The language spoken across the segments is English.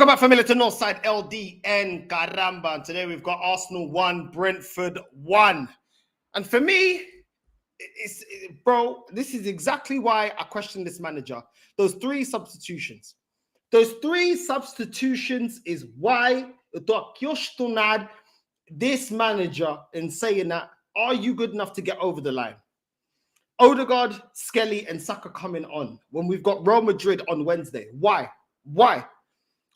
Welcome back, family, to Northside LDN Caramba. And today we've got Arsenal 1, Brentford 1. And for me, bro, this is exactly why I question this manager. Those three substitutions. Those three substitutions is why this manager in saying that, are you good enough to get over the line? Odegaard, Skelly, and Saka coming on when we've got Real Madrid on Wednesday. Why? Why?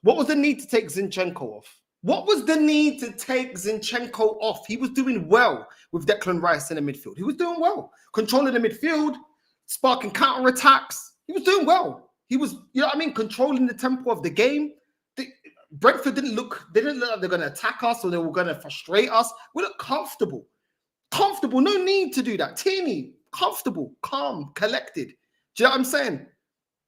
What was the need to take Zinchenko off? What was the need to take Zinchenko off? He was doing well with Declan Rice in the midfield. He was doing well. Controlling the midfield, sparking counter-attacks. He was doing well. He was, you know what I mean, controlling the tempo of the game. Brentford didn't look like they're going to attack us or they were going to frustrate us. We look comfortable. Comfortable. No need to do that. Teeny, comfortable, calm, collected. Do you know what I'm saying?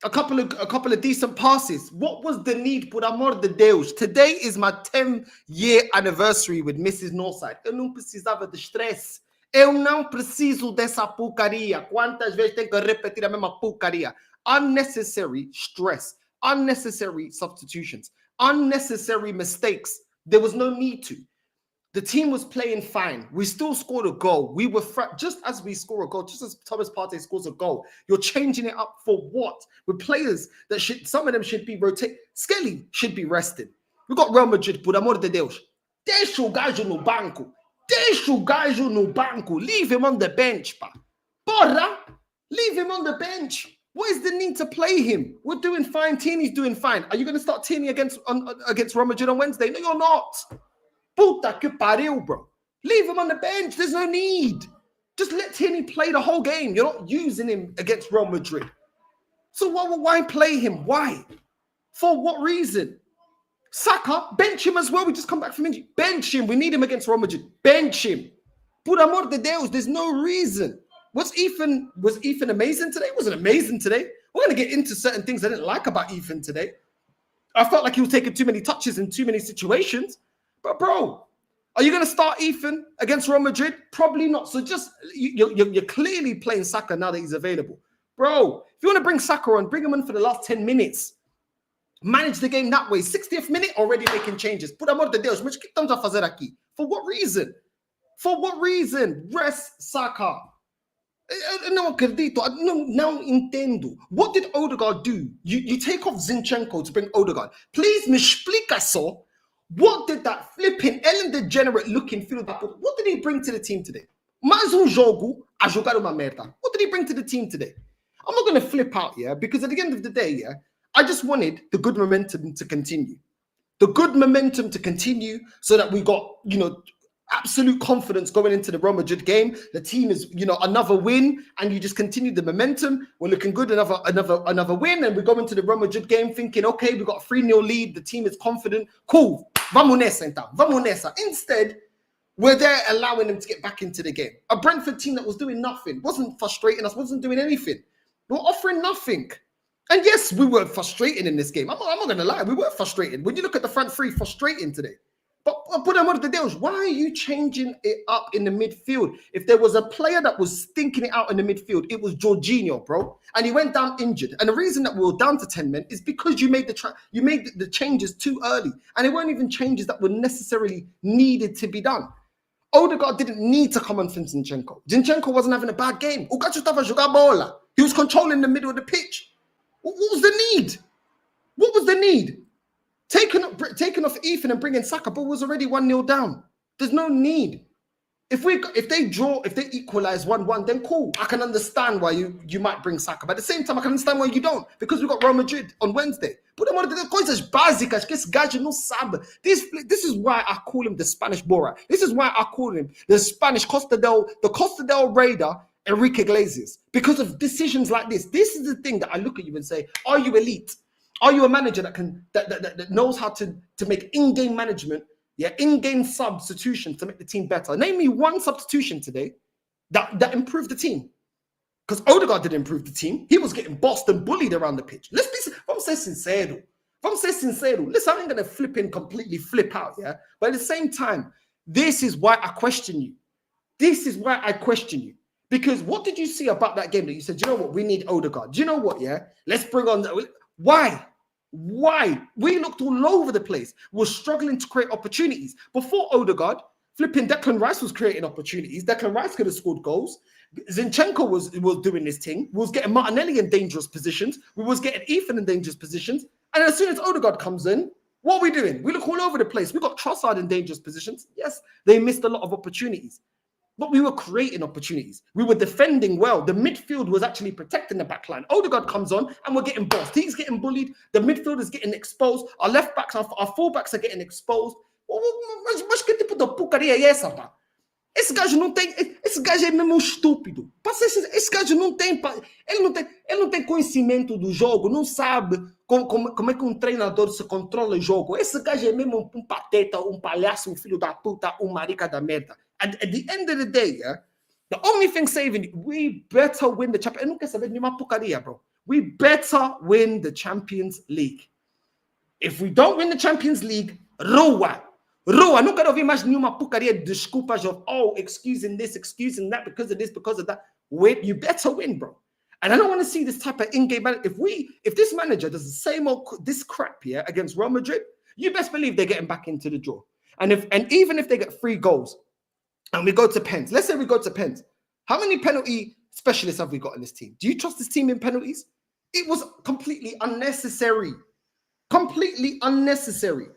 A couple of decent passes. What was the need? Por amor de Deus. Today is my 10-year anniversary with Mrs. Northside. Eu não precisava de stress. Eu não preciso dessa porcaria. Quantas vezes tem que repetir a mesma porcaria? Unnecessary stress. Unnecessary substitutions. Unnecessary mistakes. There was no need to. The team was playing fine. We still scored a goal. We were just as we score a goal, just as Thomas Partey scores a goal. You're changing it up for what? With players that some of them should be rotated. Skelly should be rested. We got Real Madrid, por amor de Deus. Deixa o gajo no banco. Deixa o gajo no banco. Leave him on the bench, pa. Porra! Leave him on the bench. What is the need to play him? We're doing fine. Tini's doing fine. Are you going to start Tini against Real Madrid on Wednesday? No, you're not. Puta que pariu, bro. Leave him on the bench. There's no need. Just let Tini play the whole game. You're not using him against Real Madrid. So why play him? Why? For what reason? Saka, bench him as well. We just come back from injury. Bench him. We need him against Real Madrid. Bench him. Por amor de Deus, there's no reason. Was Ethan amazing today? Wasn't amazing today. We're going to get into certain things I didn't like about Ethan today. I felt like he was taking too many touches in too many situations. But bro, are you going to start Ethan against Real Madrid? Probably not. So just you're clearly playing Saka now that he's available. Bro, if you want to bring Saka on, bring him in for the last 10 minutes. Manage the game that way. 60th minute, already making changes. Por amor de Deus, mas que estamos a fazer aqui? For what reason? For what reason? Rest Saka. Não acredito. Não entendo. What did Odegaard do? You take off Zinchenko to bring Odegaard. Please me explica só. What did that flipping Ellen DeGenerate looking field? What did he bring to the team today? Mais jogo a jogar uma merda. What did he bring to the team today? I'm not going to flip out, yeah, because at the end of the day, yeah, I just wanted the good momentum to continue. The good momentum to continue so that we got, absolute confidence going into the Real Madrid game. The team is, another win, and you just continue the momentum. We're looking good, another win, and we go into the Real Madrid game thinking, okay, we got a 3-0 lead. The team is confident. Cool. Vamos nessa, então. Vamos nessa. Instead, we're there allowing them to get back into the game. A Brentford team that was doing nothing, wasn't frustrating us, wasn't doing anything. We were offering nothing. And yes, we were frustrating in this game. I'm not going to lie. We were frustrated. When you look at the front three, frustrating today. But put them on the deals. Why are you changing it up in the midfield? If there was a player that was stinking it out in the midfield, it was Jorginho, bro. And he went down injured. And the reason that we were down to 10 men is because you made the changes too early. And it weren't even changes that were necessarily needed to be done. Odegaard didn't need to come on from Zinchenko. Zinchenko wasn't having a bad game. O gajo estava a jogar bola. He was controlling the middle of the pitch. What was the need? What was the need? Taking off Ethan and bringing Saka, but was already 1-0 down. There's no need. If they equalize 1-1, then cool. I can understand why you might bring Saka. But at the same time, I can understand why you don't. Because we got Real Madrid on Wednesday. But one of the coisas básicas que esse gajo não sabe. This is why I call him the Spanish Borat. This is why I call him the Spanish Costa del Raider, Enrique Iglesias. Because of decisions like this. This is the thing that I look at you and say, are you elite? Are you a manager that knows how to make in-game management, in-game substitutions to make the team better? Name me one substitution today that improved the team. Because Odegaard didn't improve the team. He was getting bossed and bullied around the pitch. Vamos ser sincero. Listen, I ain't going to completely flip out, yeah? But at the same time, this is why I question you. Because what did you see about that game that you said, you know what, we need Odegaard? Do you know what, yeah? Let's bring on... Why? Why? We looked all over the place. We were struggling to create opportunities. Before Odegaard, flipping Declan Rice was creating opportunities. Declan Rice could have scored goals. Zinchenko was doing this thing. We was getting Martinelli in dangerous positions. We was getting Ethan in dangerous positions. And as soon as Odegaard comes in, what are we doing? We look all over the place. We got Trossard in dangerous positions. Yes, they missed a lot of opportunities. But we were creating opportunities. We were defending well. The midfield was actually protecting the backline. Odegaard comes on and we're getting bossed. He's getting bullied. The midfield is getting exposed. Our left backs, our full-backs are getting exposed. Mas que tipo de porcaria é essa, pá? Esse gajo não tem... Esse gajo é mesmo estúpido. Esse gajo não tem... Ele não tem conhecimento do jogo. Não sabe como é que um treinador se controla o jogo. Esse gajo é mesmo um pateta, um palhaço, um filho da puta, um marica da merda. At the end of the day, yeah, the only thing saving, we better win the Champions. Eu não quero saber de nenhuma porcaria, bro. We better win the Champions League. If we don't win the Champions League, rua. Não quero ouvir mais nenhuma porcaria de desculpas of, excusing this, excusing that, because of this, because of that. Wait, you better win, bro. And I don't want to see this type of in-game manager. If this manager does the same old this crap here against Real Madrid, you best believe they're getting back into the draw. And even if they get 3 goals, and we go to pens. Let's say we go to pens. How many penalty specialists have we got in this team? Do you trust this team in penalties? It was completely unnecessary. Completely unnecessary.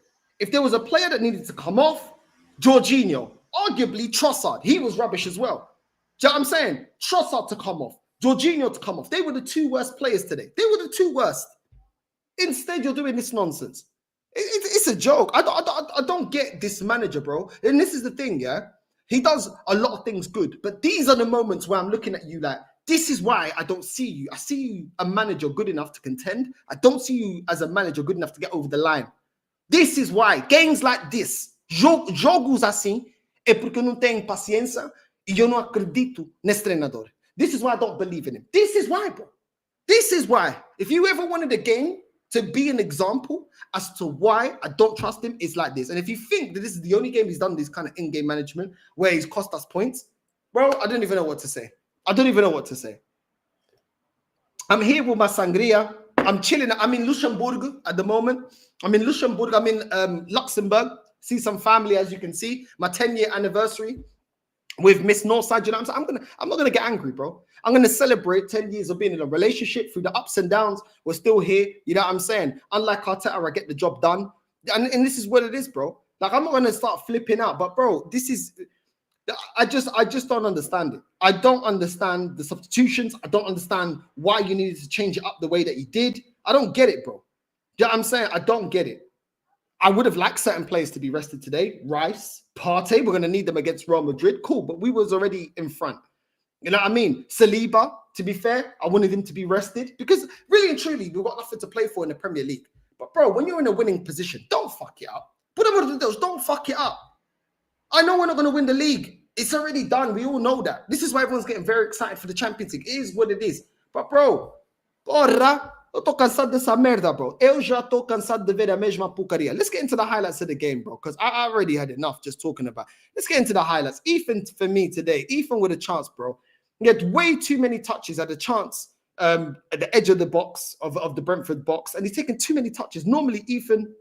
If there was a player that needed to come off, Jorginho, arguably Trossard, he was rubbish as well. Do you know what I'm saying? Trossard to come off, Jorginho to come off. They were the 2 worst players today. They were the 2 worst. Instead, you're doing this nonsense. It's a joke. I don't get this manager, bro. And this is the thing, yeah? He does a lot of things good, but these are the moments where I'm looking at you like, this is why I don't see you. I see you a manager good enough to contend. I don't see you as a manager good enough to get over the line. This is why. Games like this, jogos assim, é porque eu não tenho paciência e eu não acredito nesse treinador. This is why I don't believe in him. This is why, bro. This is why. If you ever wanted a game to be an example as to why I don't trust him, is like this. And if you think that this is the only game he's done this kind of in-game management where he's cost us points, bro, I don't even know what to say. I don't even know what to say. I'm here with my sangria. I'm chilling. I'm in Luxembourg at the moment. I'm in Luxembourg. I'm in Luxembourg. See some family, as you can see. My 10-year anniversary with Miss Northside. You know what I'm saying? I'm not gonna get angry, bro. I'm gonna celebrate 10 years of being in a relationship through the ups and downs. We're still here. You know what I'm saying? Unlike Arteta, I get the job done. And this is what it is, bro. Like, I'm not gonna start flipping out, but bro, this is I just don't understand it. I don't understand the substitutions. I don't understand why you needed to change it up the way that you did. I don't get it, bro. You know what I'm saying? I don't get it. I would have liked certain players to be rested today. Rice, Partey, we're going to need them against Real Madrid. Cool, but we was already in front. You know what I mean? Saliba, to be fair, I wanted him to be rested because really and truly, we've got nothing to play for in the Premier League. But bro, when you're in a winning position, don't fuck it up. Don't fuck it up. I know we're not going to win the league. It's already done. We all know that. This is why everyone's getting very excited for the Champions League. It is what it is. But bro, porra, eu tô cansado dessa merda, bro. Eu já tô cansado de ver a mesma porcaria. Let's get into the highlights of the game, bro, because I already had enough just talking about. Let's get into the highlights. Ethan, for me today, Ethan with a chance, bro. He had way too many touches, had a chance at the edge of the box, of the Brentford box, and he's taken too many touches. Normally, Ethan,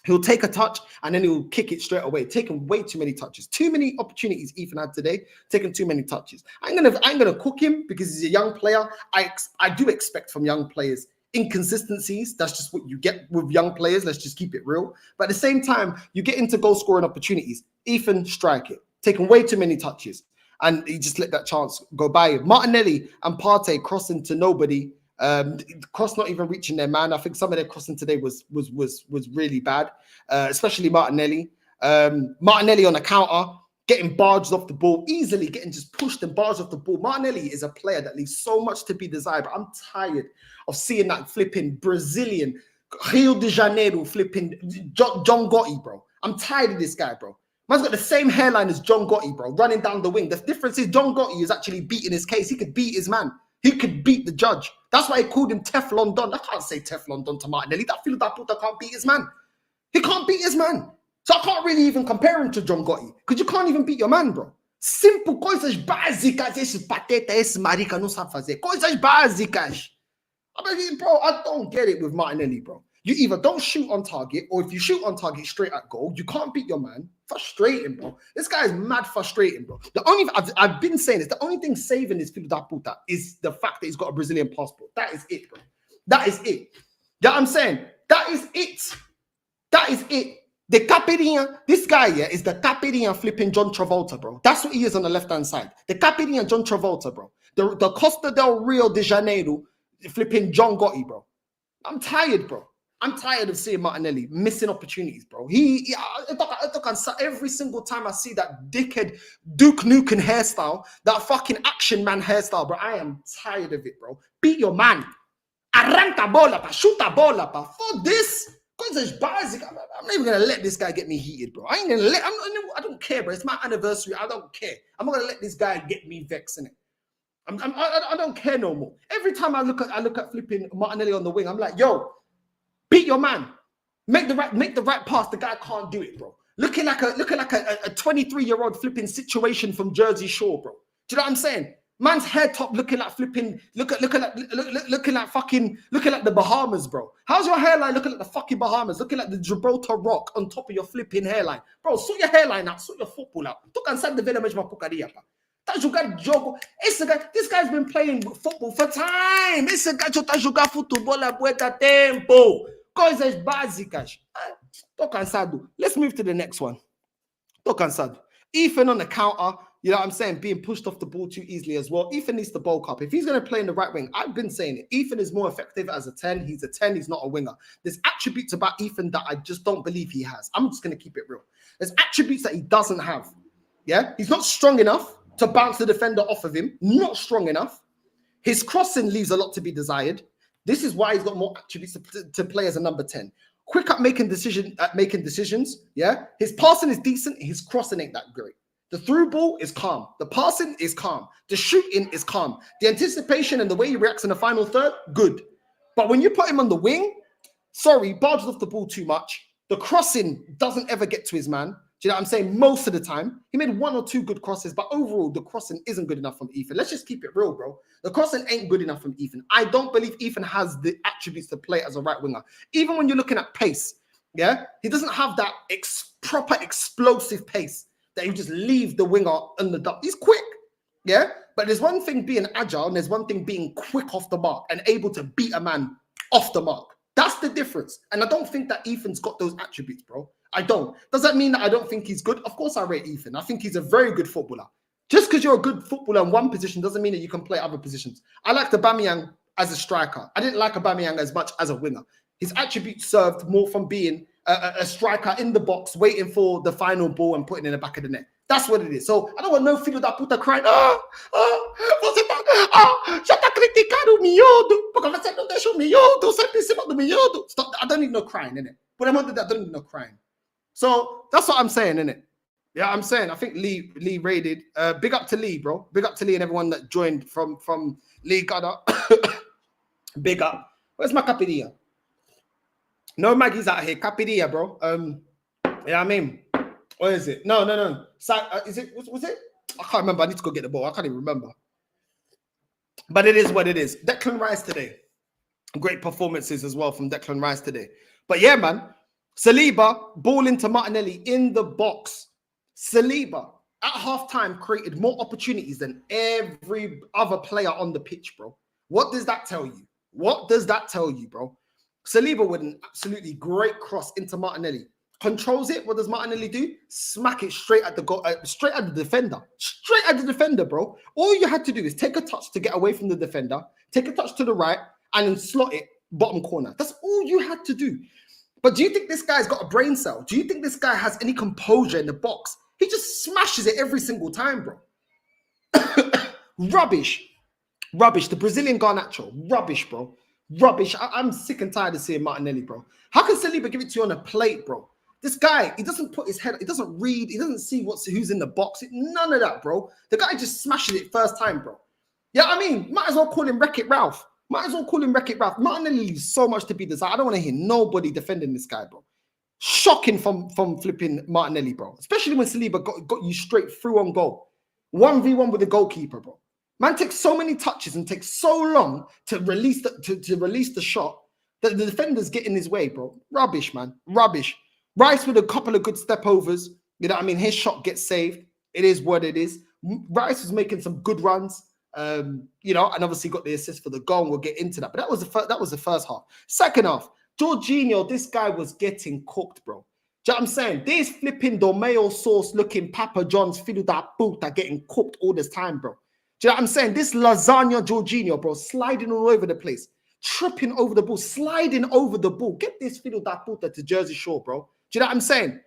he'll take a touch and then he'll kick it straight away. Taking way too many touches. Too many opportunities Ethan had today. Taking too many touches. I ain't gonna cook him because he's a young player. I do expect from young players inconsistencies. That's just what you get with young players. Let's just keep it real. But at the same time, you get into goal scoring opportunities. Ethan, strike it. Taking way too many touches. And he just let that chance go by. Martinelli and Partey crossing to nobody. Cross not even reaching their man. I think some of their crossing today was really bad, especially Martinelli. Martinelli on a counter, getting barged off the ball, easily getting just pushed and barged off the ball. Martinelli is a player that leaves so much to be desired, but I'm tired of seeing that flipping Brazilian, Rio de Janeiro flipping John Gotti, bro. I'm tired of this guy, bro. Man's got the same hairline as John Gotti, bro, running down the wing. The difference is John Gotti is actually beating his case. He could beat his man. He could beat the judge. That's why he called him Teflon Don. I can't say Teflon Don to Martinelli. That feel that puta can't beat his man. He can't beat his man. So I can't really even compare him to John Gotti because you can't even beat your man, bro. Simple coisas básicas. Esse pateta, esse marica não sabe fazer. Coisas básicas. I mean, bro, I don't get it with Martinelli, bro. You either don't shoot on target, or if you shoot on target straight at goal, you can't beat your man. Frustrating, bro. This guy is mad frustrating, bro. The only I've been saying this, the only thing saving this Filho da Puta is the fact that he's got a Brazilian passport. That is it, bro. That is it. You know what I'm saying? That is it. That is it. The Caperinha, this guy, yeah, is the Caperinha flipping John Travolta, bro. That's what he is on the left-hand side. The Caperinha John Travolta, bro. The Costa del Rio de Janeiro flipping John Gotti, bro. I'm tired, bro. I'm tired of seeing Martinelli missing opportunities, bro. Every single time I see that dickhead Duke Nukem hairstyle, that fucking action man hairstyle, bro, I am tired of it, bro. Beat your man. Arranca bola, pa. Shoot a bola, pa. For this... I'm not even gonna let this guy get me heated, bro. I ain't gonna let. I don't care, bro. It's my anniversary. I don't care. I'm not gonna let this guy get me vexed in it. I don't care no more. Every time I look at flipping Martinelli on the wing, I'm like, yo, beat your man. Make the right pass. The guy can't do it, bro. Looking like a 23-year-old flipping situation from Jersey Shore, bro. Do you know what I'm saying? Man's hair top looking like flipping, looking like the Bahamas, bro. How's your hairline looking like the fucking Bahamas? Looking like the Gibraltar Rock on top of your flipping hairline. Bro, sort your hairline out, sort your football out. Toca inside the vela mesma porcaria, pá. Tá jogando jogo. This guy's been playing football for time. Esse gajo tá jogando futebol há muito tempo. Coisas básicas. Tô cansado. Let's move to the next one. Tô cansado. Ethan on the counter. You know what I'm saying? Being pushed off the ball too easily as well. Ethan needs to bulk up. If he's going to play in the right wing, I've been saying it. Ethan is more effective as a 10. He's a 10. He's not a winger. There's attributes about Ethan that I just don't believe he has. I'm just going to keep it real. There's attributes that he doesn't have. Yeah? He's not strong enough to bounce the defender off of him. Not strong enough. His crossing leaves a lot to be desired. This is why he's got more attributes to play as a number 10. Quick at making decisions. Yeah? His passing is decent. His crossing ain't that great. The through ball is calm. The passing is calm. The shooting is calm. The anticipation and the way he reacts in the final third, good. But when you put him on the wing, sorry, barges off the ball too much. The crossing doesn't ever get to his man. Do you know what I'm saying? Most of the time. He made 1 or 2 good crosses, but overall, the crossing isn't good enough from Ethan. Let's just keep it real, bro. The crossing ain't good enough from Ethan. I don't believe Ethan has the attributes to play as a right winger. Even when you're looking at pace, yeah? He doesn't have that proper explosive pace that you just leave the winger on the dot. He's quick, yeah? But there's one thing being agile and there's one thing being quick off the mark and able to beat a man off the mark. That's the difference. And I don't think that Ethan's got those attributes, bro. I don't. Does that mean that I don't think he's good? Of course I rate Ethan. I think he's a very good footballer. Just because you're a good footballer in one position doesn't mean that you can play other positions. I liked Aubameyang as a striker. I didn't like Aubameyang as much as a winger. His attributes served more from being a striker in the box, waiting for the final ball and putting it in the back of the net. That's what it is. So I don't want no Filho da Puta crying, já tá criticando o miúdo, porque você não deixa o miúdo, sempre em cima do miúdo. Stop. I don't need no crying, innit? But I'm under that, I don't need no crying. So that's what I'm saying, innit? Yeah, I'm saying, I think Lee raided. Big up to Lee, bro. Big up to Lee and everyone that joined from Lee Gunner. Big up. Where's my Capidilla? No Maggie's out here. Capidilla, bro. Yeah, you know I mean, or is it? No. Is it? Was it? I can't remember. I need to go get the ball. I can't even remember. But it is what it is. Declan Rice today. Great performances as well from Declan Rice today. But yeah, man. Saliba, ball into Martinelli in the box. Saliba, at halftime, created more opportunities than every other player on the pitch, bro. What does that tell you? What does that tell you, bro? Saliba with an absolutely great cross into Martinelli. Controls it. What does Martinelli do? Smack it straight at the goal, straight at the defender. Straight at the defender, bro. All you had to do is take a touch to get away from the defender, take a touch to the right, and then slot it bottom corner. That's all you had to do. But do you think this guy's got a brain cell? Do you think this guy has any composure in the box? He just smashes it every single time, bro. Rubbish. The Brazilian Garnacho. Rubbish, bro. Rubbish. I'm sick and tired of seeing Martinelli, bro. How can Saliba give it to you on a plate, bro? This guy, he doesn't put his head, he doesn't read, he doesn't see who's in the box. None of that, bro. The guy just smashes it first time, bro. Yeah, I mean, might as well call him Wreck-It Ralph. Martinelli leaves so much to be desired. I don't want to hear nobody defending this guy, bro. Shocking from flipping Martinelli, bro. Especially when Saliba got you straight through on goal. 1v1 with the goalkeeper, bro. Man takes so many touches and takes so long to release the shot The defenders get in his way, bro. Rubbish, man. Rubbish. Rice with a couple of good step overs. You know what I mean? His shot gets saved. It is what it is. Rice was making some good runs. You know, and obviously got the assist for the goal. And we'll get into that. But that was the first half. Second half, Jorginho, this guy was getting cooked, bro. Do you know what I'm saying? These flipping Domeo sauce looking Papa John's fiddle that boot are getting cooked all this time, bro. Do you know what I'm saying? This lasagna Jorginho, bro, sliding all over the place, tripping over the ball, sliding over the ball. Get this fiddle that boot to Jersey Shore, bro. Do you know what I'm saying?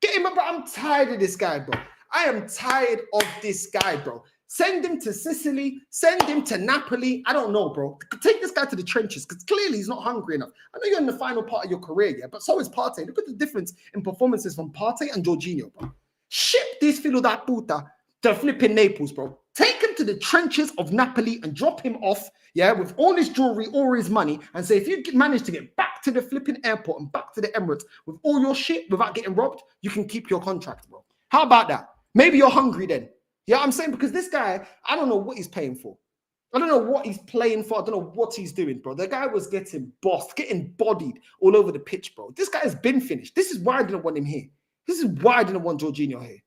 Get him, bro. I'm tired of this guy, bro. I am tired of this guy, bro. Send him to Sicily. Send him to Napoli. I don't know, bro. Take this guy to the trenches because clearly he's not hungry enough. I know you're in the final part of your career, yeah, but so is Partey. Look at the difference in performances from Partey and Jorginho, bro. Ship this filo da puta to flipping Naples, bro. Take him to the trenches of Napoli and drop him off, yeah, with all his jewelry, all his money, and say, if you manage to get back to the flipping airport and back to the Emirates with all your shit without getting robbed, you can keep your contract, bro. How about that? Maybe you're hungry then. Yeah, I'm saying, because this guy, I don't know what he's paying for. I don't know what he's playing for. I don't know what he's doing, bro. The guy was getting bossed, getting bodied all over the pitch, bro. This guy has been finished. This is why I didn't want him here. This is why I didn't want Jorginho here.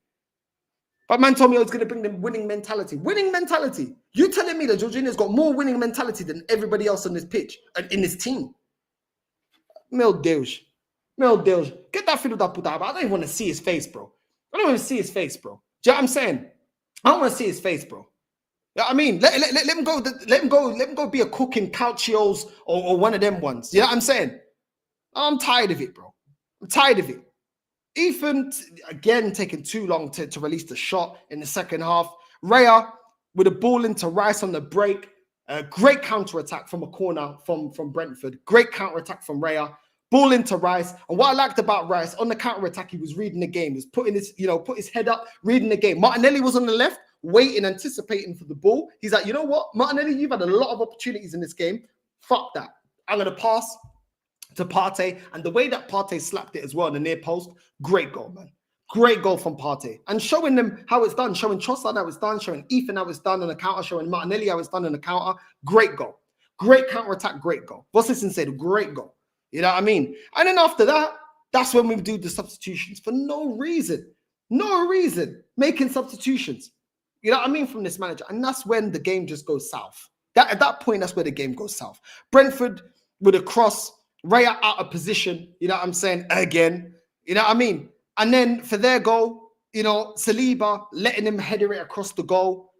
But man told me I was going to bring the winning mentality. Winning mentality. You telling me that Jorginho's got more winning mentality than everybody else on this pitch and in this team? Meu Deus. Meu Deus. Get that fiddle that put out. I don't even want to see his face, bro. I don't want to see his face, bro. Do you know what I'm saying? I don't want to see his face, bro. You know what I mean? Let him go. Let him go. Let him go be a cook in Calcio's or one of them ones. You know what I'm saying? I'm tired of it, bro. I'm tired of it. Ethan, again, taking too long to release the shot in the second half. Raya with a ball into Rice on the break. Great counter-attack from a corner from Brentford. Great counter-attack from Raya. Ball into Rice. And what I liked about Rice, on the counter-attack, he was reading the game. He was putting his, put his head up, reading the game. Martinelli was on the left, waiting, anticipating for the ball. He's like, you know what? Martinelli, you've had a lot of opportunities in this game. Fuck that. I'm going to pass to Partey. And the way that Partey slapped it as well in the near post, great goal, man. Great goal from Partey. And showing them how it's done, showing Trossard how it's done, showing Ethan how it's done on the counter, showing Martinelli how it's done on the counter. Great goal. Great counter-attack, great goal. What's this said? Great goal. You know what I mean? And then after that, that's when we do the substitutions for no reason. No reason. Making substitutions. You know what I mean? From this manager. And that's when the game just goes south. At that point, that's where the game goes south. Brentford with a cross, Raya out of position. You know what I'm saying? Again. You know what I mean? And then for their goal, Saliba letting him header it across the goal.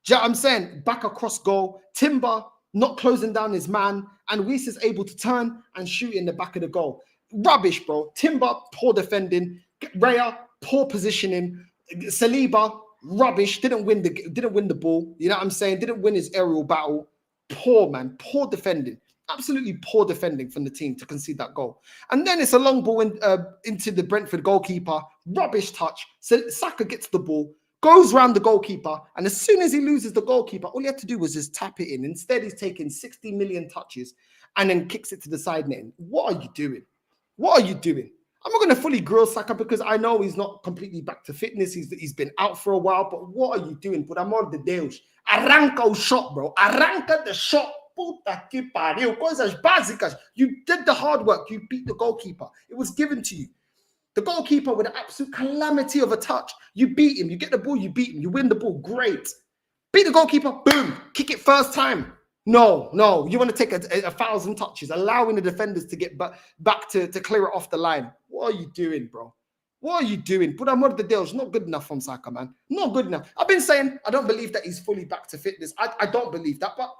Do you know what I'm saying? Back across goal. Timber not closing down his man, and Weiss is able to turn and shoot in the back of the goal. Rubbish, bro. Timber, poor defending. Raya, poor positioning. Saliba, rubbish. Didn't win the ball. You know what I'm saying? Didn't win his aerial battle. Poor, man. Poor defending. Absolutely poor defending from the team to concede that goal. And then it's a long ball into the Brentford goalkeeper. Rubbish touch. So Saka gets the ball, goes round the goalkeeper, and as soon as he loses the goalkeeper, all he had to do was just tap it in. Instead, he's taking 60 million touches and then kicks it to the side net. What are you doing? What are you doing? I'm not going to fully grill Saka because I know he's not completely back to fitness. He's been out for a while, but what are you doing? Por amor de Deus. Arranca o shot, bro. Arranca the shot. Puta que pariu. Coisas básicas. You did the hard work. You beat the goalkeeper. It was given to you. The goalkeeper with an absolute calamity of a touch. You beat him. You get the ball, you beat him. You win the ball. Great. Beat the goalkeeper. Boom. Kick it first time. No. You want to take a 1,000 touches, allowing the defenders to get back to clear it off the line. What are you doing, bro? What are you doing? But amor de Deus, not good enough from Saka, man. Not good enough. I've been saying I don't believe that he's fully back to fitness. I don't believe that. But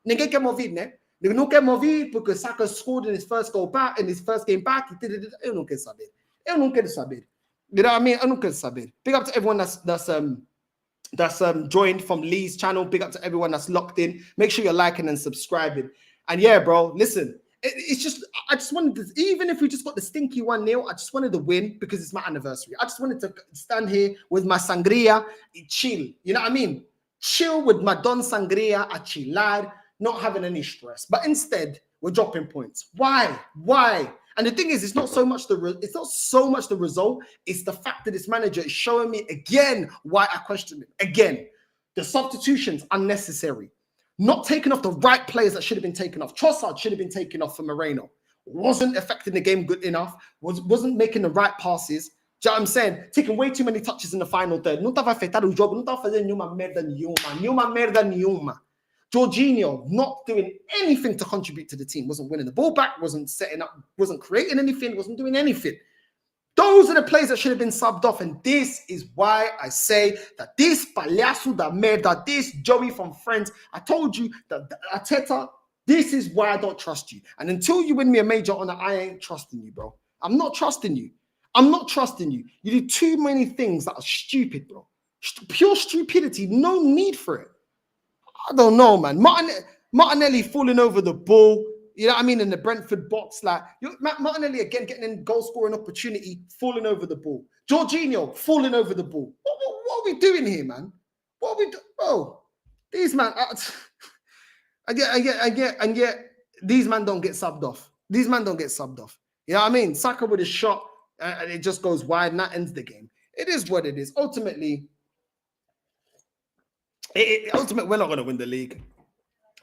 ninguém quer mover, né? Não quer mover porque Saka scored in his first goal back, in his first game back. Eu não quero saber. Eu não quero saber. You know what I mean? I don't quero saber. Big up to everyone that's joined from Lee's channel. Big up to everyone that's locked in. Make sure you're liking and subscribing. And yeah, bro, listen. It's just, I just wanted to, even if we just got the stinky 1-0, I just wanted to win because it's my anniversary. I just wanted to stand here with my sangria and chill. You know what I mean? Chill with my Don Sangria, a chillar, not having any stress. But instead, we're dropping points. Why? And the thing is, it's not so much the result. It's the fact that this manager is showing me again why I question it. Again, the substitutions unnecessary. Not taking off the right players that should have been taken off. Trossard should have been taken off for Moreno. wasn't affecting the game good enough, wasn't making the right passes. Do you know what I'm saying? Taking way too many touches in the final third. Não estava a afetar o jogo, não estava fazendo nenhuma merda nenhuma. Jorginho not doing anything to contribute to the team. Wasn't winning the ball back, wasn't setting up, wasn't creating anything, wasn't doing anything. Those are the players that should have been subbed off. And this is why I say that this palhaço da merda, this Joey from Friends, I told you that Arteta, this is why I don't trust you. And until you win me a major honor, I ain't trusting you, bro. I'm not trusting you. I'm not trusting you. You do too many things that are stupid, bro. Pure stupidity. No need for it. I don't know, man. Martinelli falling over the ball. You know what I mean? In the Brentford box. Like, Martinelli again getting in goal scoring opportunity, falling over the ball. Jorginho falling over the ball. What are we doing here, man? What are we doing? Bro, these man... And yet, these men don't get subbed off. These men don't get subbed off. You know what I mean? Saka with a shot, and it just goes wide, and that ends the game. It is what it is. Ultimately, we're not going to win the league.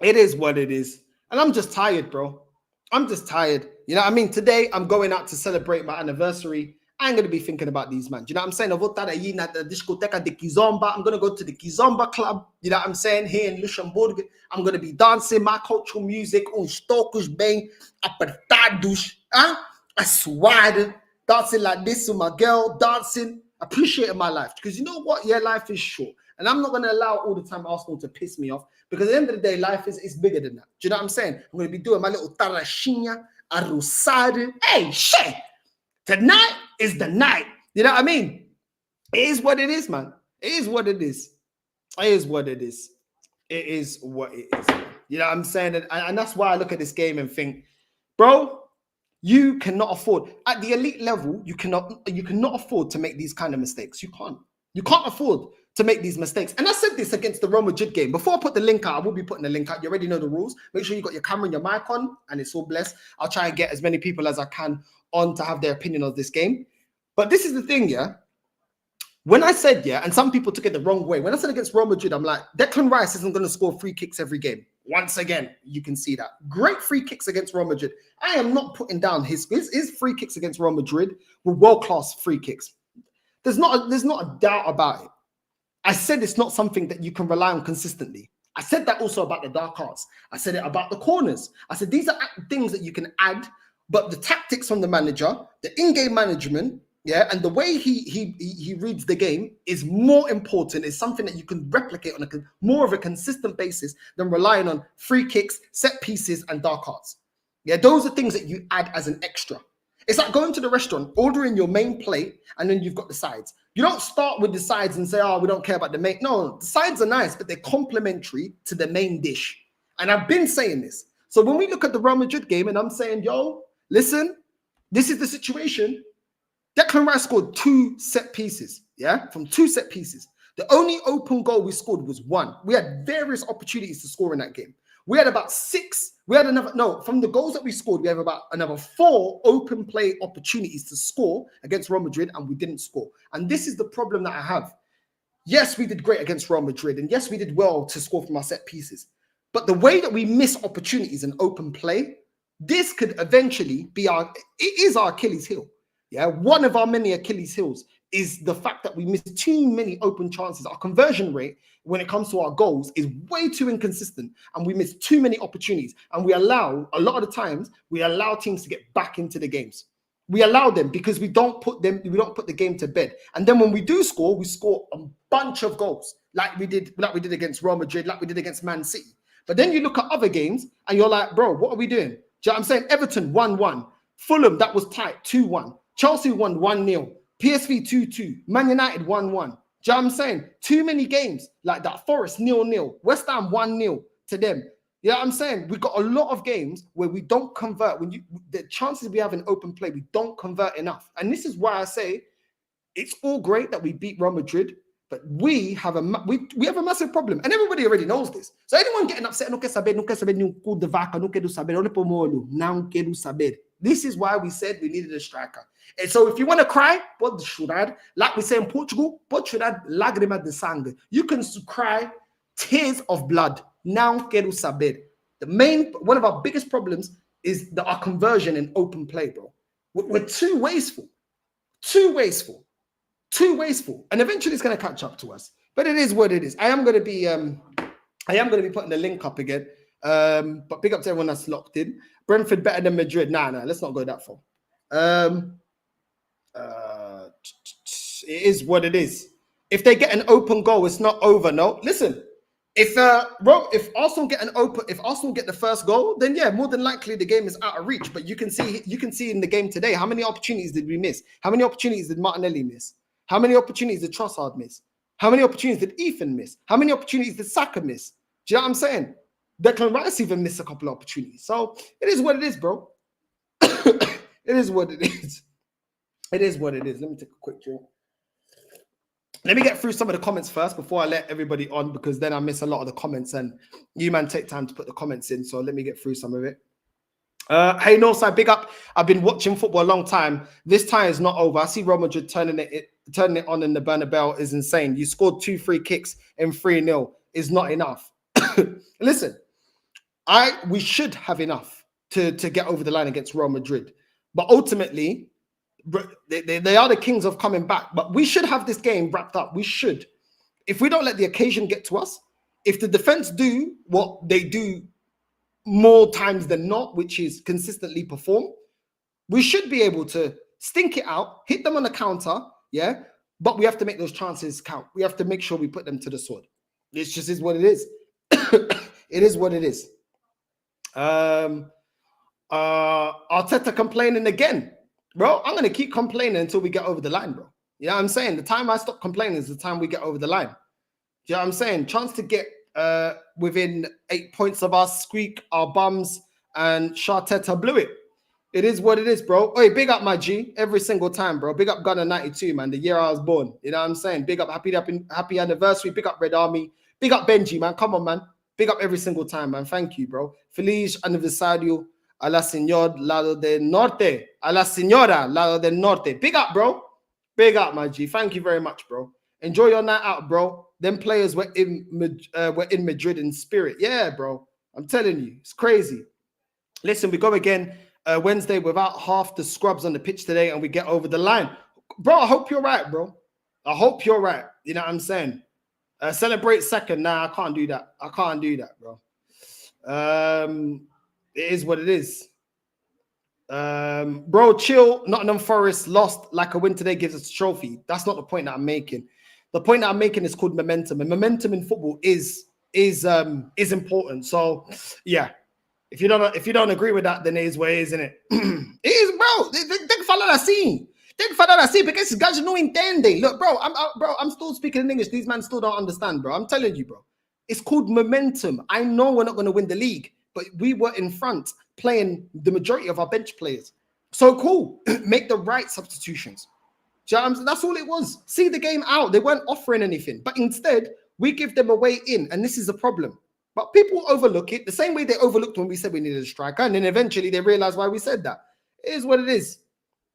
It is what it is. And I'm just tired, bro. I'm just tired. You know what I mean? Today, I'm going out to celebrate my anniversary. I ain't going to be thinking about these, man. You know what I'm saying? I'm going to go to the Kizomba club. You know what I'm saying? Here in Luxembourg. I'm going to be dancing my cultural music. Stokos bem apertados. I swear. Dancing like this with my girl. Dancing. Appreciating my life. Because you know what? Yeah, life is short. And I'm not going to allow all the time Arsenal to piss me off. Because at the end of the day, life is bigger than that. Do you know what I'm saying? I'm going to be doing my little tarashinha, arrosado. Hey, shit. Tonight is the night. You know what I mean? It is what it is, man. It is what it is. It is what it is. It is what it is. You know what I'm saying? And that's why I look at this game and think, bro, you cannot afford, at the elite level, you cannot afford to make these kind of mistakes. You can't. You can't afford to make these mistakes. And I said this against the Real Madrid game. Before I put the link out, I will be putting the link out. You already know the rules. Make sure you got your camera and your mic on, and it's all blessed. I'll try and get as many people as I can on to have their opinion of this game. But this is the thing, yeah? When I said, yeah, and some people took it the wrong way. When I said against Real Madrid, I'm like, Declan Rice isn't going to score free kicks every game. Once again, you can see that. Great free kicks against Real Madrid. I am not putting down his free kicks against Real Madrid were world-class free kicks. There's not a doubt about it. I said it's not something that you can rely on consistently. I said that also about the dark arts. I said it about the corners. I said these are things that you can add, but the tactics from the manager, the in-game management, yeah, and the way he reads the game is more important. It's something that you can replicate on a more of a consistent basis than relying on free kicks, set pieces, and dark arts. Yeah, those are things that you add as an extra. It's like going to the restaurant, ordering your main plate, and then you've got the sides. You don't start with the sides and say, oh, we don't care about the main. No, the sides are nice, but they're complementary to the main dish. And I've been saying this. So when we look at the Real Madrid game and I'm saying, yo, listen, this is the situation. Declan Rice scored 2 set pieces, yeah, from 2 set pieces. The only open goal we scored was 1. We had various opportunities to score in that game. We had about 6. We had from the goals that we scored, we have about another 4 open play opportunities to score against Real Madrid, and we didn't score. And this is the problem that I have. Yes, we did great against Real Madrid, and yes, we did well to score from our set pieces. But the way that we miss opportunities in open play, this could eventually be our Achilles heel. Yeah, one of our many Achilles heels is the fact that we miss too many open chances. Our conversion rate when it comes to our goals is way too inconsistent, and we miss too many opportunities. And we allow, a lot of the times, we allow teams to get back into the games. We allow them because we don't put the game to bed. And then when we do score, we score a bunch of goals, like we did against Real Madrid, like we did against Man City. But then you look at other games and you're like, bro, what are we doing? Do you know what I'm saying? Everton 1-1. Fulham, that was tight, 2-1. Chelsea won 1-0. PSV 2-2. Man United 1-1. Do you know what I'm saying? Too many games like that. Forest 0-0. West Ham 1-0 to them. You know what I'm saying? We've got a lot of games where we don't convert. The chances we have in open play, we don't convert enough. And this is why I say it's all great that we beat Real Madrid, but we have a massive problem. And everybody already knows this. So anyone getting upset, não quer saber nenhum cu de vaca, não quero saber, olha pro molho, não quero saber. This is why we said we needed a striker. And so if you want to cry, pode chorar. Like we say in Portugal, pode chorar lágrima de sangue. You can cry tears of blood. Não quero saber. One of our biggest problems is our conversion in open play, bro. We're too wasteful, too wasteful, too wasteful, and eventually it's going to catch up to us. But it is what it is. I am going to be putting the link up again. But big up to everyone that's locked in. Brentford better than Madrid. Nah, let's not go that far. It is what it is. If they get an open goal, it's not over. No, listen. If Arsenal get the first goal, then yeah, more than likely the game is out of reach. But you can see in the game today, how many opportunities did we miss? How many opportunities did Martinelli miss? How many opportunities did Trossard miss? How many opportunities did Ethan miss? How many opportunities did Saka miss? Do you know what I'm saying? Declan Rice even missed a couple of opportunities. So it is what it is, bro. It is what it is. It is what it is. Let me take a quick drink. Let me get through some of the comments first before I let everybody on, because then I miss a lot of the comments and you man take time to put the comments in. So let me get through some of it. Hey, Northside, big up. I've been watching football a long time. This time is not over. I see Real Madrid turning it on in the Bernabeu is insane. You scored 2 free kicks and 3-0 is not enough. Listen, we should have enough to get over the line against Real Madrid. But ultimately, they are the kings of coming back, but we should have this game wrapped up. We should. If we don't let the occasion get to us, if the defense do what they do more times than not, which is consistently perform, we should be able to stink it out, hit them on the counter, yeah? But we have to make those chances count. We have to make sure we put them to the sword. It just is what it is. It is what it is. Arteta complaining again. Bro, I'm going to keep complaining until we get over the line, bro. You know what I'm saying? The time I stop complaining is the time we get over the line. You know what I'm saying? Chance to get within 8 points of us, squeak our bums, and Arteta blew it. It is what it is, bro. Hey, big up my G every single time, bro. Big up Gunner 92, man, the year I was born. You know what I'm saying? Big up, happy anniversary. Big up Red Army. Big up Benji, man. Come on, man. Big up every single time, man. Thank you, bro. Feliz aniversario a la señor lado del norte. A la señora lado del norte. Big up, bro. Big up, my G. Thank you very much, bro. Enjoy your night out, bro. Them players were in Madrid in spirit. Yeah, bro. I'm telling you, it's crazy. Listen, we go again Wednesday without half the scrubs on the pitch today, and we get over the line. Bro, I hope you're right, bro. I hope you're right. You know what I'm saying? Celebrate second. Nah, I can't do that. I can't do that, bro. It is what it is. Bro, chill. Nottingham Forest lost like a win today gives us a trophy. That's not the point that I'm making. The point that I'm making is called momentum, and momentum in football is important. So, yeah, if you don't agree with that, then it is what it is, isn't it? It is, bro. Tem que falar assim. Tem que falar assim porque esses gajos não entendem. Look, bro, I'm still speaking in English. These men still don't understand, bro. I'm telling you, bro. It's called momentum. I know we're not going to win the league, but we were in front playing the majority of our bench players. So cool. Make the right substitutions. That's all it was. See the game out. They weren't offering anything, but instead we give them a way in, and this is a problem. But people overlook it the same way they overlooked when we said we needed a striker, and then eventually they realize why we said that. It is what it is.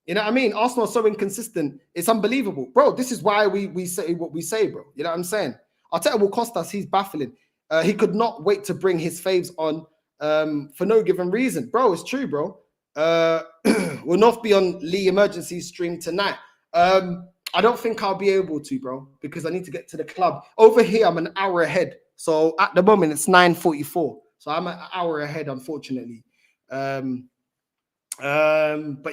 You know what I mean? Arsenal are so inconsistent. It's unbelievable. Bro, this is why we say what we say, bro. You know what I'm saying? Arteta will cost us. He's baffling. He could not wait to bring his faves on for no given reason. Bro, it's true, bro. We'll not be on Lee Emergency stream tonight. I don't think I'll be able to, bro, because I need to get to the club. Over here, I'm an hour ahead. So at the moment, it's 9:44. So I'm an hour ahead, unfortunately. But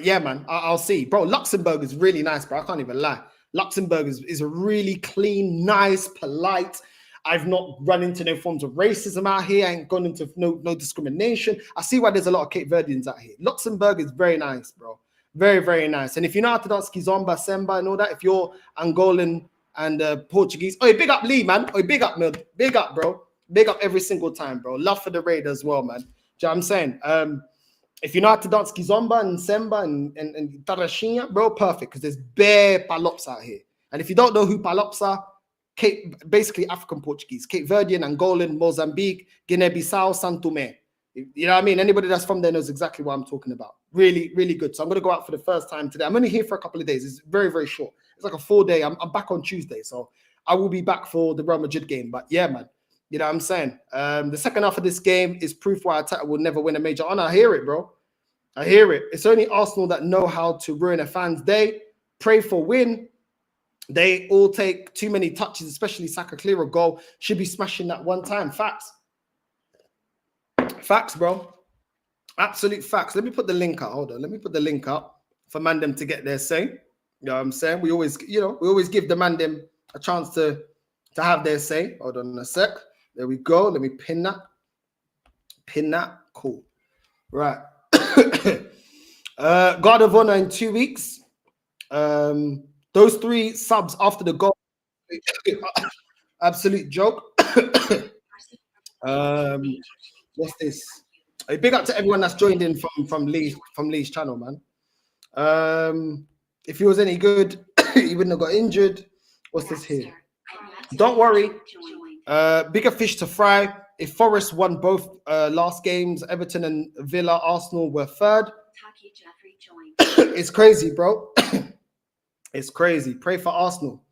yeah, man, I'll see. Bro, Luxembourg is really nice, bro. I can't even lie. Luxembourg is a really clean, nice, polite. I've not run into no forms of racism out here. I ain't gone into no discrimination. I see why there's a lot of Cape Verdeans out here. Luxembourg is very nice, bro. Very, very nice. And if you know how to dance Kizomba, Semba, and all that, if you're Angolan and Portuguese, oh, big up Lee, man. Oh, big up, Mild. Big up, bro. Big up every single time, bro. Love for the raid as well, man. Do you know what I'm saying? If you know how to dance Kizomba and Semba and Tarashinha, bro, perfect, because there's bare palops out here. And if you don't know who palops are, basically African Portuguese, Cape Verdean, Angolan, Mozambique, Guinea-Bissau, Santomé. You know what I mean? Anybody that's from there knows exactly what I'm talking about. Really, really good. So I'm going to go out for the first time today. I'm only here for a couple of days. It's very, very short. It's like a 4-day. I'm back on Tuesday. So I will be back for the Real Madrid game. But yeah, man, you know what I'm saying? The second half of this game is proof why Arteta will never win a major honor. I hear it, bro. I hear it. It's only Arsenal that know how to ruin a fan's day. Pray for win. They all take too many touches, especially Saka clear a goal. Should be smashing that one time. Facts. Facts, bro. Absolute facts. Let me put the link up. Hold on. Let me put the link up for Mandem to get their say. You know what I'm saying? We always give the Mandem a chance to have their say. Hold on a sec. There we go. Let me pin that. Pin that. Cool. Right. God of Honor in 2 weeks. Those 3 subs after the goal. Absolute joke. What's this? A big up to everyone that's joined in from Lee's channel, man. If he was any good, he wouldn't have got injured. What's this here? Don't worry. Bigger fish to fry. If Forest won both last games, Everton and Villa, Arsenal were third. It's crazy, bro. It's crazy. Pray for Arsenal.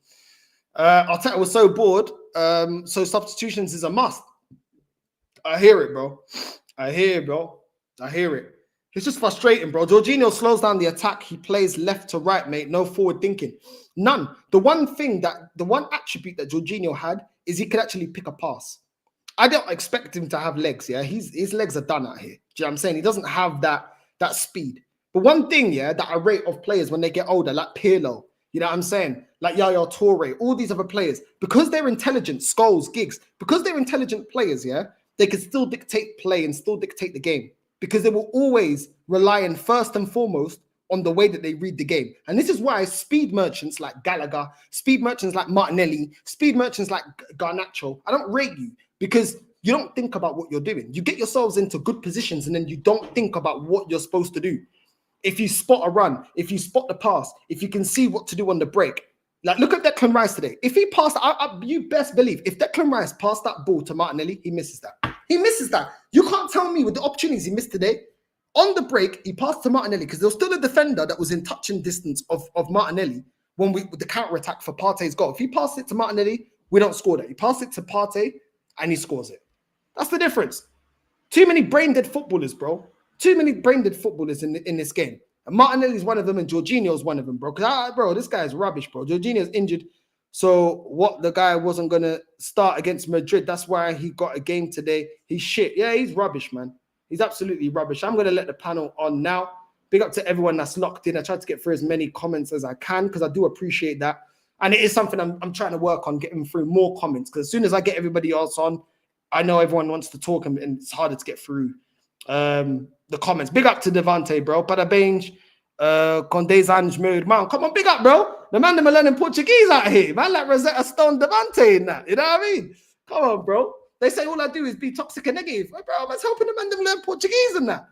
Arteta was so bored, so substitutions is a must. I hear it, bro. I hear it, bro. I hear it. It's just frustrating, bro. Jorginho slows down the attack. He plays left to right, mate. No forward thinking. None. The one attribute that Jorginho had is he could actually pick a pass. I don't expect him to have legs, yeah. His legs are done out here. Do you know what I'm saying? He doesn't have that speed. But one thing, yeah, that I rate of players when they get older, like Pirlo, you know what I'm saying? Like Yaya Toure, all these other players, because they're intelligent, Scholes, Giggs, because they're intelligent players, yeah, they can still dictate play and still dictate the game because they will always rely on first and foremost on the way that they read the game. And this is why speed merchants like Gallagher, speed merchants like Martinelli, speed merchants like Garnacho, I don't rate you because you don't think about what you're doing. You get yourselves into good positions and then you don't think about what you're supposed to do. If you spot a run, if you spot the pass, if you can see what to do on the break. Like, look at Declan Rice today. If he passed, you best believe, if Declan Rice passed that ball to Martinelli, he misses that. He misses that. You can't tell me with the opportunities he missed today. On the break, he passed to Martinelli because there was still a defender that was in touching distance of Martinelli with the counter-attack for Partey's goal. If he passed it to Martinelli, we don't score that. He passed it to Partey and he scores it. That's the difference. Too many brain-dead footballers, bro. Too many brain-dead footballers in this game. And Martinelli's one of them and Jorginho's one of them, bro. Because, bro, this guy's rubbish, bro. Jorginho's injured. So what, the guy wasn't going to start against Madrid. That's why he got a game today. He's shit. Yeah, he's rubbish, man. He's absolutely rubbish. I'm going to let the panel on now. Big up to everyone that's locked in. I tried to get through as many comments as I can because I do appreciate that. And it is something I'm trying to work on, getting through more comments. Because as soon as I get everybody else on, I know everyone wants to talk and it's harder to get through the comments. Big up to Devante, bro. Parabéns. Com 10 anos, meu irmão. Come on, big up, bro. The man them are learning Portuguese out here. Man, like Rosetta Stone Devante in that. You know what I mean? Come on, bro. They say all I do is be toxic and negative. Bro, I was helping the man them learn Portuguese and that.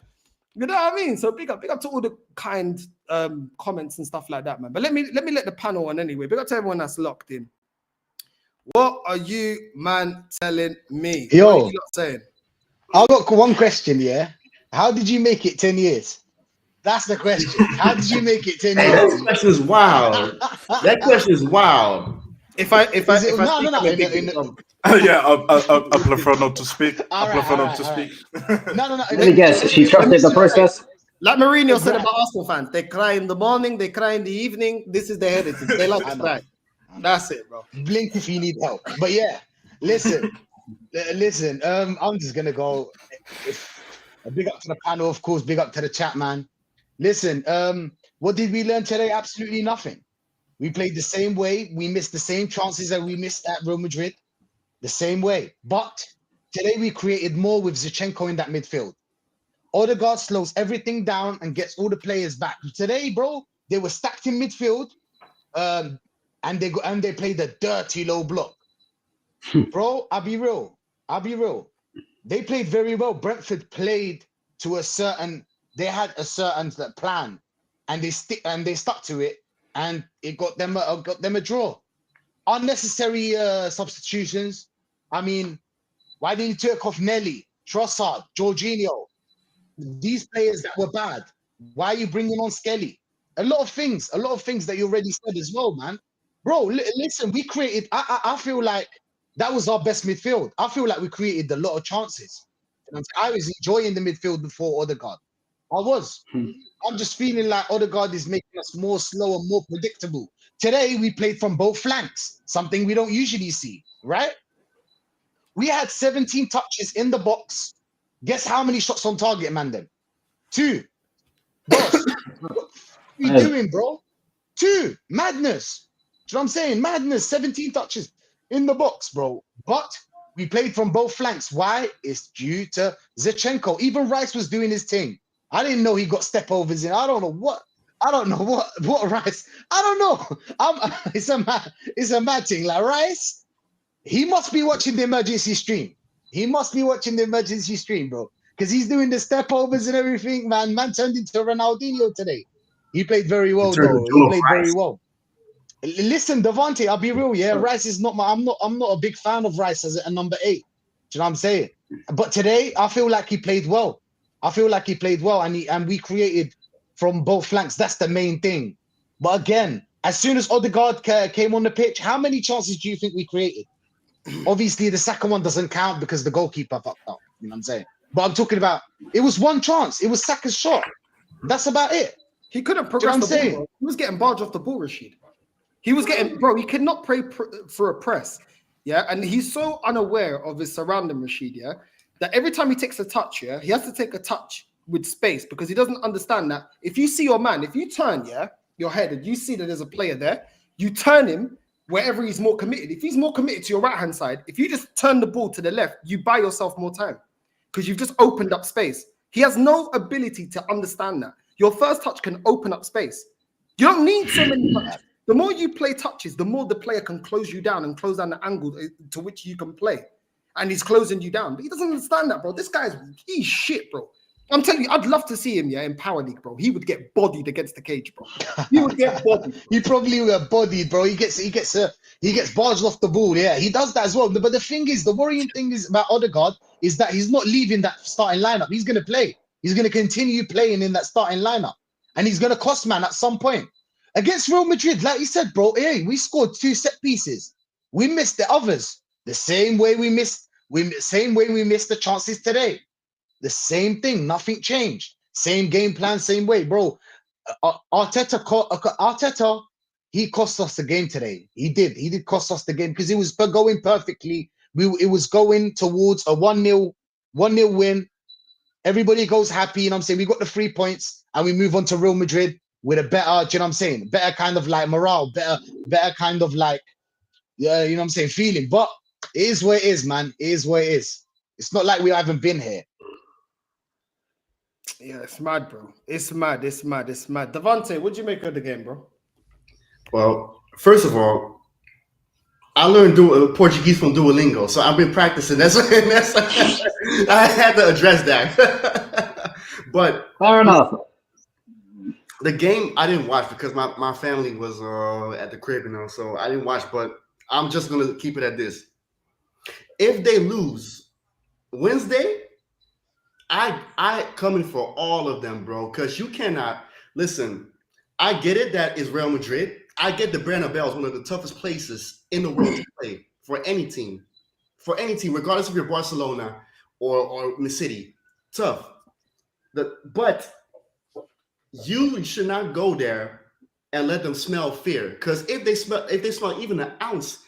You know what I mean? So big up to all the kind comments and stuff like that, man. But let me let the panel on anyway. Big up to everyone that's locked in. What are you, man, telling me? Yo, what are you not saying? I've got one question, yeah? How did you make it 10 years? That's the question. How did you make it 10 years? That question is wild. That question is wild. Yeah, I prefer not to speak. I prefer not to speak. No. Let me guess. She trusted the process. Like Mourinho said about Arsenal fans, they cry in the morning, they cry in the evening. This is their heritage. They like to cry. That's it, bro. Blink if you need help. But yeah, listen. I'm just gonna go. A big up to the panel, of course. Big up to the chat, man. Listen, what did we learn today? Absolutely nothing. We played the same way. We missed the same chances that we missed at Real Madrid. The same way. But today we created more with Zinchenko in that midfield. Odegaard slows everything down and gets all the players back. Today, bro, they were stacked in midfield, and they played a dirty low block. Bro, I'll be real. They played very well. Brentford played to a certain. They had a certain plan, and they stuck to it, and it got them a draw. Unnecessary substitutions. I mean, why didn't you take off Nelly, Trossard, Jorginho? These players that were bad. Why are you bringing on Skelly? A lot of things that you already said as well, man. Bro, listen, we created. I feel like that was our best midfield. I feel like we created a lot of chances. I was enjoying the midfield before Odegaard. I was. I'm just feeling like Odegaard is making us more slow and more predictable. Today, we played from both flanks, something we don't usually see, right? We had 17 touches in the box. Guess how many shots on target, man, then? 2. Boss, what are you doing, bro? 2. Madness. Do you know what I'm saying? Madness. 17 touches in the box, bro. But we played from both flanks. Why? It's due to Zinchenko. Even Rice was doing his thing. I didn't know he got step overs in. I don't know what Rice. I don't know. It's a mad thing. Like Rice, he must be watching the emergency stream. He must be watching the emergency stream, bro. Because he's doing the step overs and everything, man. Man turned into Ronaldinho today. He played very well, though. He played very well. Listen, Devante, I'll be real, yeah. Rice is not I'm not a big fan of Rice as a number 8. Do you know what I'm saying? But today, I feel like he played well. And we created from both flanks. That's the main thing. But again, as soon as Odegaard came on the pitch, how many chances do you think we created? Obviously, the second one doesn't count because the goalkeeper fucked up. You know what I'm saying? But I'm talking about, it was one chance. It was Saka's shot. That's about it. He couldn't progress the ball. Bro. He was getting barged off the ball, Rashid. He was getting, bro, he could not pray for a press. Yeah. And he's so unaware of his surrounding, Rashid, yeah, that every time he takes a touch, yeah, he has to take a touch with space because he doesn't understand that if you see your man, if you turn, yeah, your head and you see that there's a player there, you turn him wherever he's more committed. If he's more committed to your right-hand side, if you just turn the ball to the left, you buy yourself more time because you've just opened up space. He has no ability to understand that. Your first touch can open up space. You don't need so many touches. The more you play touches, the more the player can close you down and close down the angle to which you can play. And he's closing you down. But he doesn't understand that, bro. This he's shit, bro. I'm telling you, I'd love to see him, yeah, in Power League, bro. He would get bodied against the cage, bro. He would get bodied. He probably would get bodied, bro. He gets barged off the ball. Yeah, he does that as well. But the thing is, the worrying thing is about Odegaard is that he's not leaving that starting lineup. He's gonna play. He's gonna continue playing in that starting lineup, and he's gonna cost man at some point against Real Madrid. Like you said, bro. Hey, we scored 2 set pieces. We missed the others the same way we missed the chances today. The same thing, nothing changed. Same game plan, same way, bro. Arteta, he cost us the game today. He did cost us the game because it was going perfectly. It was going towards a 1-0 win. Everybody goes happy, you know what I'm saying? We got the 3 points and we move on to Real Madrid with a better, you know what I'm saying? Better kind of like morale, better kind of like, yeah, you know what I'm saying? Feeling. But it is what it is, man. It is what it is. It's not like we haven't been here. Yeah, it's mad, bro. It's mad. Devante, what'd you make of the game, bro? Well, first of all, I learned Portuguese from Duolingo, so I've been practicing. That's I had to address that. But fair enough. The game I didn't watch because my family was at the crib, you know, so I didn't watch. But I'm just gonna keep it at this: if they lose Wednesday, I coming for all of them, bro, because you cannot listen. I get it that it's Real Madrid. I get the Bernabeu is one of the toughest places in the world to play for any team, regardless if you're Barcelona or the City. Tough. But you should not go there and let them smell fear, because if they smell even an ounce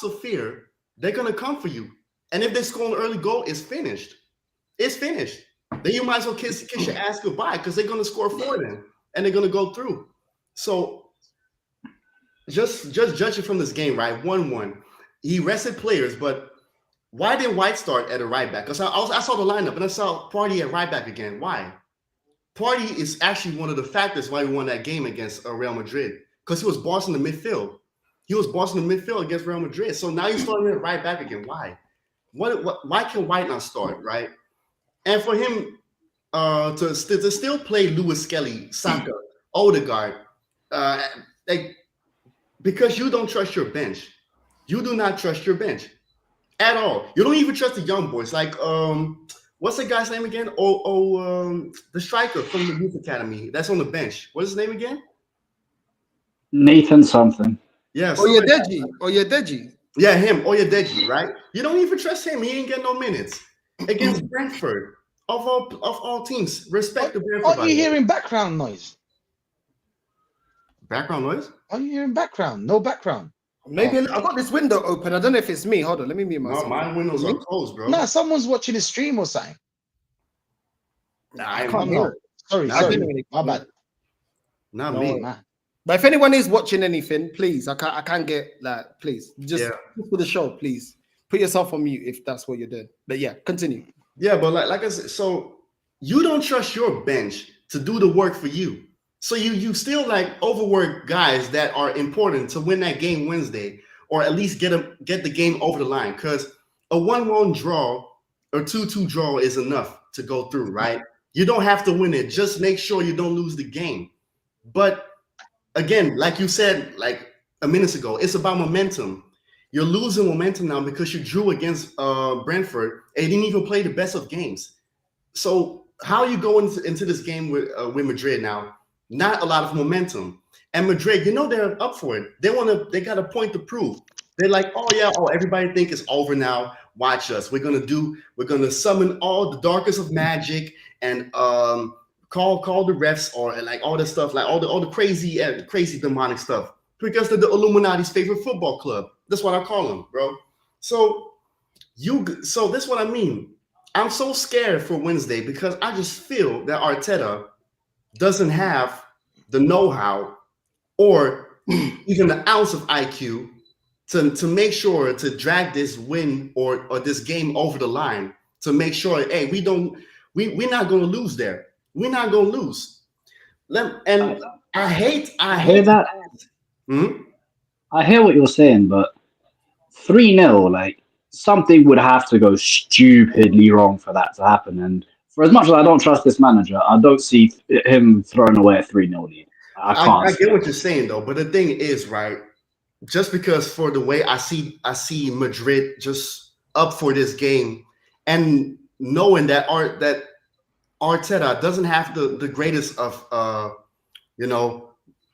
of fear, they're gonna come for you. And if they score an early goal, it's finished. It's finished. Then you might as well kiss your ass goodbye because they're going to score for them and they're going to go through. So just judging from this game, right? 1-1. He rested players, but why did White start at a right back? Because I saw the lineup and I saw Partey at right back again. Why? Partey is actually one of the factors why we won that game against Real Madrid, because he was bossing the midfield. He was bossing the midfield against Real Madrid. So now he's starting at right back again. Why? Why can White not start, right? And for him to still play Lewis Skelly, Saka, Odegaard, because you don't trust your bench. You do not trust your bench at all. You don't even trust the young boys. Like, what's the guy's name again? The striker from the youth academy that's on the bench. What is his name again? Nathan something. Yes. Oyedeji. Yeah, him. Oyedeji, right? You don't even trust him. He ain't getting no minutes against Brentford. of all teams. Respect the Brentford. Are you hearing background noise? Background noise? Are you hearing background? No background. Maybe I've got this window open. I don't know if it's me. Hold on, let me mute myself. No, my windows are closed, bro. Nah, someone's watching the stream or something. Nah, I can't hear it. Sorry, I sorry. My bad. Not No me. worries. Man. But if anyone is watching anything, please, I can't get that. Please, just for the show, please put yourself on mute if that's what you're doing. But yeah, continue. Yeah, but like I said, so you don't trust your bench to do the work for you. So you still like overwork guys that are important to win that game Wednesday, or at least get the game over the line. Because a 1-1 draw or 2-2 draw is enough to go through, right? You don't have to win it. Just make sure you don't lose the game. But again, like you said, like a minute ago, it's about momentum. You're losing momentum now because you drew against Brentford and you didn't even play the best of games. So how are you going into this game with Madrid now? Not a lot of momentum. And Madrid, you know they're up for it. They got a point to prove. They're like, everybody think it's over now. Watch us. We're gonna summon all the darkest of magic and call the refs or like all this stuff, like all the crazy demonic stuff. Because they're the Illuminati's favorite football club. That's what I call them, bro. So that's what I mean. I'm so scared for Wednesday because I just feel that Arteta doesn't have the know-how or even the ounce of IQ to make sure to drag this win or this game over the line to make sure, hey, we're not going to lose there. We're not going to lose. And I hate that. Hmm? I hear what you're saying, but 3-0, like something would have to go stupidly wrong for that to happen. And for as much as I don't trust this manager, I don't see him throwing away a 3-0 lead. I get what you're saying though, but the thing is, right? Just because for the way I see Madrid just up for this game, and knowing that Arteta doesn't have the greatest of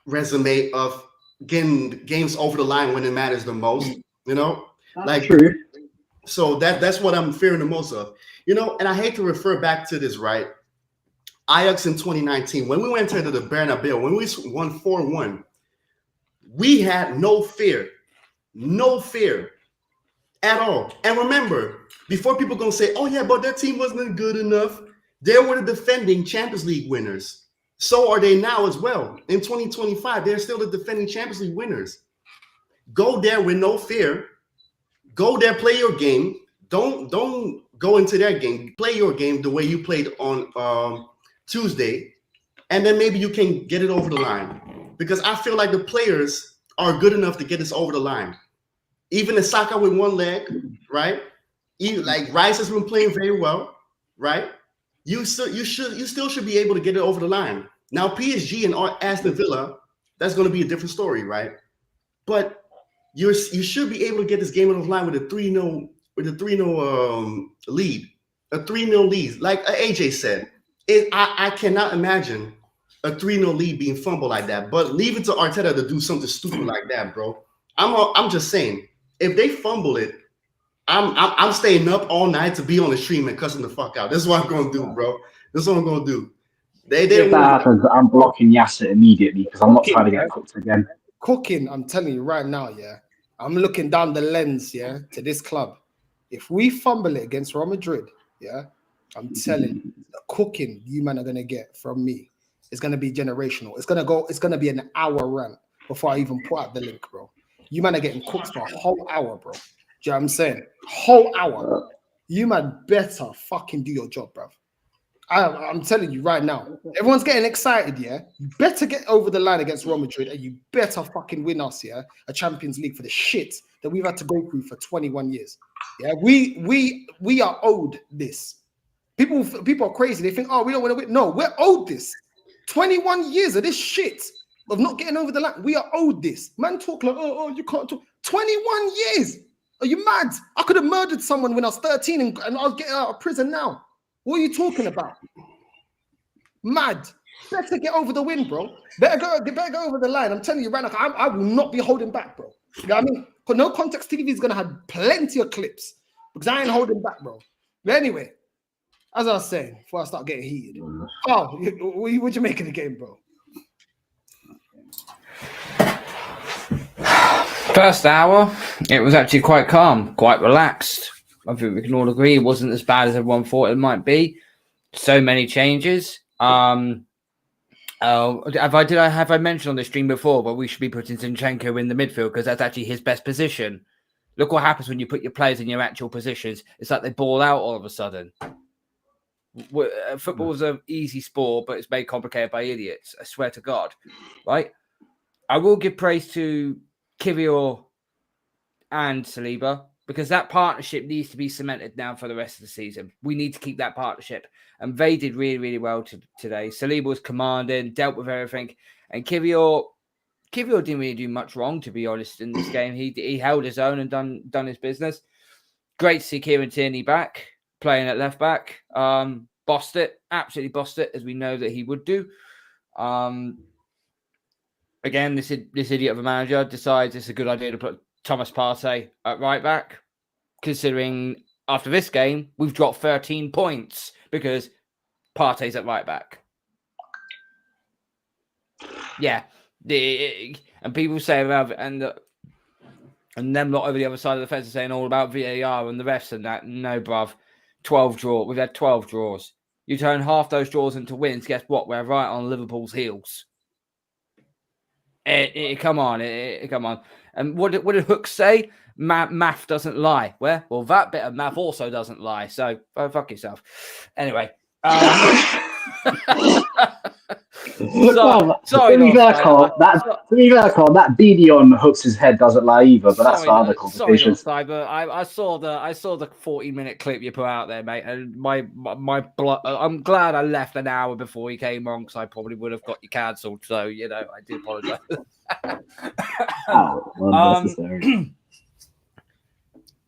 resume of getting games over the line when it matters the most, That's like true. So that's what I'm fearing the most of, and I hate to refer back to this, right? Ajax in 2019, when we went to the Bernabeu, when we won 4-1, we had no fear at all. And remember, before people gonna say, oh yeah, but their team wasn't good enough, they were the defending Champions League winners. So are they now as well. In 2025, they're still the defending Champions League winners. Go there with no fear. Go there, play your game. Don't go into their game. Play your game the way you played on Tuesday, and then maybe you can get it over the line. Because I feel like the players are good enough to get this over the line. Even the Saka with one leg, right? Like Rice has been playing very well, right? You still should be able to get it over the line. Now PSG and Aston Villa, that's going to be a different story, right? But you should be able to get this game over the line with a 3-0 lead, a 3-0 lead. Like AJ said, I cannot imagine a 3-0 lead being fumbled like that. But leave it to Arteta to do something stupid like that, bro. I'm just saying, if they fumble it, I'm staying up all night to be on the stream and cussing the fuck out. This is what I'm gonna do, bro. This is what I'm gonna do. If that happens, I'm blocking Yasser immediately because I'm not trying to get cooked again. Cooking, I'm telling you right now, yeah. I'm looking down the lens, yeah, to this club. If we fumble it against Real Madrid, yeah, I'm telling you, the cooking you man are gonna get from me is gonna be generational. It's gonna be an hour rant before I even put out the link, bro. You man are getting cooked for a whole hour, bro. Do you know what I'm saying? Whole hour. You man better fucking do your job, bro. I'm telling you right now. Everyone's getting excited, yeah? You better get over the line against Real Madrid and you better fucking win us, yeah? A Champions League for the shit that we've had to go through for 21 years. Yeah, we are owed this. People are crazy. They think, oh, we don't want to win. No, we're owed this. 21 years of this shit of not getting over the line. We are owed this. Man talk like, oh, you can't talk. 21 years. Are you mad? I could have murdered someone when I was 13 and I was getting out of prison now. What are you talking about? Mad. Better get over the win, bro. Better go over the line. I'm telling you right now, I will not be holding back, bro. You know what I mean? Because No Context TV is going to have plenty of clips because I ain't holding back, bro. But anyway, as I was saying, before I start getting heated. Oh, what you make of the game, bro? First hour, it was actually quite calm, quite relaxed. I think we can all agree it wasn't as bad as everyone thought it might be. So many changes. Have I mentioned on the stream before, but we should be putting Zinchenko in the midfield because that's actually his best position. Look what happens when you put your players in your actual positions. It's like they ball out all of a sudden. Football is an easy sport, but it's made complicated by idiots. I swear to God, right? I will give praise to Kivior and Saliba because that partnership needs to be cemented now for the rest of the season. We need to keep that partnership. And they did really, really well today. Saliba was commanding, dealt with everything. And Kivior didn't really do much wrong, to be honest, in this game. He held his own and done his business. Great to see Kieran Tierney back, playing at left back. Bossed it, absolutely bossed it, as we know that he would do. Again, this idiot of a manager decides it's a good idea to put Thomas Partey at right back, considering after this game, we've dropped 13 points because Partey's at right back. Yeah. And people say about and them lot over the other side of the fence are saying all about VAR and the refs and that. No, bruv. 12 draws. We've had 12 draws. You turn half those draws into wins. Guess what? We're right on Liverpool's heels. Come on. And what did Hook say? Math doesn't lie. Where? Well, that bit of math also doesn't lie. So fuck yourself. Anyway. Sorry, to be fair, Carl, that beanie on Hooks' head doesn't lie either, but that's for other conversations. Sorry, but I saw the 40-minute clip you put out there, mate, and my blood. I'm glad I left an hour before he came on because I probably would have got you cancelled. So I do apologise.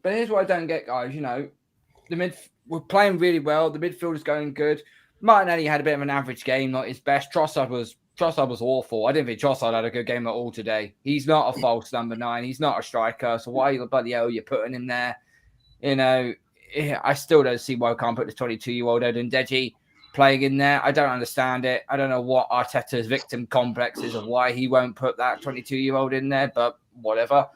But here's what I don't get, guys. We're playing really well. The midfield is going good. Martinelli had a bit of an average game, not his best. Trossard was awful. I didn't think Trossard had a good game at all today. He's not a false number 9. He's not a striker. So why the bloody hell you're putting him there? I still don't see why we can't put the 22-year-old Odegaard playing in there. I don't understand it. I don't know what Arteta'S victim complex is of why he won't put that 22-year-old in there, but whatever.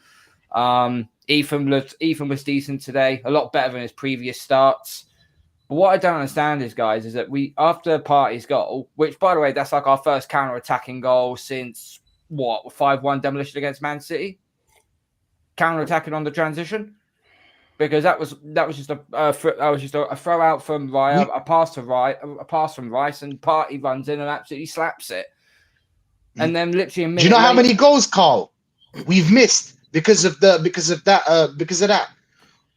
Ethan was decent today, a lot better than his previous starts. But what I don't understand is, guys, is that after Partey's goal, which, by the way, that's like our first counter-attacking goal since, 5-1 demolition against Man City? Counter-attacking on the transition? Because that was just a throw out from Raya, a pass from Rice, and Partey runs in and absolutely slaps it. And then literally a minute. Do you know how many goals, Carl, we've missed because of that?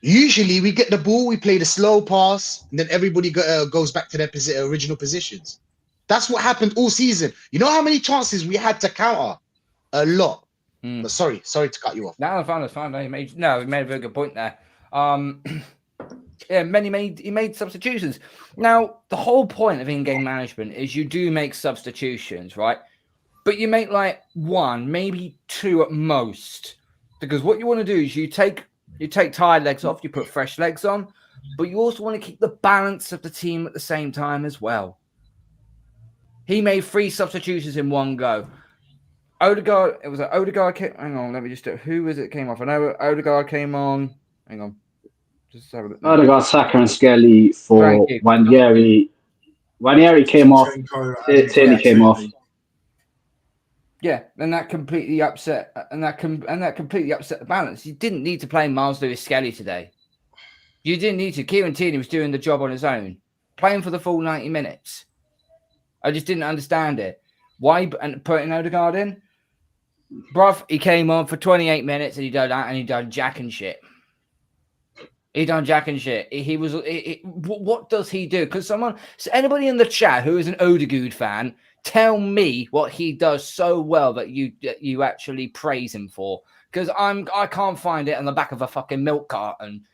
Usually we get the ball, we play the slow pass, and then everybody goes back to their original positions. That's what happened all season. You know how many chances we had to counter? A lot. But sorry to cut you off. No, that's fine. He made a very good point there. He made substitutions. Now, the whole point of in-game management is you do make substitutions, right? But you make like 1, maybe 2 at most. Because what you want to do is you take tired legs off, you put fresh legs on, but you also want to keep the balance of the team at the same time as well. He made 3 substitutions in one go. Odegaard, Odegaard came, hang on, let me just do it. Who was it came off? I know Odegaard came on. Hang on. Just have a look. Odegaard, Saka and Skelly for Ranieri. Ranieri came off. Tierney came off. Yeah, and that completely upset the balance. You didn't need to play Miles Lewis-Skelly today. You didn't need to. Kieran Tierney was doing the job on his own, playing for the full 90 minutes. I just didn't understand it. Why and putting Odegaard in? Bruv, he came on for 28 minutes and he done jack and shit. He done jack and shit. What does he do? Because anybody in the chat who is an Odegaard fan, tell me what he does so well that you actually praise him for. Because I can't find it on the back of a fucking milk carton.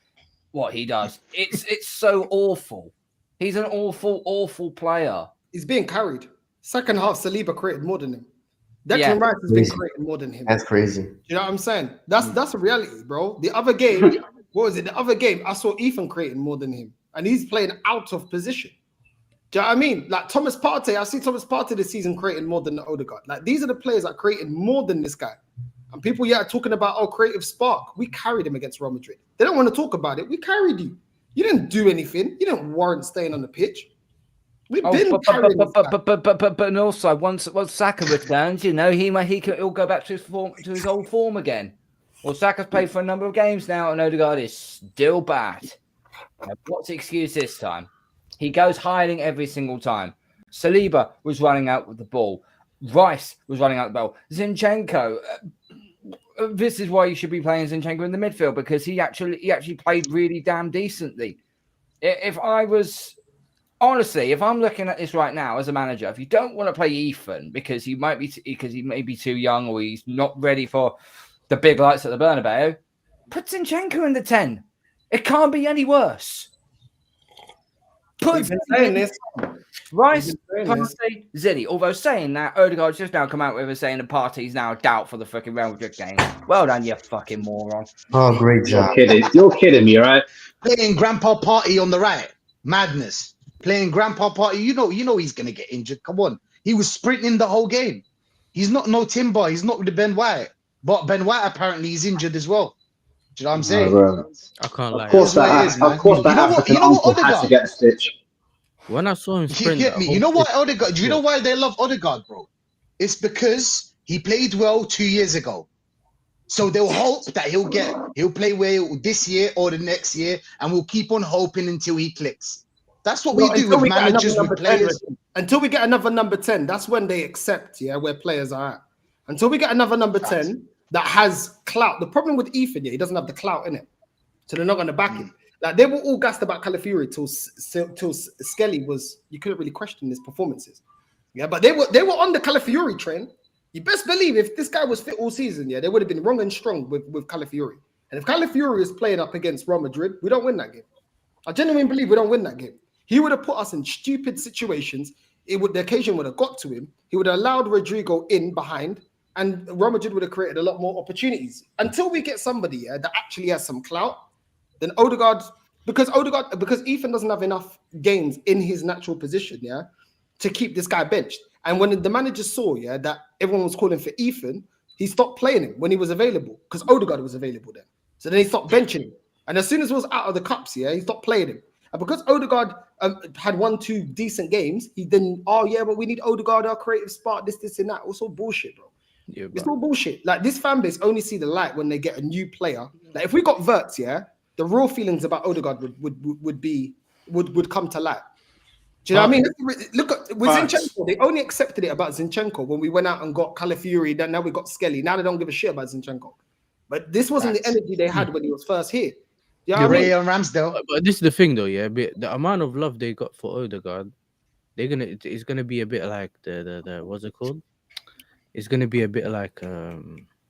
What he does, it's so awful. He's an awful player. He's being carried. Second half, Saliba created more than him. Declan Rice has been creating more than him. That's crazy. You know what I'm saying? That's a reality, bro. The other game, what was it? The other game, I saw Ethan creating more than him. and he's playing out of position. Do you know what I mean? Like Thomas Partey, I see Thomas Partey this season creating more than Odegaard. Like these are the players that are creating more than this guy. And people, are talking about, creative spark. We carried him against Real Madrid. They don't want to talk about it. We carried you. You didn't do anything. You didn't warrant staying on the pitch. We've been carrying this guy. But also once Saka returns, he'll go back to his old form again. Well, Saka's played for a number of games now, and Odegaard is still bad. Now, what's the excuse this time? He goes hiding every single time. Saliba was running out with the ball. Rice was running out the ball. Zinchenko. This is why you should be playing Zinchenko in the midfield, because he actually played really damn decently. If I'm looking at this right now as a manager, if you don't want to play Ethan because he may be too young or he's not ready for the big lights at the Bernabeu, put Zinchenko in the 10. It can't be any worse. Put Rice, Partey, Zilly. Although saying that, Odegaard's just now come out with us saying the Partey's now a doubt for the fucking Real Madrid game. Well done, you fucking moron. Oh, great job. You're kidding me, right? Playing Grandpa Partey on the right. Madness. Playing Grandpa Partey. You know he's going to get injured. Come on. He was sprinting the whole game. He's not no Timber. He's not with the Ben White. But Ben White apparently is injured as well. Do you know what I'm saying? I can't lie. Of course that African uncle had to get a stitch. When I saw him You sprint, get me? You know why Odegaard? Do you know why they love Odegaard, bro? It's because he played well 2 years ago. So they'll hope that he'll play well this year or the next year, and we'll keep on hoping until he clicks. That's what we do with managers, with players. Until we get another number 10, that's when they accept, where players are at. Until we get another number 10 that has clout. The problem with Ethan, he doesn't have the clout in it. So they're not going to back him. Like they were all gassed about Calafiori till Skelly was, you couldn't really question his performances. Yeah, but they were on the Calafiori train. You best believe if this guy was fit all season, they would have been wrong and strong with Calafiori. And if Calafiori is playing up against Real Madrid, we don't win that game. I genuinely believe we don't win that game. He would have put us in stupid situations. The occasion would have got to him. He would have allowed Rodrigo in behind, and Real Madrid would have created a lot more opportunities. Until we get somebody that actually has some clout, then Odegaard, because Ethan doesn't have enough games in his natural position, to keep this guy benched. And when the manager saw, that everyone was calling for Ethan, he stopped playing him when he was available because Odegaard was available then. So then he stopped benching him. And as soon as he was out of the cups, he stopped playing him. And because Odegaard had 1-2 decent games, he then, but we need Odegaard, our creative spark, this, and that. It's all bullshit, bro. Yeah, it's all bullshit. Like this fan base only see the light when they get a new player. Like if we got VIDS, the raw feelings about Odegaard would come to light. Do you know what I mean? Look at with Zinchenko, they only accepted it about Zinchenko when we went out and got Calafiori. Then now we got Skelly. Now they don't give a shit about Zinchenko. But this wasn't the energy they had when he was first here. You know what I mean? and Ramsdale. But this is the thing, though. The amount of love they got for Odegaard, it's gonna be a bit like the what's it called? It's gonna be a bit like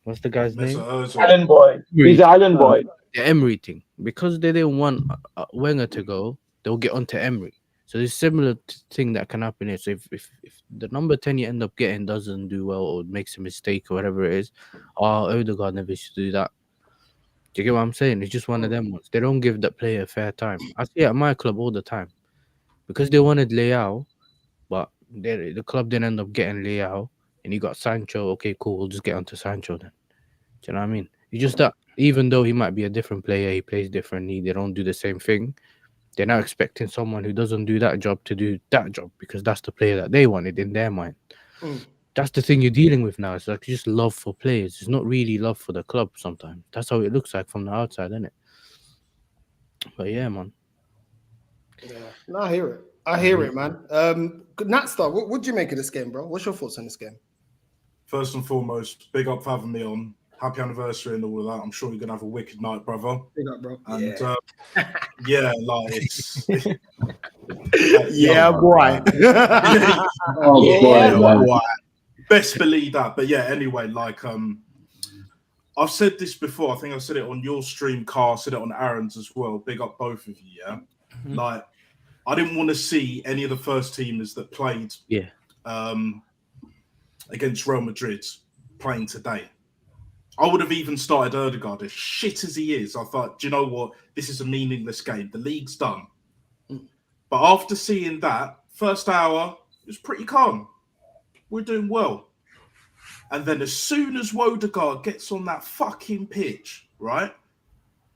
what's the guy's name? Alan Boyd. He's Alan Boyd. The Emery thing, because they didn't want Wenger to go, they'll get onto Emery. So there's a similar thing that can happen here. So if the number 10 you end up getting doesn't do well or makes a mistake or whatever it is, Odegaard never should do that. Do you get what I'm saying? It's just one of them ones. They don't give that player a fair time. I see it at my club all the time. Because they wanted Leao, but the club didn't end up getting Leao, and you got Sancho. Okay, cool, we'll just get onto Sancho then. Do you know what I mean? It's just that even though he might be a different player, he plays differently, they don't do the same thing. They're now expecting someone who doesn't do that job to do that job because that's the player that they wanted in their mind. That's the thing you're dealing with now. It's like just love for players. It's not really love for the club sometimes. That's how it looks like from the outside, isn't it? But yeah, man. Yeah, no, I hear it. I hear it, man. Natstar, what do you make of this game, bro? What's your thoughts on this game? First and foremost, big up for having me on. Happy anniversary and all of that. I'm sure you're gonna have a wicked night, brother. Big up, bro. And it's boy. Boy. Best believe that. But yeah, anyway, I've said this before. I think I said it on your stream, Carl. I said it on Aaron's as well. Big up both of you. Yeah, I didn't want to see any of the first teamers that played against Real Madrid playing today. I would have even started Odegaard, as shit as he is. I thought, do you know what? This is a meaningless game. The league's done. But after seeing that, first hour, it was pretty calm. We're doing well. And then as soon as Odegaard gets on that fucking pitch, right?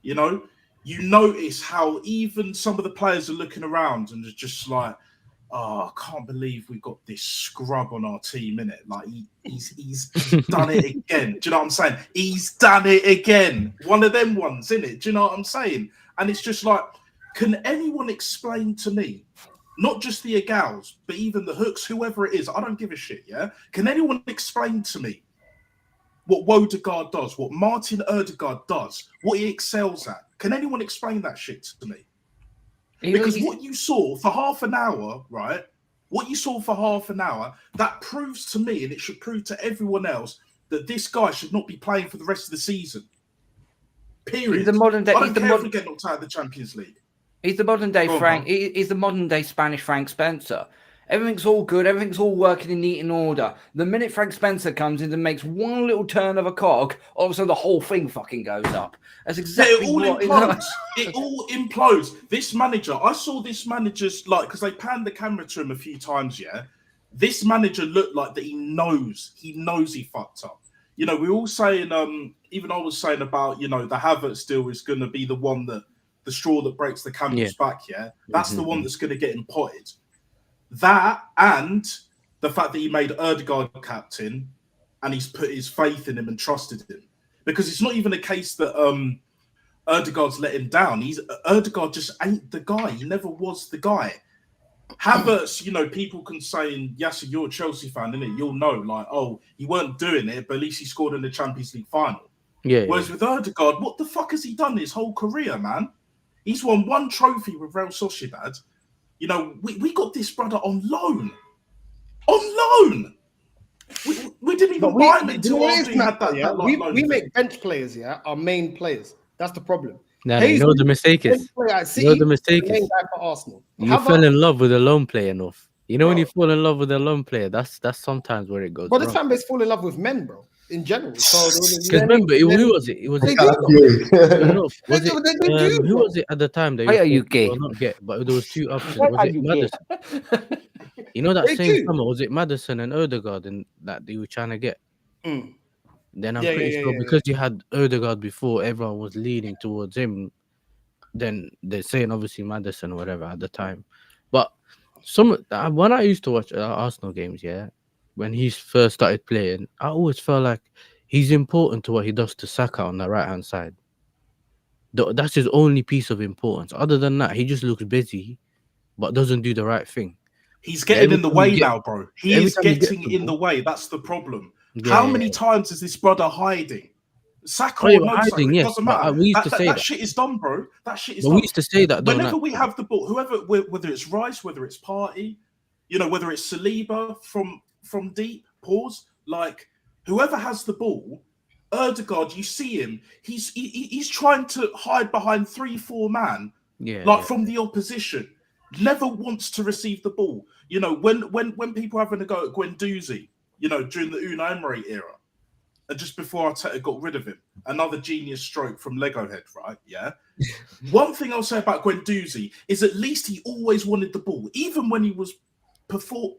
You know, you notice how even some of the players are looking around and are just like, oh, I can't believe we got this scrub on our team, innit? Like, he's done it again. Do you know what I'm saying? He's done it again. One of them ones, innit? Do you know what I'm saying? And it's just like, can anyone explain to me, not just the Agals, but even the hooks, whoever it is, I don't give a shit, yeah? Can anyone explain to me what Odegaard does, what Martin Odegaard does, what he excels at? Can anyone explain that shit to me? Because what you saw for half an hour, right? What you saw for half an hour, that proves to me, and it should prove to everyone else, that this guy should not be playing for the rest of the season. Period. He's the modern day. I don't care if we get knocked out of the Champions League. He's the modern day Frank. He's the modern day Spanish Frank Spencer. Everything's all good. Everything's all working in neat and order. The minute Frank Spencer comes in and makes one little turn of a cog, all of a sudden the whole thing fucking goes up. That's exactly what it implodes. It all implodes. This manager, I saw this manager's because they panned the camera to him a few times. Yeah, this manager looked like that. He knows he fucked up. You know, we're all saying. Even I was saying about the Havertz deal is going to be the one that the straw that breaks the camel's back. Yeah, that's the one that's going to get him potted. That and the fact that he made Odegaard captain and he's put his faith in him and trusted him. Because it's not even a case that Odegaard's let him down. Odegaard just ain't the guy. He never was the guy. Havertz, people can say, Yasser, you're a Chelsea fan, innit? You'll know, he weren't doing it, but at least he scored in the Champions League final. Yeah. Whereas with Odegaard, what the fuck has he done his whole career, man? He's won one trophy with Real Sociedad. We got this brother on loan. On loan. We didn't even buy him until after he had that loan. We make bench players, our main players. That's the problem. No, you know the mistake is. Main guy for Arsenal. You fell in love with a lone player enough. When you fall in love with a lone player, that's sometimes where it goes. But this fan base fall in love with men, bro. In general. Because remember, who was it? It was who was it at the time? Why are you gay? Not gay, but there was two options. Was it Maddison? That same summer, was it Maddison and Odegaard that they were trying to get? Then I'm pretty sure because you had Odegaard before, everyone was leaning towards him. Then they're saying obviously Maddison or whatever at the time. But when I used to watch Arsenal games, when he first started playing, I always felt like he's important to what he does to Saka on the right-hand side. That's his only piece of importance. Other than that, he just looks busy, but doesn't do the right thing. He's getting in the way now, bro. He is getting in the way. That's the problem. How many times is this brother hiding? Saka or no Saka, it doesn't matter. We used to say that shit is done, bro. That shit is done. We used to say that. Whenever we have the ball, whether it's Rice, whether it's Partey, whether it's Saliba from deep, whoever has the ball, Odegaard, you see him, he's trying to hide behind 3-4 man, from the opposition. Never wants to receive the ball. When people are having a go at Guendouzi, during the Unai Emery era, and just before Arteta got rid of him, another genius stroke from Lego Head, right? Yeah. One thing I'll say about Guendouzi is at least he always wanted the ball, even when he was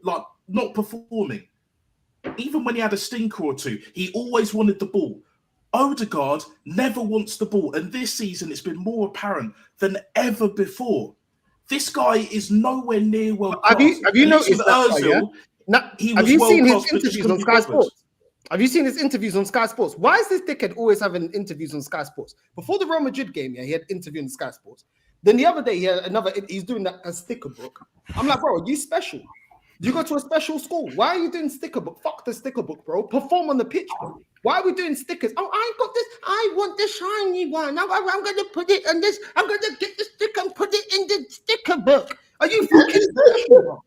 not performing. Even when he had a stinker or two, he always wanted the ball. Odegaard never wants the ball, and this season it's been more apparent than ever before. This guy is nowhere near world class. Have you noticed that? Have you seen his interviews on Sky Sports? Have you seen his interviews on Sky Sports? Why is this dickhead always having interviews on Sky Sports? Before the Real Madrid game, he had an interview on Sky Sports. Then the other day, he had he's doing a sticker book. I'm like, bro, are you special? You go to a special school. Why are you doing sticker book? Fuck the sticker book, bro. Perform on the pitch, bro. Why are we doing stickers? Oh, I got this. I want the shiny one. I'm going to put it on this. I'm going to get the sticker and put it in the sticker book. Are you fucking special, bro?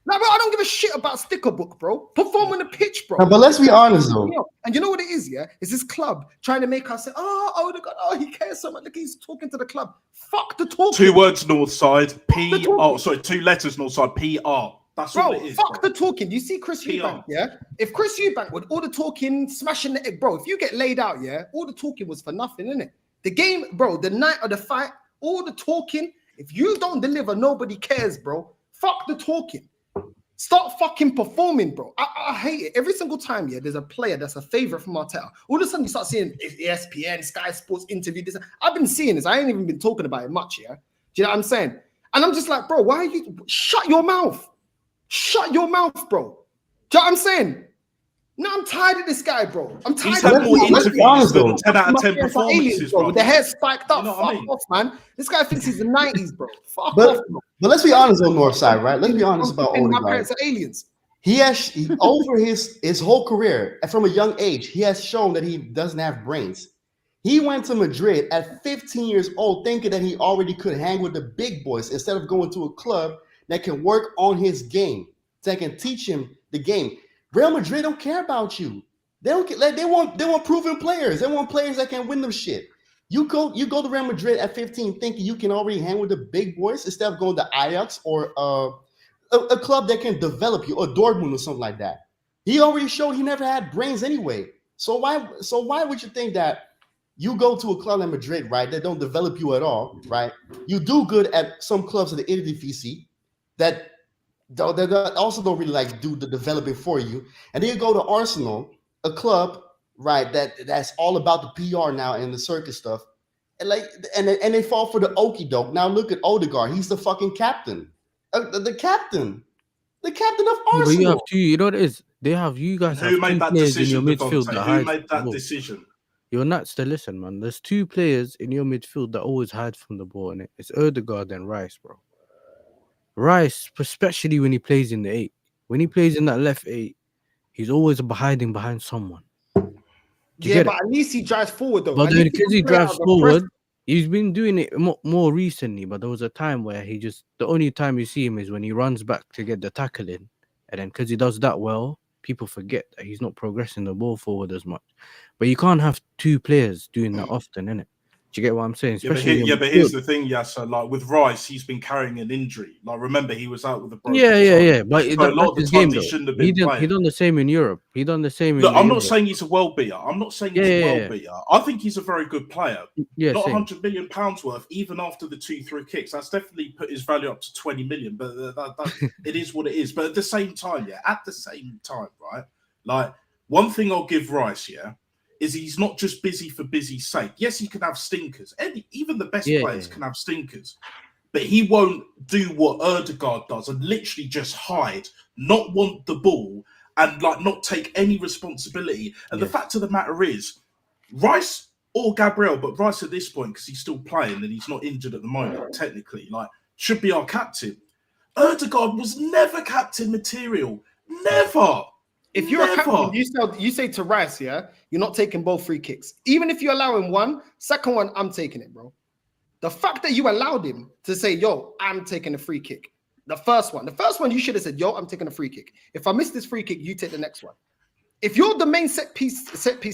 No, bro, I don't give a shit about sticker book, bro. Perform on the pitch, bro. No, but let's be honest, though. And you know what it is, It's this club trying to make us say, he cares so much. Look, he's talking to the club. Fuck the talking. 2 words north side. Two letters north side. PR. That's all it is. Fuck the talking. You see Chris Eubank, If Chris Eubank would all the talking, smashing the egg, bro, if you get laid out, all the talking was for nothing, innit? The game, bro, the night of the fight, all the talking, If you don't deliver, nobody cares, bro. Fuck the talking. Start fucking performing, bro. I hate it. Every single time, yeah, there's a player that's a favorite from Arteta. All of a sudden, you start seeing ESPN, Sky Sports interview. This. I've been seeing this. I ain't even been talking about it much, yeah? Do you know what I'm saying? And I'm just like, bro, why are you... Shut your mouth. Shut your mouth, bro. Do you know what I'm saying? No, I'm tired of this guy, bro. I'm tired He's of had more interviews than 10 out of 10 performances, bro. With the hair spiked up. You know Fuck what I mean? off, man. This guy thinks he's the 90s, bro. Fuck But off, bro. let's be honest on North Side, right? Let's be honest about My Odegaard. parents are aliens. He has over his whole career, and from a young age, he has shown that he doesn't have brains. He went to Madrid at 15 years old, thinking that he already could hang with the big boys instead of going to a club that can work on his game, that can teach him the game. Real Madrid don't care about you. They don't get, like, they want proven players. They want players that can win them shit. You go to Real Madrid at 15 thinking you can already hang with the big boys instead of going to Ajax or a club that can develop you, or Dortmund or something like that. He already showed he never had brains anyway. So why would you think that you go to a club like Madrid, right, that don't develop you at all, right? You do good at some clubs in the Eredivisie that also don't really like do the developing for you, and then you go to Arsenal, a club, right, that's all about the PR now and the circus stuff, and they fall for the okie doke. Now look at Odegaard. He's the fucking captain. The captain of Arsenal. But you have two. You know what it is? They have you guys. Who have made two that players in your decision? midfield that Who hide made from the that ball. decision? You're nuts to listen, man. There's two players in your midfield that always hide from the ball, and it's Odegaard and Rice, bro. Rice, especially when he plays in the 8, when he plays in that left 8, he's always hiding behind someone. Yeah, but at least he drives forward, though. But At then least because he can play drives out of the forward, press. he's been doing it more recently. But there was a time where the only time you see him is when he runs back to get the tackle in, and then because he does that well, people forget that he's not progressing the ball forward as much. But you can't have two players doing that often, innit? Do you get what I'm saying? But here's the thing, Yasser. Like with Rice, he's been carrying an injury. Like remember, he was out with a broken Yeah. But so a lot of the times he shouldn't have been playing. He done the same in Europe. He done the same. Look, I'm not saying he's a world beater. I'm not saying he's a world beater. I think he's a very good player. Yeah, not same. £100 million worth, even after the 2 through kicks. That's definitely put his value up to 20 million. But it is what it is. But at the same time, right? Like one thing I'll give Rice, is he's not just busy for busy's sake. Yes, he can have stinkers. Even the best players can have stinkers. But he won't do what Odegaard does and literally just hide, not want the ball, and like not take any responsibility. And the fact of the matter is, Rice or Gabriel, but Rice at this point, because he's still playing and he's not injured at the moment, technically, like should be our captain. Odegaard was never captain material. Never. If you're a captain, you say to Rice, you're not taking both free kicks. Even if you allow him one, second one, I'm taking it, bro. The fact that you allowed him to say, yo, I'm taking a free kick. The first one, you should have said, yo, I'm taking a free kick. If I miss this free kick, you take the next one. If you're the main set piece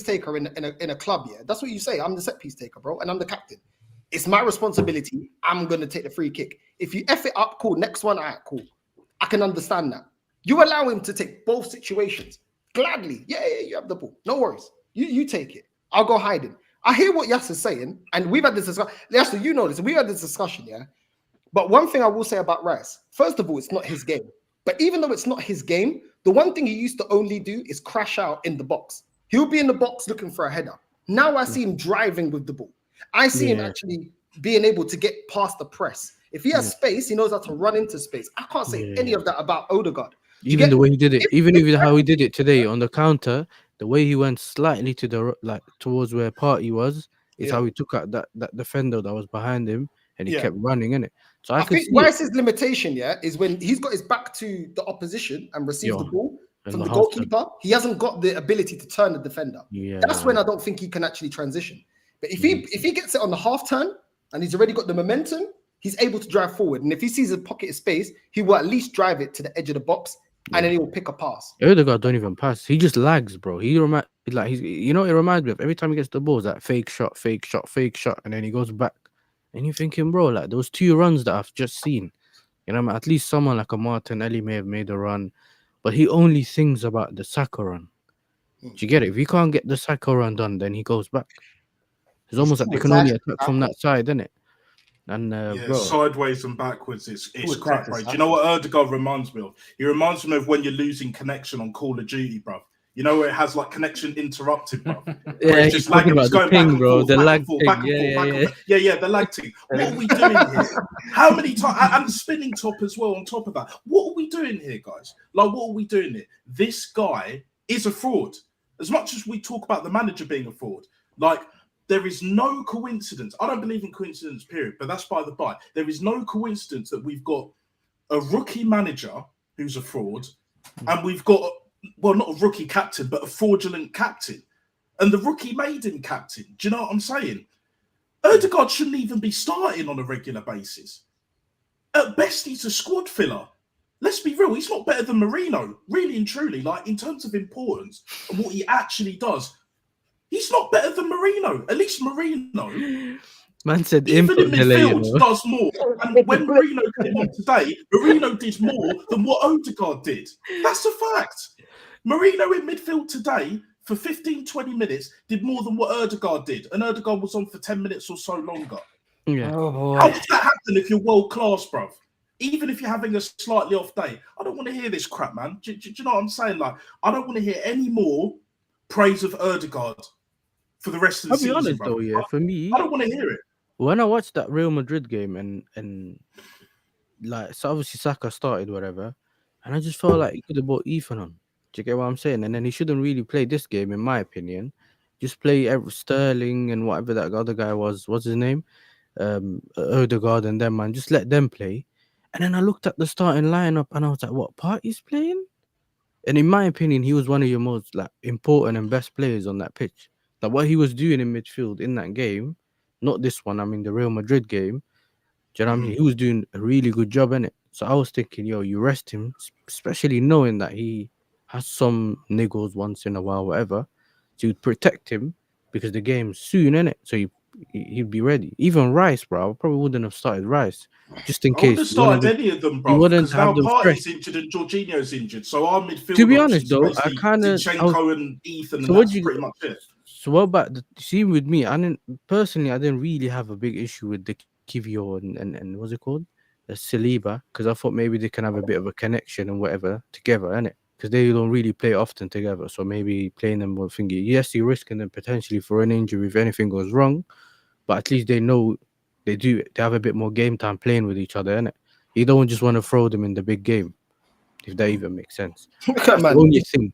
taker in a club, that's what you say. I'm the set piece taker, bro, and I'm the captain. It's my responsibility. I'm going to take the free kick. If you F it up, cool. Next one, all right, cool. I can understand that. You allow him to take both situations gladly. Yeah, you have the ball. No worries. You take it. I'll go hiding. I hear what Yasser's saying, and we've had this discussion. Yasser, you know this. We had this discussion, But one thing I will say about Rice, first of all, it's not his game. But even though it's not his game, the one thing he used to only do is crash out in the box. He'll be in the box looking for a header. Now I see him driving with the ball. I see him actually being able to get past the press. If he has space, he knows how to run into space. I can't say any of that about Odegaard. Even the way he did it, even how he did it today on the counter, the way he went slightly to the towards where Partey was, is how he took out that defender that was behind him, and he kept running in it. So I think Rice's limitation, is when he's got his back to the opposition and receives the ball from the goalkeeper. He hasn't got the ability to turn the defender. That's when I don't think he can actually transition. But if he gets it on the half turn and he's already got the momentum, he's able to drive forward. And if he sees a pocket of space, he will at least drive it to the edge of the box. And then he will pick a pass. Odegaard don't even pass. He just lags, bro. It reminds me of every time he gets the ball, it's that fake shot, and then he goes back. And you're thinking, bro, like those 2 runs that I've just seen, at least someone like a Martinelli may have made a run, but he only thinks about the Saka run. Do you get it? If he can't get the Saka run done, then he goes back. It's almost like they can only attack from that side, isn't it? And Yeah, bro, sideways and backwards, it's Who's crap, bro. practice, Do you know what Odegaard reminds me of? He reminds me of when you're losing connection on Call of Duty, bro. You know where it has like connection interrupted, bro. yeah, It's he's just talking lagging. It's about the going back ping, and bro, forth, the back lag and forth, ping. back and forth, back and forth. Yeah, the lag thing. What are we doing here? How many times? And spinning top as well on top of that. What are we doing here, guys? Like, what are we doing here? This guy is a fraud. As much as we talk about the manager being a fraud, like, there is no coincidence. I don't believe in coincidence, period, but that's by the by. There is no coincidence that we've got a rookie manager who's a fraud, and we've got, well, not a rookie captain, but a fraudulent captain. And the rookie made him captain. Do you know what I'm saying? Odegaard shouldn't even be starting on a regular basis. At best, he's a squad filler. Let's be real, he's not better than Marino, really and truly. Like, in terms of importance and what he actually does, he's not better than Marino. At least Marino, Man said even in input delay, you midfield, know. does more. And when Marino came on today, Marino did more than what Odegaard did. That's a fact. Marino in midfield today for 15, 20 minutes did more than what Odegaard did. And Odegaard was on for 10 minutes or so longer. Yeah. Oh boy. How does that happen if you're world class, bruv? Even if you're having a slightly off day, I don't want to hear this crap, man. Do you know what I'm saying? Like, I don't want to hear any more praise of Odegaard for the rest of the I'll be season, honest bruv. though, yeah. For me, I don't want to hear it. when I watched that Real Madrid game and like, so obviously Saka started whatever, and I just felt like he could have brought Ethan on. Do you get what I'm saying? And then he shouldn't really play this game, in my opinion. Just play Sterling and whatever that other guy was. What's his name? Odegaard and them, man. Just let them play. And then I looked at the starting lineup and I was like, what, Partey's playing? And in my opinion, he was one of your most like important and best players on that pitch. Like what he was doing in midfield in that game, not this one, I mean the Real Madrid game. Do you know what I mean? He was doing a really good job in it. So I was thinking, yo, you rest him, especially knowing that he has some niggles once in a while, whatever. So you'd protect him because the game's soon, innit? So he'd be ready. Even Rice, bro, I probably wouldn't have started Rice just in I wouldn't case. have started any of them, bro. wouldn't Because now have them Partey's stressed. injured and Jorginho's injured. So our midfield To be honest, options though, are I basically kind of. Zinchenko and Ethan, So and what that's you? pretty much it. So what about the see with me? I didn't really have a big issue with the Kivio and what's it called, the Saliba, because I thought maybe they can have a bit of a connection and whatever together, innit? Because they don't really play often together. So maybe playing them with thingy. Yes, you're risking them potentially for an injury if anything goes wrong, but at least they know they have a bit more game time playing with each other, innit? You don't just want to throw them in the big game, if that even makes sense. Look at That's the man. only thing.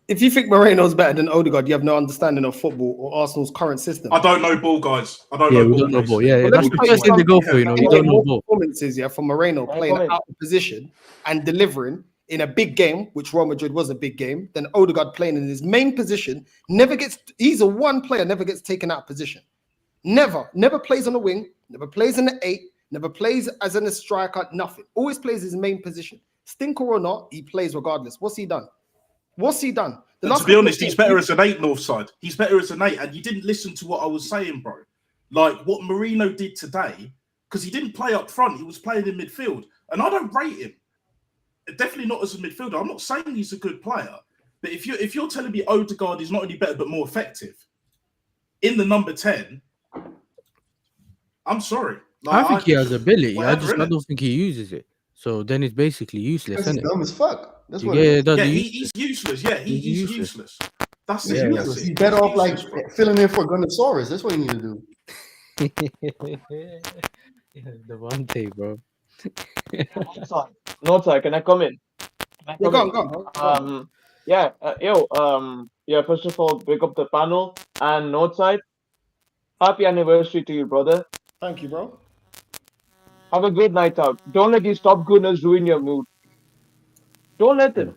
If you think Moreno's better than Odegaard, you have no understanding of football or Arsenal's current system. I don't know ball, guys. I don't Yeah, know we ball. don't know ball. basically. Yeah, Well, that's let me the tell you first thing they go something. for, you know. You don't know More ball. performances, yeah, from Moreno Can I playing comment? out of position and delivering in a big game, which Real Madrid was a big game, than Odegaard playing in his main position. He's a one player, never gets taken out of position. Never plays on the wing, never plays in the 8, never plays as a striker, nothing. Always plays his main position. Stinker or not, he plays regardless. What's he done? And to be honest, he's better as an 8 north side. He's better as an 8. And you didn't listen to what I was saying, bro. Like what Marino did today, because he didn't play up front, he was playing in midfield. And I don't rate him. Definitely not as a midfielder. I'm not saying he's a good player. But if you're telling me Odegaard is not only better but more effective in the number 10, I'm sorry. I think he has ability. I whatever, innit? don't think he uses it. So then it's basically useless, Because isn't he's it? dumb as fuck. That's what Yeah, it it is. does. Yeah, He- he's useless. Yeah, He's he's useless. useless. That's He's it. Yeah. That's useless. it. He's better off like useless, bro. filling in for Gunnosaurus. That's what you need to do. The one day, bro. Northside, can I come in? Can I Yeah, come go in? on. Yeah, first of all, pick up the panel and Northside. Happy anniversary to you, brother. Thank you, bro. Have a great night out. Don't let these top gunners ruin your mood. Don't let them.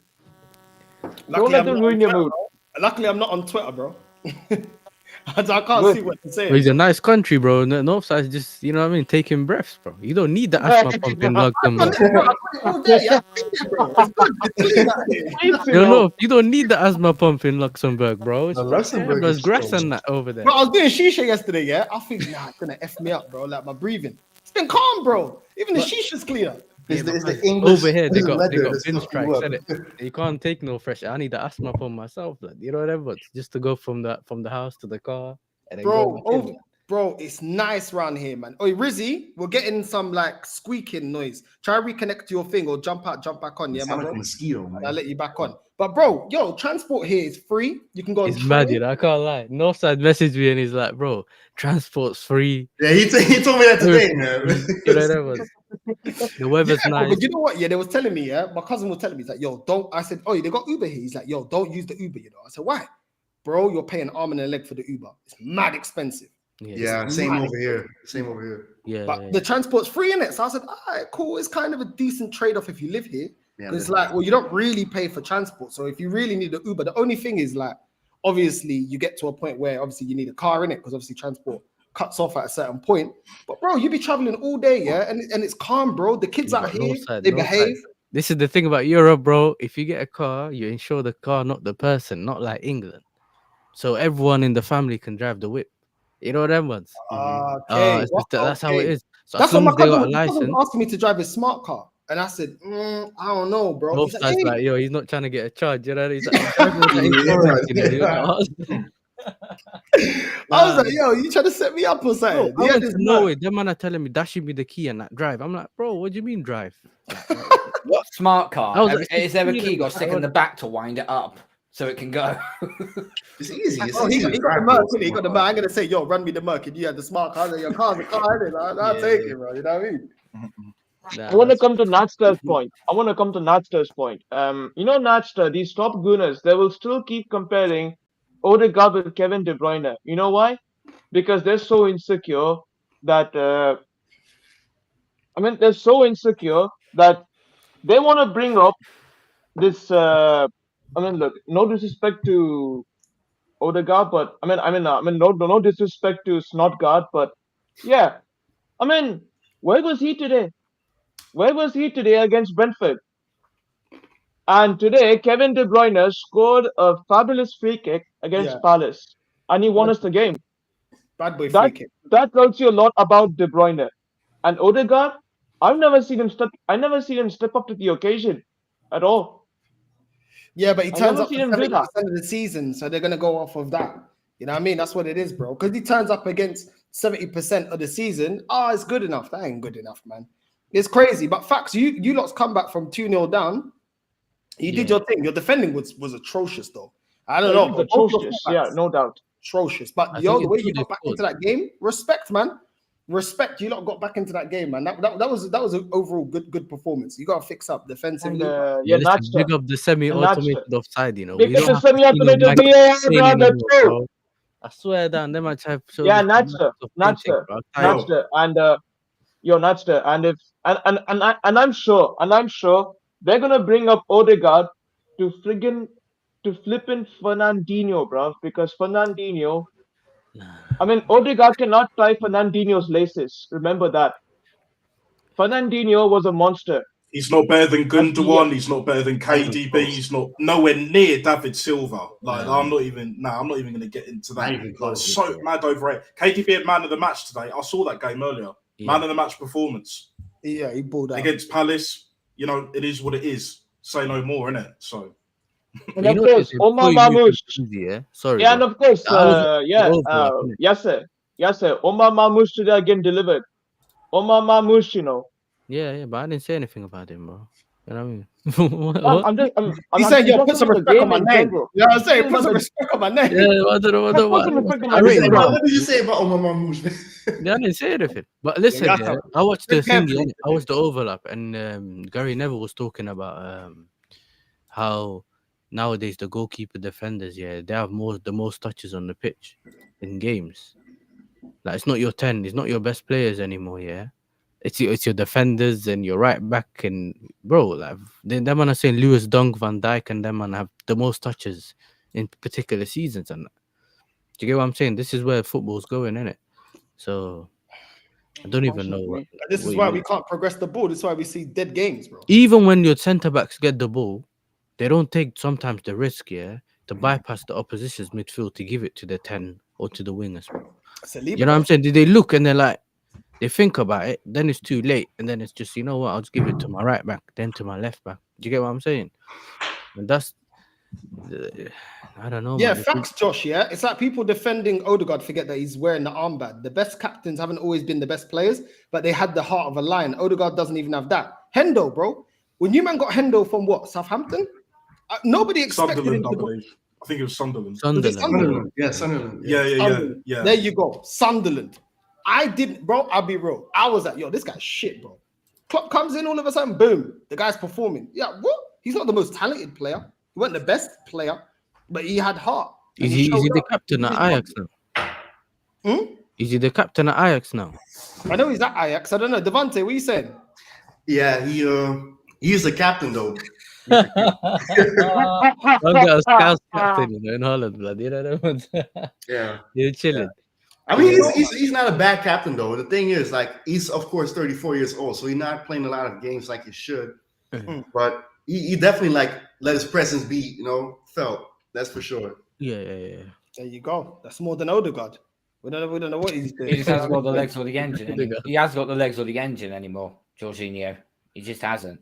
Don't let them ruin your mood. Luckily, I'm not on Twitter, bro. I can't Good. see what to say. Well, he's a nice country, bro. Northside's just, you know what I mean, taking breaths, bro. You don't need the asthma pump in Luxembourg. You don't need the asthma pump in Luxembourg, bro. It's, No, Luxembourg there's is grass strong. and that over there. Bro, I was doing shisha yesterday, yeah. I think, it's gonna F me up, bro. Like my breathing. It's been calm, bro. Even the shisha's clear. It's Yeah, the but English over here, they got leather that's bin fucking strikes, you up. innit? You can't take no fresh air. I need the asthma pump myself, like, you know whatever. Just to go from the house to the car and then Bro, go back in. Bro, it's nice around here, man. Oh, Rizzy, we're getting some like squeaking noise. Try reconnect to your thing or jump out, jump back on. Yeah, It my sound bro. like a mosquito, And I'll man. let you back on. But bro, yo, transport here is free. You can go on It's mad, train. you know. I can't lie. Northside messaged me and he's like, "Bro, transport's free. Yeah, he told me that today, man. You know that was. The weather's Yeah, nice." but you know what? Yeah, they was telling me, yeah, my cousin was telling me, he's like, yo, don't. I said, oh, they got Uber here. He's like, yo, don't use the Uber, you know. I said, why? Bro, you're paying arm and a leg for the Uber. It's mad expensive. Yeah, same over here. Same over here. Yeah, But the transport's free in it. So I said, all right, cool. It's kind of a decent trade-off if you live here. Yeah, Because it's like, well, you don't really pay for transport. So if you really need the Uber, the only thing is like, obviously you get to a point where obviously you need a car in it because obviously transport cuts off at a certain point. But bro, you be traveling all day, yeah, and it's calm, bro. The kids Yeah, out but here, Northside, they Northside. behave. This is the thing about Europe, bro. If you get a car, you insure the car, not the person, not like England. So everyone in the family can drive the whip. You know them ones. Okay, It's just that's how it is. So That's as what long my as they got a cousin was license, asking me to drive his smart car, and I said, I don't know, bro. He's like, Northside's hey. like, yo, he's not trying to get a charge. You know, he's like, "Drive with the insurance," you know, he was like, I was like, yo, you trying to set me up or bro, something? I Yeah, went this to Norway. Them man are telling me dashing me the key and that drive. I'm like, bro, what do you mean drive? What smart I car? was like, Is there a 16 key you got and to stick in the back to wind it up so it can go? It's easy. It's Oh, he easy. got the Merc, he got the Merc. I'm gonna say, yo, run me the Merc, and you had the smart car. Your car's a car, innit? I'll take it, bro. You know what I mean? Nah, I want to that's- come to Natster's point. You know, Natster, these top gooners, they will still keep comparing Odegaard with Kevin De Bruyne. You know why? Because they're so insecure that they're so insecure that they want to bring up this. Look, no disrespect to Odegaard, but no disrespect to Snodgaard, but yeah, where was he today? Where was he today against Brentford? And today, Kevin De Bruyne scored a fabulous free kick against Yeah. Palace, and he won us the game. Bad boy free That kick. that tells you a lot about De Bruyne. And Odegaard, I've never seen him step up to the occasion at all. Yeah, but he I turns never up seen for him do 70% that. of the season, so they're gonna go off of that. You know what I mean? That's what it is, bro. Because he turns up against 70% of the season. It's good enough. That ain't good enough, man. It's crazy. But facts, you lot's come back from 2-0 down. You did your thing. Your defending was atrocious, though. I don't know. It was But both your atrocious. Yeah, fullbacks, no doubt. atrocious. But I yo, think the way it's you good got back it's into that game, respect, man. Respect. You lot got back into that game, man. That was an overall good performance. You got to fix up And defensively. Yeah, listen, Natster. big up the semi-automated offside, you know. Big We up don't the have to see no semi-automated Mike VAR, Tyson brother, anymore, too. bro. I swear down, them might have shown Yeah, us the Natster, merits of painting, Natster, bro. I'm tired. Natster, Natster, and I'm sure they're gonna bring up Odegaard to flippin' Fernandinho, bro, because Fernandinho. Odegaard cannot tie Fernandinho's laces. Remember that. Fernandinho was a monster. He's not better than Gundogan. Yeah. He's not better than KDB. He's not nowhere near David Silva. Like I'm not even going to get into that. Not even close. So mad over it. KDB had man of the match today. I saw that game earlier. Yeah. Man of the match performance Yeah, he balled out. against Palace. You know, it is what it is. Say no more, innit? So And You of know course, what, Omar before you move Mamouche. to Tuesday, yeah? Sorry, Yeah, and bro. of course, I was yes, sir. Omar Mamouche today again delivered. Omar Mamouche, you know. Yeah, but I didn't say anything about him, bro. You know what I mean? What? He's saying, yo, talking put some about the respect on game my in name. general. You know what I'm saying? Talking Put about some the- respect on my name. Yeah, I don't know. Put some respect on my I game rate in him, general. What did you say about Omar Mamouche? Yeah, I didn't say anything. But listen, Yeah, yeah, I watched the Good thing. carefully. I watched the overlap, and Gary Neville was talking about how nowadays the goalkeeper defenders, yeah, they have the most touches on the pitch in games. Like it's not your 10, it's not your best players anymore, yeah. It's your defenders and your right back and bro, like them man are saying Lewis Dunk, Van Dijk, and them man have the most touches in particular seasons and that. Do you get what I'm saying? This is where football's going, innit? So I don't even know what. This is what why you- we can't progress the ball. This is why we see dead games, bro. Even when your centre backs get the ball, they don't take sometimes the risk, yeah, to bypass the opposition's midfield to give it to the 10 or to the wingers, bro. You know what I'm saying? They look and they're like, they think about it, then it's too late, and then it's just, you know what, I'll just give it to my right back, then to my left back. Do you get what I'm saying? And that's I don't know. Yeah, man. facts, Josh. Yeah, it's like people defending Odegaard forget that he's wearing the armband. The best captains haven't always been the best players, but they had the heart of a lion. Odegaard doesn't even have that. Hendo, bro. When you man got Hendo from what, Southampton? Nobody expected him Sunderland, I to go. believe. I think it was Sunderland. Was it Sunderland. Yeah, Sunderland. Yeah. There you go, Sunderland. I didn't, bro. I'll be real. I was like, yo, this guy's shit, bro. Klopp comes in, all of a sudden, boom, the guy's performing. Yeah, what? He's not the most talented player. He wasn't the best player, but he had heart. Is he the captain at Ajax now? Is he the captain at Ajax now? I know he's at Ajax. I don't know. Devante, what are you saying? Yeah, he's the captain though. I've got a scout captain, in Holland, blood. You know that one? Yeah, You're chilling. I mean, he's not a bad captain though. The thing is, like, he's of course 34 years old, so he's not playing a lot of games like he should. But he definitely like let his presence be, felt. That's for sure. Yeah. There you go. That's more than Odegaard. We don't know what he's doing. He just hasn't got the legs or the engine. He hasn't got the legs or the engine anymore, Jorginho. He just hasn't.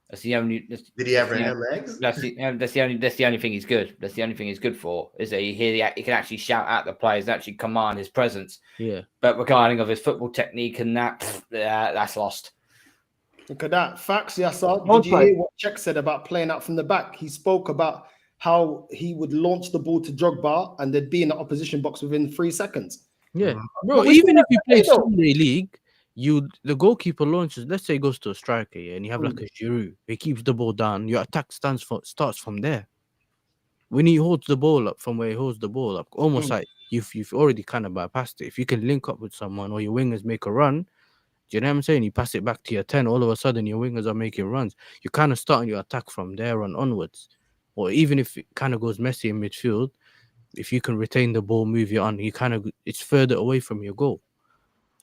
That's the only. Did he ever have legs? That's the only thing he's good. That's the only thing he's good for is that he can actually shout at the players, and actually command his presence. Yeah. But regarding of his football technique and that's lost. Look at that. Facts, Yassar. Did you hear what Czech said about playing out from the back? He spoke about how he would launch the ball to Drogba and they'd be in the opposition box within 3 seconds. Yeah. Bro, even if you play Sunday League, the goalkeeper launches, let's say he goes to a striker, and you have like a Giroud. He keeps the ball down. Your attack starts from there. When he holds the ball up from where he holds the ball up, almost like you've already kind of bypassed it. If you can link up with someone or your wingers make a run, do you know what I'm saying? You pass it back to your 10, all of a sudden your wingers are making runs. You're kind of starting your attack from there onwards. Or even if it kind of goes messy in midfield, if you can retain the ball, move it on, it's further away from your goal.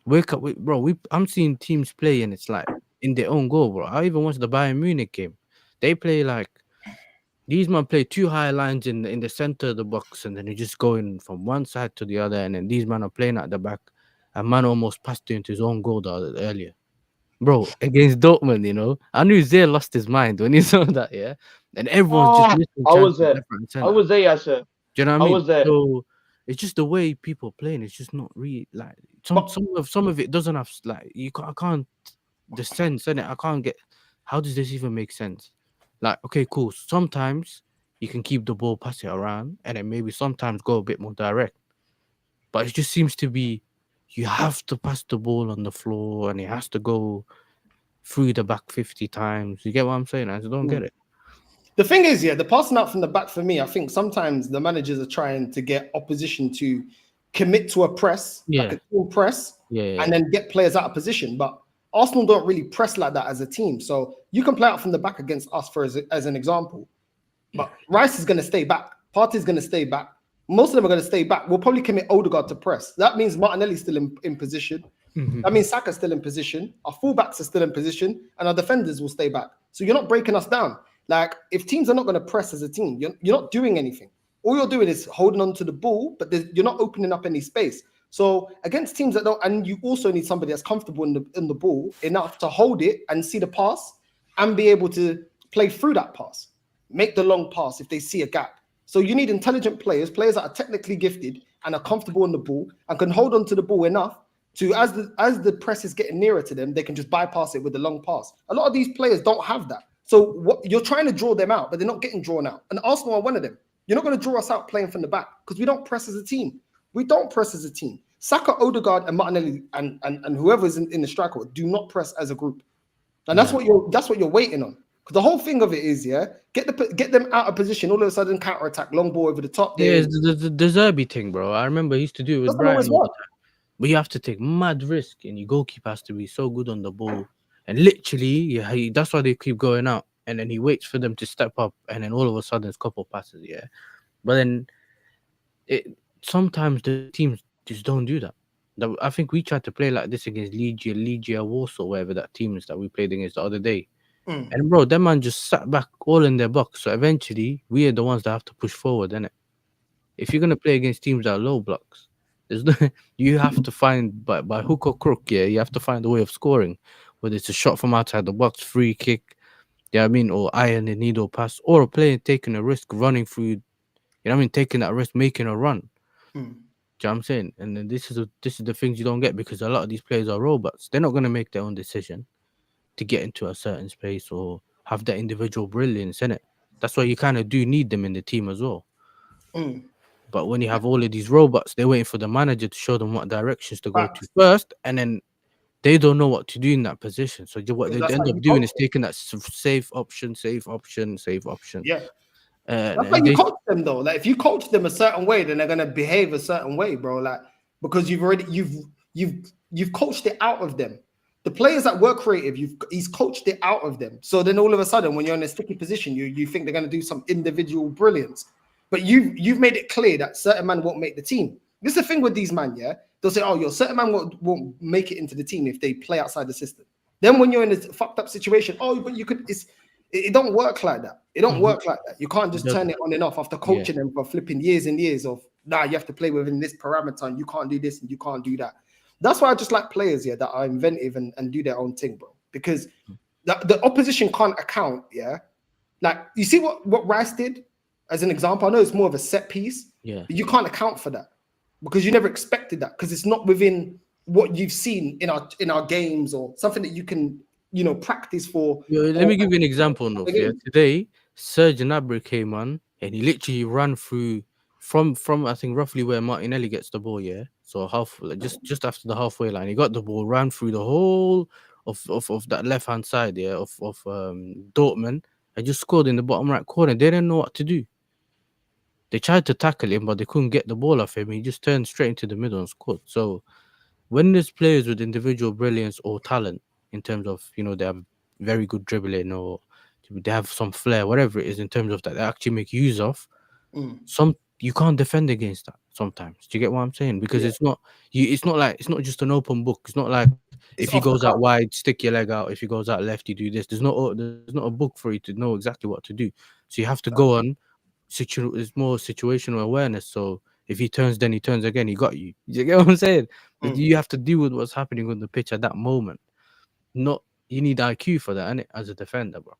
Wake up, bro. I'm seeing teams play and it's like in their own goal, bro. I even watched the Bayern Munich game. They play like these men play 2 high lines in the center of the box, and then they just go in from one side to the other, and then these men are playing at the back. A man almost passed into his own goal earlier, bro, against Dortmund. I knew Zay lost his mind when he saw that, yeah. And everyone's just I was there. Yasser. Do you know what I mean? was there. So it's just the way people playing. It's just not really like some of it doesn't have like I can't the sense in it. I can't get how does this even make sense? Like, okay, cool. Sometimes you can keep the ball, pass it around, and then maybe sometimes go a bit more direct. But it just seems to be you have to pass the ball on the floor and it has to go through the back 50 times. You get what I'm saying? I just don't get it. The thing is, the passing out from the back for me, I think sometimes the managers are trying to get opposition to commit to a press, like a team press, and then get players out of position. But Arsenal don't really press like that as a team. So you can play out from the back against us as an example. But Rice is going to stay back. Partey's going to stay back. Most of them are going to stay back. We'll probably commit Odegaard to press. That means Martinelli's still in position. That means Saka's still in position. Our fullbacks are still in position. And our defenders will stay back. So you're not breaking us down. Like, if teams are not going to press as a team, you're not doing anything. All you're doing is holding on to the ball, but you're not opening up any space. So against teams that don't, and you also need somebody that's comfortable in the ball enough to hold it and see the pass and be able to play through that pass, make the long pass if they see a gap. So you need intelligent players that are technically gifted and are comfortable in the ball and can hold on to the ball enough to, as the press is getting nearer to them, they can just bypass it with the long pass. A lot of these players don't have that. So what you're trying to draw them out, but they're not getting drawn out. And Arsenal are one of them. You're not going to draw us out playing from the back because we don't press as a team. We don't press as a team. Saka, Odegaard, and Martinelli, and whoever's in the striker do not press as a group. And that's what you're waiting on. Because the whole thing of it is, get them out of position. All of a sudden, counter attack, long ball over the top. Yeah, it's the Zerbi thing, bro. I remember he used to do it with Brighton all the time. But you have to take mad risk, and your goalkeeper has to be so good on the ball. And literally, that's why they keep going out. And then he waits for them to step up, and then all of a sudden, it's a couple passes, But then, sometimes the teams just don't do that. I think we tried to play like this against Legia Warsaw, whatever that team is that we played against the other day. And bro, that man just sat back all in their box. So eventually, we are the ones that have to push forward, innit? If you're gonna play against teams that are low blocks, you have to find by hook or crook, you have to find a way of scoring. Whether it's a shot from outside the box, free kick, you know what I mean, or iron the needle pass, or a player taking a risk running through, you know what I mean, taking that risk, making a run. Do you know what I'm saying? And then this is the things you don't get, because a lot of these players are robots. They're not going to make their own decision to get into a certain space or have that individual brilliance in it. That's why you kind of do need them in the team as well. But when you have all of these robots, they're waiting for the manager to show them what directions to go to first, and then they don't know what to do in that position. So what they end up doing is taking that safe option. Yeah. That's why you coach them though. Like if you coach them a certain way, then they're gonna behave a certain way, bro. Like because you've coached it out of them. The players that were creative, he's coached it out of them. So then all of a sudden, when you're in a sticky position, you think they're gonna do some individual brilliance. But you've made it clear that certain man won't make the team. This is the thing with these man, yeah. They'll say, "Oh, your certain man won't make it into the team if they play outside the system." Then when you're in a fucked up situation, oh, but you could. It don't work like that. It don't work like that. You can't just turn it on and off after coaching them for flipping years and years of, nah, you have to play within this parameter and you can't do this and you can't do that. That's why I just like players here that are inventive and do their own thing, bro. Because the opposition can't account, yeah. Like you see what Rice did as an example. I know it's more of a set piece, but you can't account for that because you never expected that because it's not within what you've seen in our games or something that you can practice for. Let me give you an example. Today, Serge Gnabry came on and he literally ran through from I think roughly where Martinelli gets the ball. Yeah, so just after the halfway line, he got the ball, ran through the whole of that left hand side. Yeah, of Dortmund, and just scored in the bottom right corner. They didn't know what to do. They tried to tackle him, but they couldn't get the ball off him. He just turned straight into the middle and scored. So when there's players with individual brilliance or talent, in terms of, they have very good dribbling or they have some flair, whatever it is, in terms of that they actually make use of, you can't defend against that sometimes. Do you get what I'm saying? Because it's not just an open book. It's not like if he goes out wide, stick your leg out. If he goes out left, you do this. There's not a book for you to know exactly what to do. So you have to go on. It's more situational awareness. So if he turns, then he turns again. He got you. You get what I'm saying? But you have to deal with what's happening on the pitch at that moment. You need IQ for that, innit? As a defender, bro.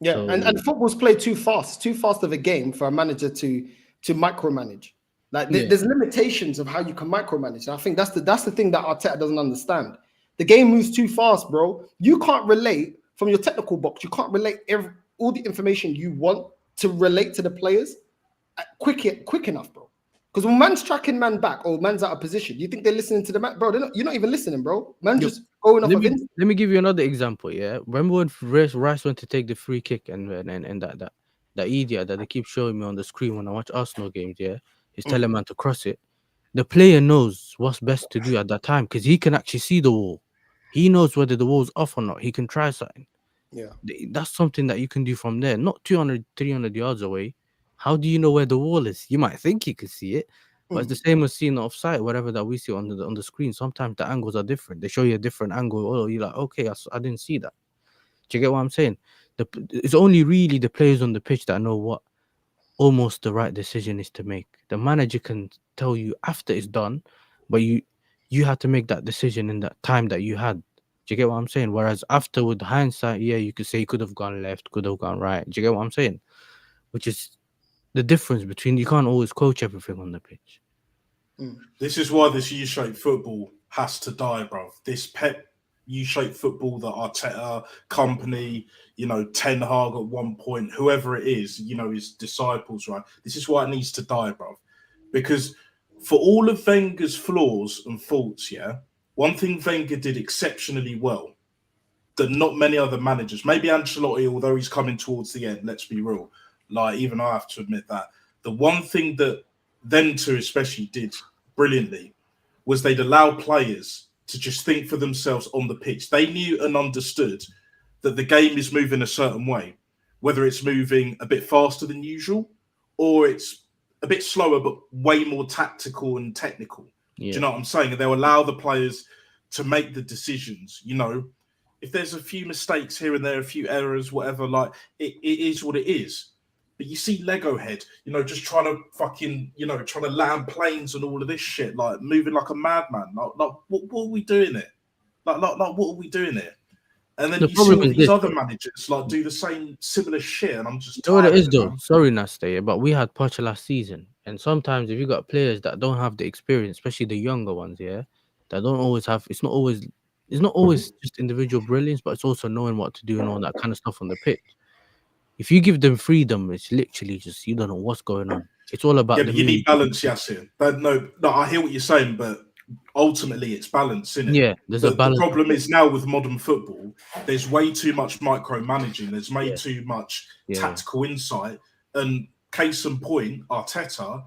Yeah, so, and football's played too fast of a game for a manager to micromanage. Like there's limitations of how you can micromanage. And I think that's the thing that Arteta doesn't understand. The game moves too fast, bro. You can't relate from your technical box. You can't relate all the information you want to relate to the players quick enough, bro. Because when man's tracking man back or man's out of position, you think they're listening to the man, bro? You're not even listening, bro. Man just going off of it. Let me give you another example. Yeah, remember when Rice went to take the free kick and that idiot that they keep showing me on the screen when I watch Arsenal games. Yeah, he's telling man to cross it. The player knows what's best to do at that time because he can actually see the wall. He knows whether the wall's off or not. He can try something. Yeah, that's something that you can do from there, not 200, 300 yards away. How do you know where the wall is? You might think you can see it, but it's the same as seeing the offside, whatever that we see on the screen. Sometimes the angles are different. They show you a different angle. Oh, you're like, okay, I didn't see that. Do you get what I'm saying? It's only really the players on the pitch that know what almost the right decision is to make. The manager can tell you after it's done, but you have to make that decision in that time that you had. Do you get what I'm saying? Whereas after, with hindsight, you could say you could have gone left, could have gone right. Do you get what I'm saying? Which is the difference between, you can't always coach everything on the pitch. This is why this U-shaped football has to die, bro. This Pep U-shaped football that Arteta, company, Ten Hag at one point, whoever it is, his disciples, right? This is why it needs to die, bro. Because for all of Wenger's flaws and faults, one thing Wenger did exceptionally well that not many other managers, maybe Ancelotti, although he's coming towards the end, let's be real, like even I have to admit that, the one thing that them two especially did brilliantly was they'd allow players to just think for themselves on the pitch. They knew and understood that the game is moving a certain way, whether it's moving a bit faster than usual or it's a bit slower but way more tactical and technical. Do you know what I'm saying? And they'll allow the players to make the decisions. If there's a few mistakes here and there, a few errors, whatever, like it is what it is. But you see Lego Head, just trying to fucking, trying to land planes and all of this shit, like moving like a madman. Like what are we doing here? Like what are we doing here? And then The you see problem all is these this, other managers like do the same similar shit, and I'm just you know what tired it is of it, though. man. Sorry, Nasta, but we had Poch last season, and sometimes if you got players that don't have the experience, especially the younger ones, yeah, that don't always have. It's not always just individual brilliance, but it's also knowing what to do and all that kind of stuff on the pitch. If you give them freedom, it's literally just you don't know what's going on. It's all about Yeah, the but you need mood. balance, Yassir. No, I hear what you're saying, but ultimately it's balance, isn't it? Yeah, there's a The balance. problem is now with modern football, there's way too much micromanaging. There's way Yeah. too much Yeah. tactical insight. And case in point, Arteta,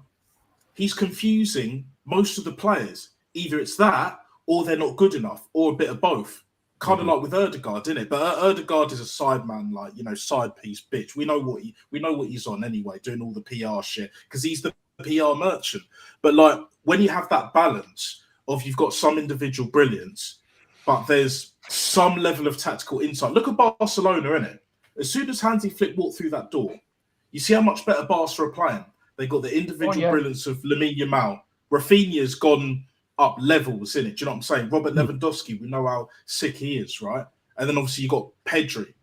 he's confusing most of the players. Either it's that, or they're not good enough, or a bit of both. Kind of like with Odegaard, isn't it? But Odegaard is a sideman, like, you know, side piece bitch. We know what he's on anyway, doing all the PR shit because he's the PR merchant. But like when you have that balance of you've got some individual brilliance, but there's some level of tactical insight. Look at Barcelona, innit? As soon as Hansi Flick walked through that door, you see how much better Barca are playing. They got the individual brilliance of Lamine Yamal. Rafinha's gone up levels, in it. Do you know what I'm saying? Robert Lewandowski, we know how sick he is, right? And then obviously you got Pedri,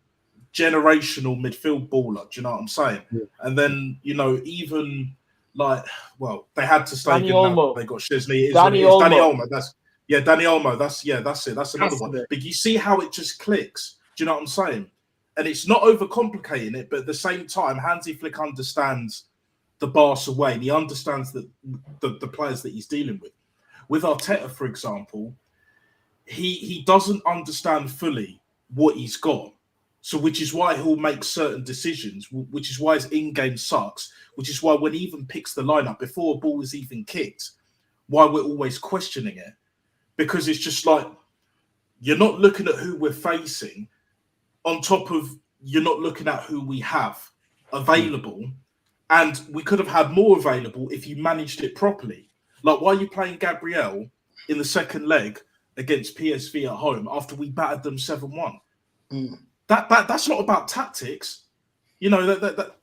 generational midfield baller. Do you know what I'm saying? Yeah. And then, you know, even like, well, they had to stay Dani good now. Olmo. They got Szczesny. Dani Danny Olmo. Olmo. Danny Olmo. That's it. That's another That's one. it. But you see how it just clicks. Do you know what I'm saying? And it's not overcomplicating it, but at the same time, Hansi Flick understands the Barca way, and he understands the players that he's dealing with. With Arteta, for example, he doesn't understand fully what he's got. So which is why he'll make certain decisions, which is why his in-game sucks, which is why when he even picks the lineup before a ball is even kicked, why we're always questioning it. Because it's just like, you're not looking at who we're facing, on top of you're not looking at who we have available. And we could have had more available if you managed it properly. Like, why are you playing Gabriel in the second leg against PSV at home after we battered them 7-1? That's not about tactics. You know, that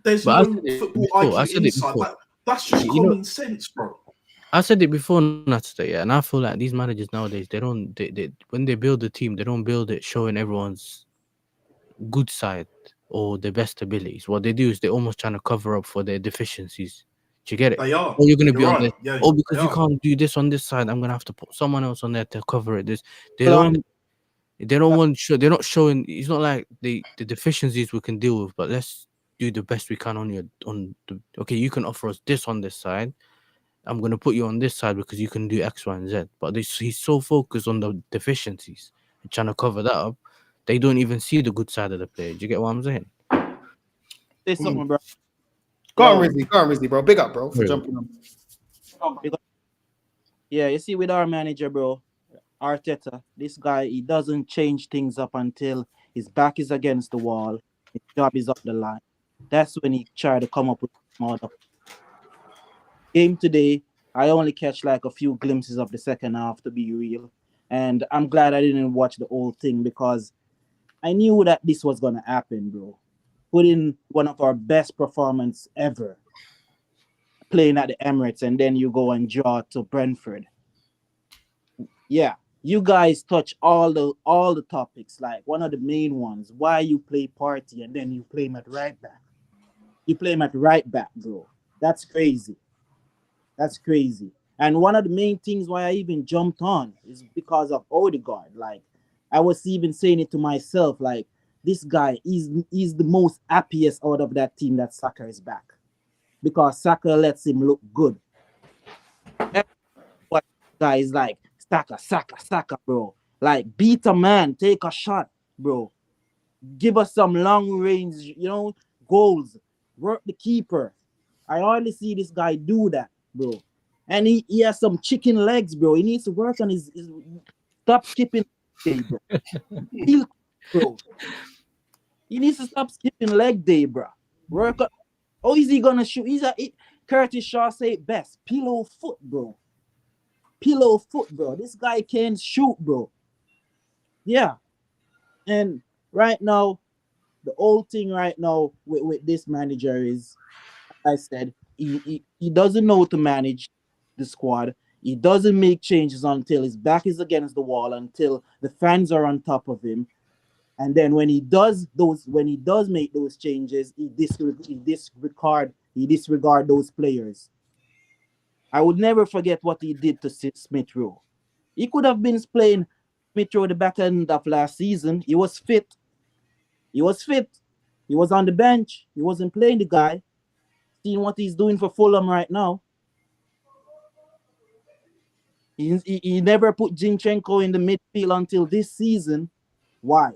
there's But no football IQ inside. That's just common sense, bro. I said it before, not today, yeah, and I feel like these managers nowadays, they when they build a team, they don't build it showing everyone's good side or their best abilities. What they do is they're almost trying to cover up for their deficiencies. Do you get it? They are. Oh, you're going to be You're on right. this. Yeah, Oh, because they you are. can't do this on this side, I'm going to have to put someone else on there to cover it. They don't want to they're not showing. It's not like the deficiencies we can deal with, but let's do the best we can okay, you can offer us this on this side. I'm going to put you on this side because you can do X, Y, and Z. But he's so focused on the deficiencies and trying to cover that up, they don't even see the good side of the player. Do you get what I'm saying? Say something, bro. Go on, Rizzy, bro. Big up, bro, for Real. jumping on. Yeah, you see, with our manager, bro, Arteta, this guy, he doesn't change things up until his back is against the wall, his job is up the line. That's when he try to come up with more. Game today, I only catch like a few glimpses of the second half, to be real. And I'm glad I didn't watch the whole thing because I knew that this was going to happen, bro. Put in one of our best performance ever, playing at the Emirates, and then you go and draw to Brentford. Yeah, you guys touch all the topics. Like one of the main ones, why you play Partey and then you play him at right back. You play him at right back, bro. That's crazy. That's crazy. And one of the main things why I even jumped on is because of Odegaard. Like, I was even saying it to myself, like, this guy is the most happiest out of that team that Saka is back. Because Saka lets him look good. What guys like, Saka, bro. Like, beat a man, take a shot, bro. Give us some long range, goals. Work the keeper. I hardly see this guy do that, bro. And he has some chicken legs, bro. He needs to work on his stop skipping day, bro. Bro. He needs to stop skipping leg day, bro. Work on. Oh, is he gonna shoot? Curtis Shaw say it best. Pillow foot, bro. Pillow foot, bro. This guy can't shoot, bro. Yeah. And right now, the old thing right now with this manager is, I said, he doesn't know to manage the squad. He doesn't make changes until his back is against the wall, until the fans are on top of him. And then when he does make those changes, he disregard those players. I would never forget what he did to Smith Rowe. He could have been playing Smith Rowe the back end of last season. He was fit. He was on the bench. He wasn't playing the guy. Seeing what he's doing for Fulham right now. He never put Zinchenko in the midfield until this season. Why?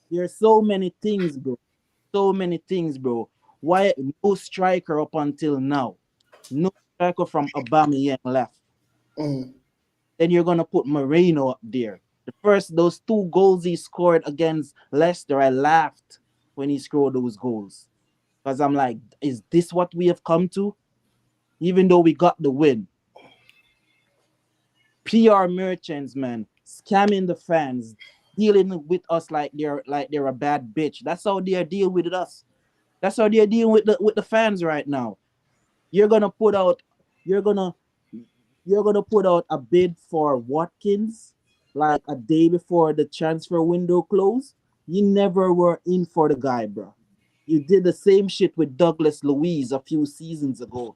There are so many things, bro. So many things, bro. Why no striker up until now? No striker from Aubameyang left. Then you're gonna put Moreno up there. Those 2 goals he scored against Leicester, I laughed when he scored those goals. Because I'm like, is this what we have come to? Even though we got the win. PR merchants, man, scamming the fans, dealing with us like they're a bad bitch. That's how they're dealing with us. That's how they're dealing with the fans right now. You're gonna put out a bid for Watkins like a day before the transfer window closed. You never were in for the guy, bro. You did the same shit with Douglas Luiz a few seasons ago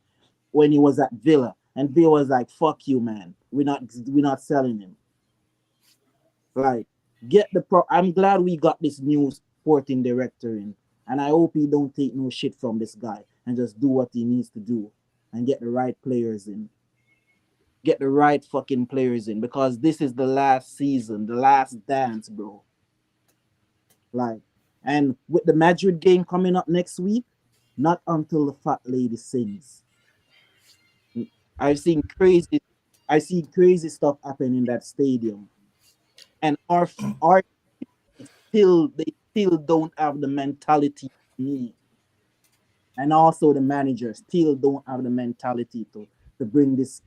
when he was at Villa, and Villa was like, "Fuck you, man. We're not selling him." Like, I'm glad we got this new sporting director in, and I hope he don't take no shit from this guy and just do what he needs to do and get the right players in. Get the right fucking players in, because this is the last season, the last dance, bro. Like, and with the Madrid game coming up next week, not until the fat lady sings. I see crazy stuff happen in that stadium, and our they still don't have the mentality to me, and also the manager still don't have the mentality to bring this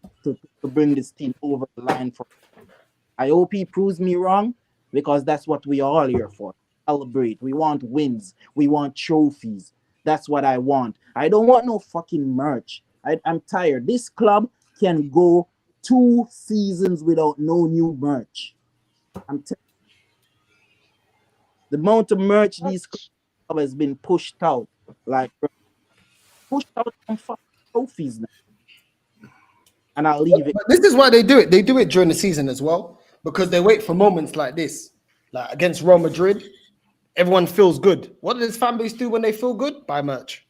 team over the line. I hope he proves me wrong, because that's what we are all here for. Celebrate. We want wins. We want trophies. That's what I want. I don't want no fucking merch. I'm tired. This club can go 2 seasons without no new merch. The amount of merch these club has been pushed out. Like, pushed out some fucking trophies now. And I'll leave it. But this is why they do it. They do it during the season as well, because they wait for moments like this. Like against Real Madrid, everyone feels good. What does fan base do when they feel good? Buy merch.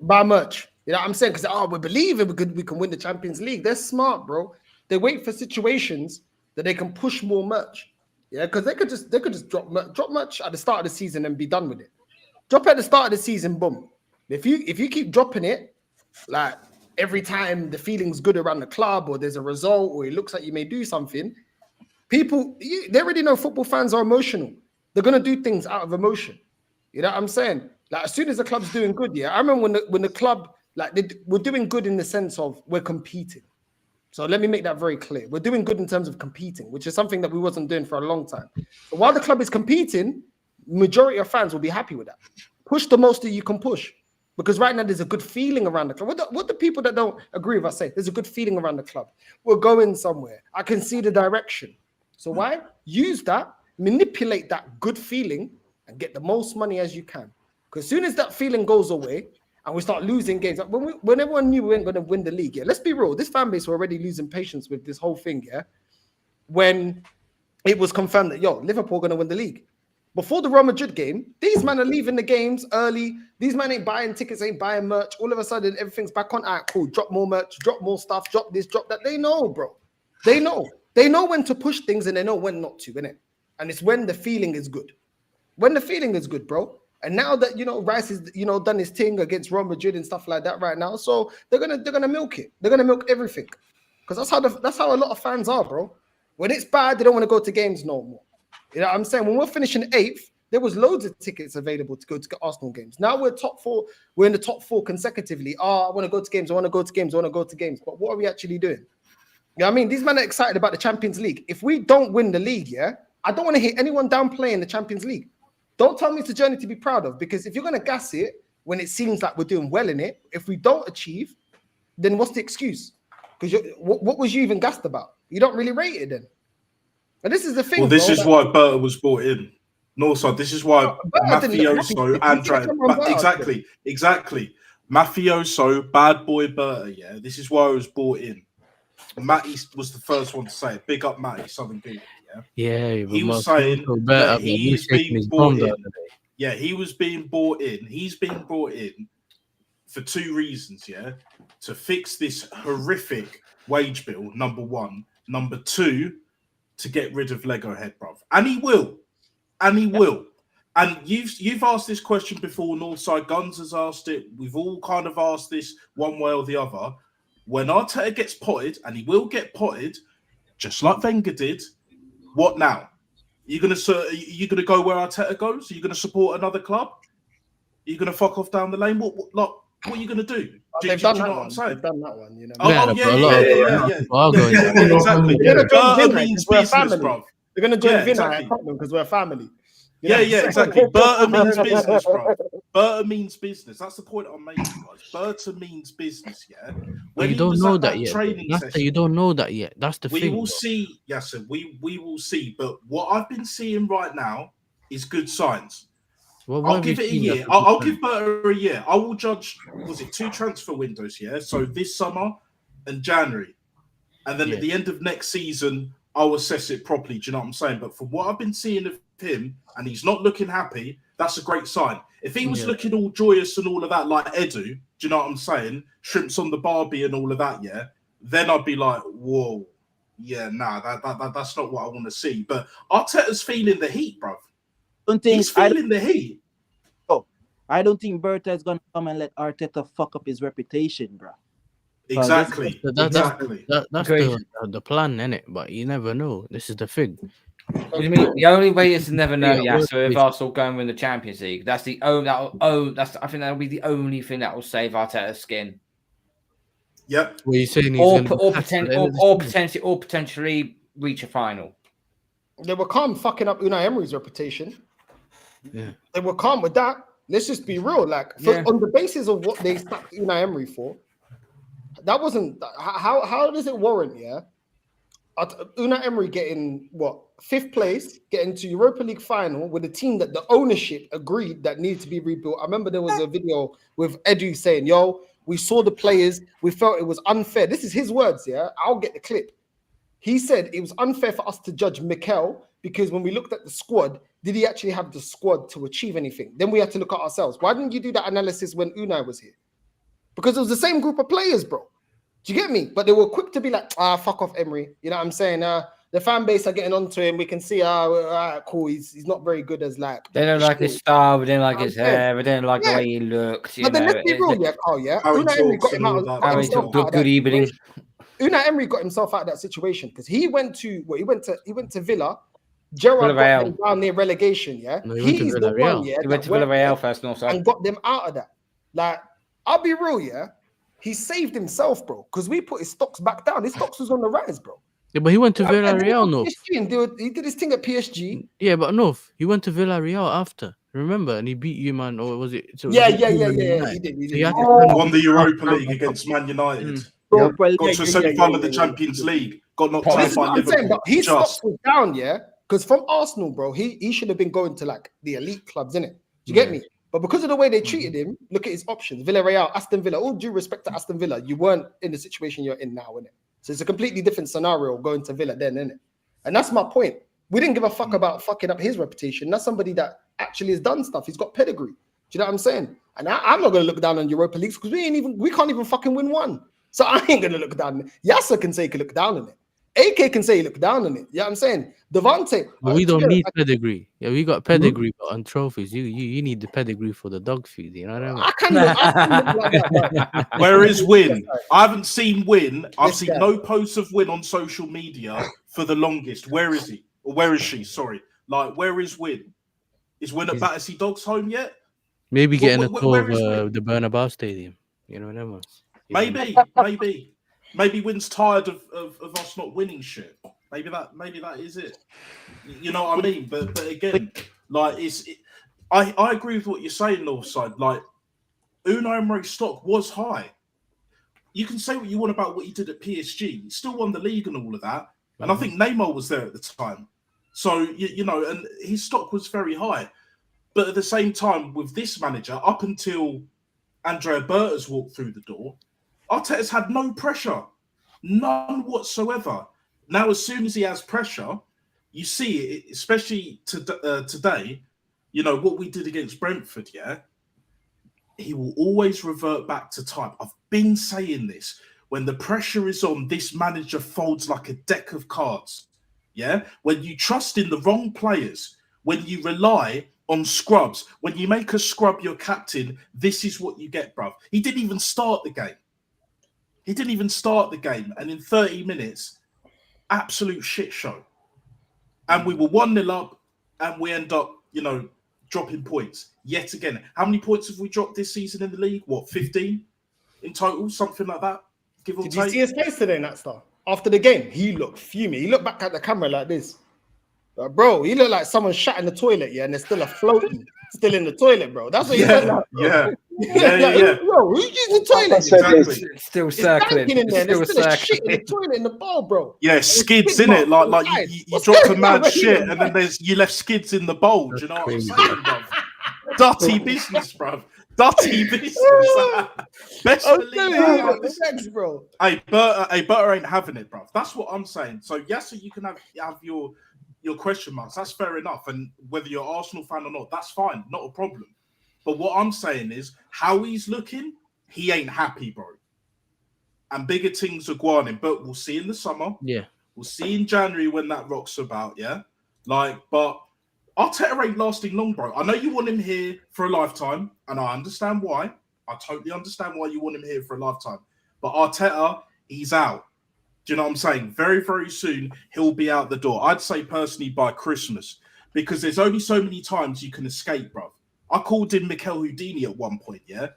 Buy merch. You know what I'm saying? Because we believe we can win the Champions League. They're smart, bro. They wait for situations that they can push more merch. Yeah, because they could just drop merch at the start of the season and be done with it. Drop at the start of the season, boom. If you keep dropping it, like every time the feeling's good around the club, or there's a result, or it looks like you may do something, they already know football fans are emotional. They're gonna do things out of emotion. You know what I'm saying? Like as soon as the club's doing good, yeah. I remember when the club, like, we're doing good in the sense of we're competing. So let me make that very clear. We're doing good in terms of competing, which is something that we wasn't doing for a long time. So while the club is competing, majority of fans will be happy with that. Push the most that you can push. Because right now there's a good feeling around the club. What the people that don't agree with us say? There's a good feeling around the club. We're going somewhere. I can see the direction. So why? Use that, manipulate that good feeling, and get the most money as you can. Because as soon as that feeling goes away and we start losing games, like when everyone knew we weren't going to win the league, yeah, let's be real. This fan base were already losing patience with this whole thing, yeah. When it was confirmed that Liverpool are going to win the league. Before the Real Madrid game, these men are leaving the games early. These men ain't buying tickets, ain't buying merch. All of a sudden, everything's back on. All right, cool. Drop more merch, drop more stuff, drop this, drop that. They know, bro. They know. They know when to push things and they know when not to, innit? And it's when the feeling is good. When the feeling is good, bro. And now that Rice is done his thing against Real Madrid and stuff like that right now, so they're gonna milk it. They're gonna milk everything, because that's how a lot of fans are, bro. When it's bad, they don't want to go to games no more. You know what I'm saying? When we're finishing 8th, there was loads of tickets available to go to Arsenal games. Now we're top 4. We're in the top 4 consecutively. I want to go to games. I want to go to games. I want to go to games. But what are we actually doing? You know what I mean? These men are excited about the Champions League. If we don't win the league, yeah, I don't want to hear anyone downplaying the Champions League. Don't tell me it's a journey to be proud of, because if you're going to gas it when it seems like we're doing well in it, if we don't achieve, then what's the excuse? Because what was you even gassed about? You don't really rate it then. And this is the thing. Well, this is why Berta was brought in. Northside, this is why Mafioso, Andre, exactly. Mafioso, bad boy Berta, yeah. This is why I was brought in. Matty was the first one to say it. Big up Matty, Southern Google, yeah. Yeah, he was saying that he's being brought in. Yeah, he was being brought in. He's being brought in for two reasons, yeah. To fix this horrific wage bill, number one. Number two, to get rid of Lego Head, bruv. And he will. And he will. And you've asked this question before. Northside Guns has asked it. We've all kind of asked this one way or the other. When Arteta gets potted, and he will get potted, just like Wenger did, what now? You're gonna go where Arteta goes? Are you gonna support another club? Are you gonna fuck off down the lane? What are you gonna do? They've done that one. They've done that one, you know. Yeah. Exactly. Berta means business, bro. They're gonna join Villa at Tottenham because we're a family. Yeah, exactly. Berta means business, bro. Berta means business. That's the point I'm making, guys. Berta means business, yeah. When you don't know that yet. You don't know that yet. That's the thing. We will see. Yes, sir. We will see. But what I've been seeing right now is good signs. I'll give it a year. I'll give Berta a year. I will judge. Was it 2 transfer windows? Yeah. So this summer and January, and then at the end of next season, I'll assess it properly. Do you know what I'm saying? But from what I've been seeing of him, and he's not looking happy, that's a great sign. If he was looking all joyous and all of that, like Edu, do you know what I'm saying? Shrimps on the Barbie and all of that, yeah. Then I'd be like, whoa, yeah, nah, that's not what I want to see. But Arteta's feeling the heat, bro. He's feeling the heat. Oh, I don't think Berta is gonna come and let Arteta fuck up his reputation, bro. Exactly. That's the plan, innit? But you never know. This is the thing. The only way is to never know. So if Arsenal go and win the Champions League, that's the only. I think that'll be the only thing that will save Arteta's skin. Yep. What are you saying? Or potentially reach a final. They were calm fucking up Unai Emery's reputation. Yeah. They were calm with that. Let's just be real. Like on the basis of what they sacked Unai Emery for, that wasn't how does it warrant? Yeah. Unai Emery getting 5th place, getting to Europa League final with a team that the ownership agreed that needed to be rebuilt. I remember there was a video with Edu saying, "Yo, we saw the players, we felt it was unfair." This is his words, yeah. I'll get the clip. He said it was unfair for us to judge Mikel because when we looked at the squad, did he actually have the squad to achieve anything? Then we had to look at ourselves. Why didn't you do that analysis when Unai was here? Because it was the same group of players, bro. Do you get me? But they were quick to be like, fuck off Emery. You know what I'm saying? The fan base are getting onto him. We can see, cool. He's not very good as like. They don't like his style. We didn't like his hair. We didn't like the way he looked. But then let's be real, Carl. Yeah, Unai Emery got him out. Good evening. Unai Emery got himself out of that situation because he went to Villa. Gerrard got them down near relegation. Yeah, he's the one. Yeah, he went to Villarreal first, and got them out of that. Like, I'll be real. Yeah. He saved himself, bro, because we put his stocks back down. His stocks was on the rise, bro. Yeah, but he went to Villarreal, no. He did his thing at PSG. Yeah, but no, he went to Villarreal after. Remember, and he beat you, man. Or was it? Yeah. He did. Won the Europa League against Man United. Got to a semi-final of the Champions League. Got knocked out by Liverpool. But his stocks was down, yeah. Because from Arsenal, bro, he should have been going to like the elite clubs, innit? Do you get me? But because of the way they treated him, look at his options. Villarreal, Aston Villa, all due respect to Aston Villa, you weren't in the situation you're in now, innit? So it's a completely different scenario going to Villa then, innit? And that's my point. We didn't give a fuck about fucking up his reputation. That's somebody that actually has done stuff. He's got pedigree. Do you know what I'm saying? And I'm not going to look down on Europa Leagues because we can't even fucking win one. So I ain't going to look down on it. Yasser can say he can look down on it. AK can say he look down on it. You know what I'm saying? Devante. We don't need pedigree. Yeah, we got pedigree on trophies. You need the pedigree for the dog feed. You know what I mean? I can look like that. Where is Win? I haven't seen Win. I've seen no posts of Win on social media for the longest. Where is he? Or where is she? Sorry. Like, where is Win? Is Win at Battersea Dogs home yet? Maybe getting a tour of the Bernabeu Stadium. You know what I mean? Maybe Win's tired of us not winning shit. Maybe that is it. You know what I mean? But again, like I agree with what you're saying, Northside. Like Unai Emery's stock was high. You can say what you want about what he did at PSG. He still won the league and all of that. And I think Neymar was there at the time. So, you know, and his stock was very high. But at the same time, with this manager, up until Andrea Berta's walked through the door, Arteta's had no pressure. None whatsoever. Now, as soon as he has pressure, you see it, especially today, you know, what we did against Brentford, yeah? He will always revert back to type. I've been saying this. When the pressure is on, this manager folds like a deck of cards. Yeah? When you trust in the wrong players, when you rely on scrubs, when you make a scrub your captain, this is what you get, bruv. He didn't even start the game. And in 30 minutes, absolute shit show. And we were 1-0 up, and we end up, you know, dropping points yet again. How many points have we dropped this season in the league? What, 15 in total? Something like that? Give or Did take. you see his face today, Natstar? After the game, he looked fuming. He looked back at the camera like this. Bro, he looked like someone shot in the toilet, yeah, and there's still a floating still in the toilet, bro. That's what he said. Like, Yeah. Bro, who's using the toilet? Exactly. Still circling. In there. Still There's still a shit in circling. the toilet in the bowl, bro. Yeah, skids in it. Like you dropped a mad shit, and then you left skids in the bowl. Do you know what I'm saying, bro? Dirty business, bro. Dirty business. Best believe Thanks, bro. Hey, Berta ain't having it, bro. That's what I'm saying. So yes, so you can have your question marks. That's fair enough. And whether you're Arsenal fan or not, that's fine. Not a problem. But what I'm saying is, how he's looking, he ain't happy, bro. And bigger things are going on. But we'll see in the summer. Yeah. We'll see in January when that rocks about, yeah? Like, but Arteta ain't lasting long, bro. I know you want him here for a lifetime, and I understand why. I totally understand why you want him here for a lifetime. But Arteta, he's out. Do you know what I'm saying? Very, very soon, he'll be out the door. I'd say personally by Christmas, because there's only so many times you can escape, bro. I called him Mikel Houdini at one point, yeah?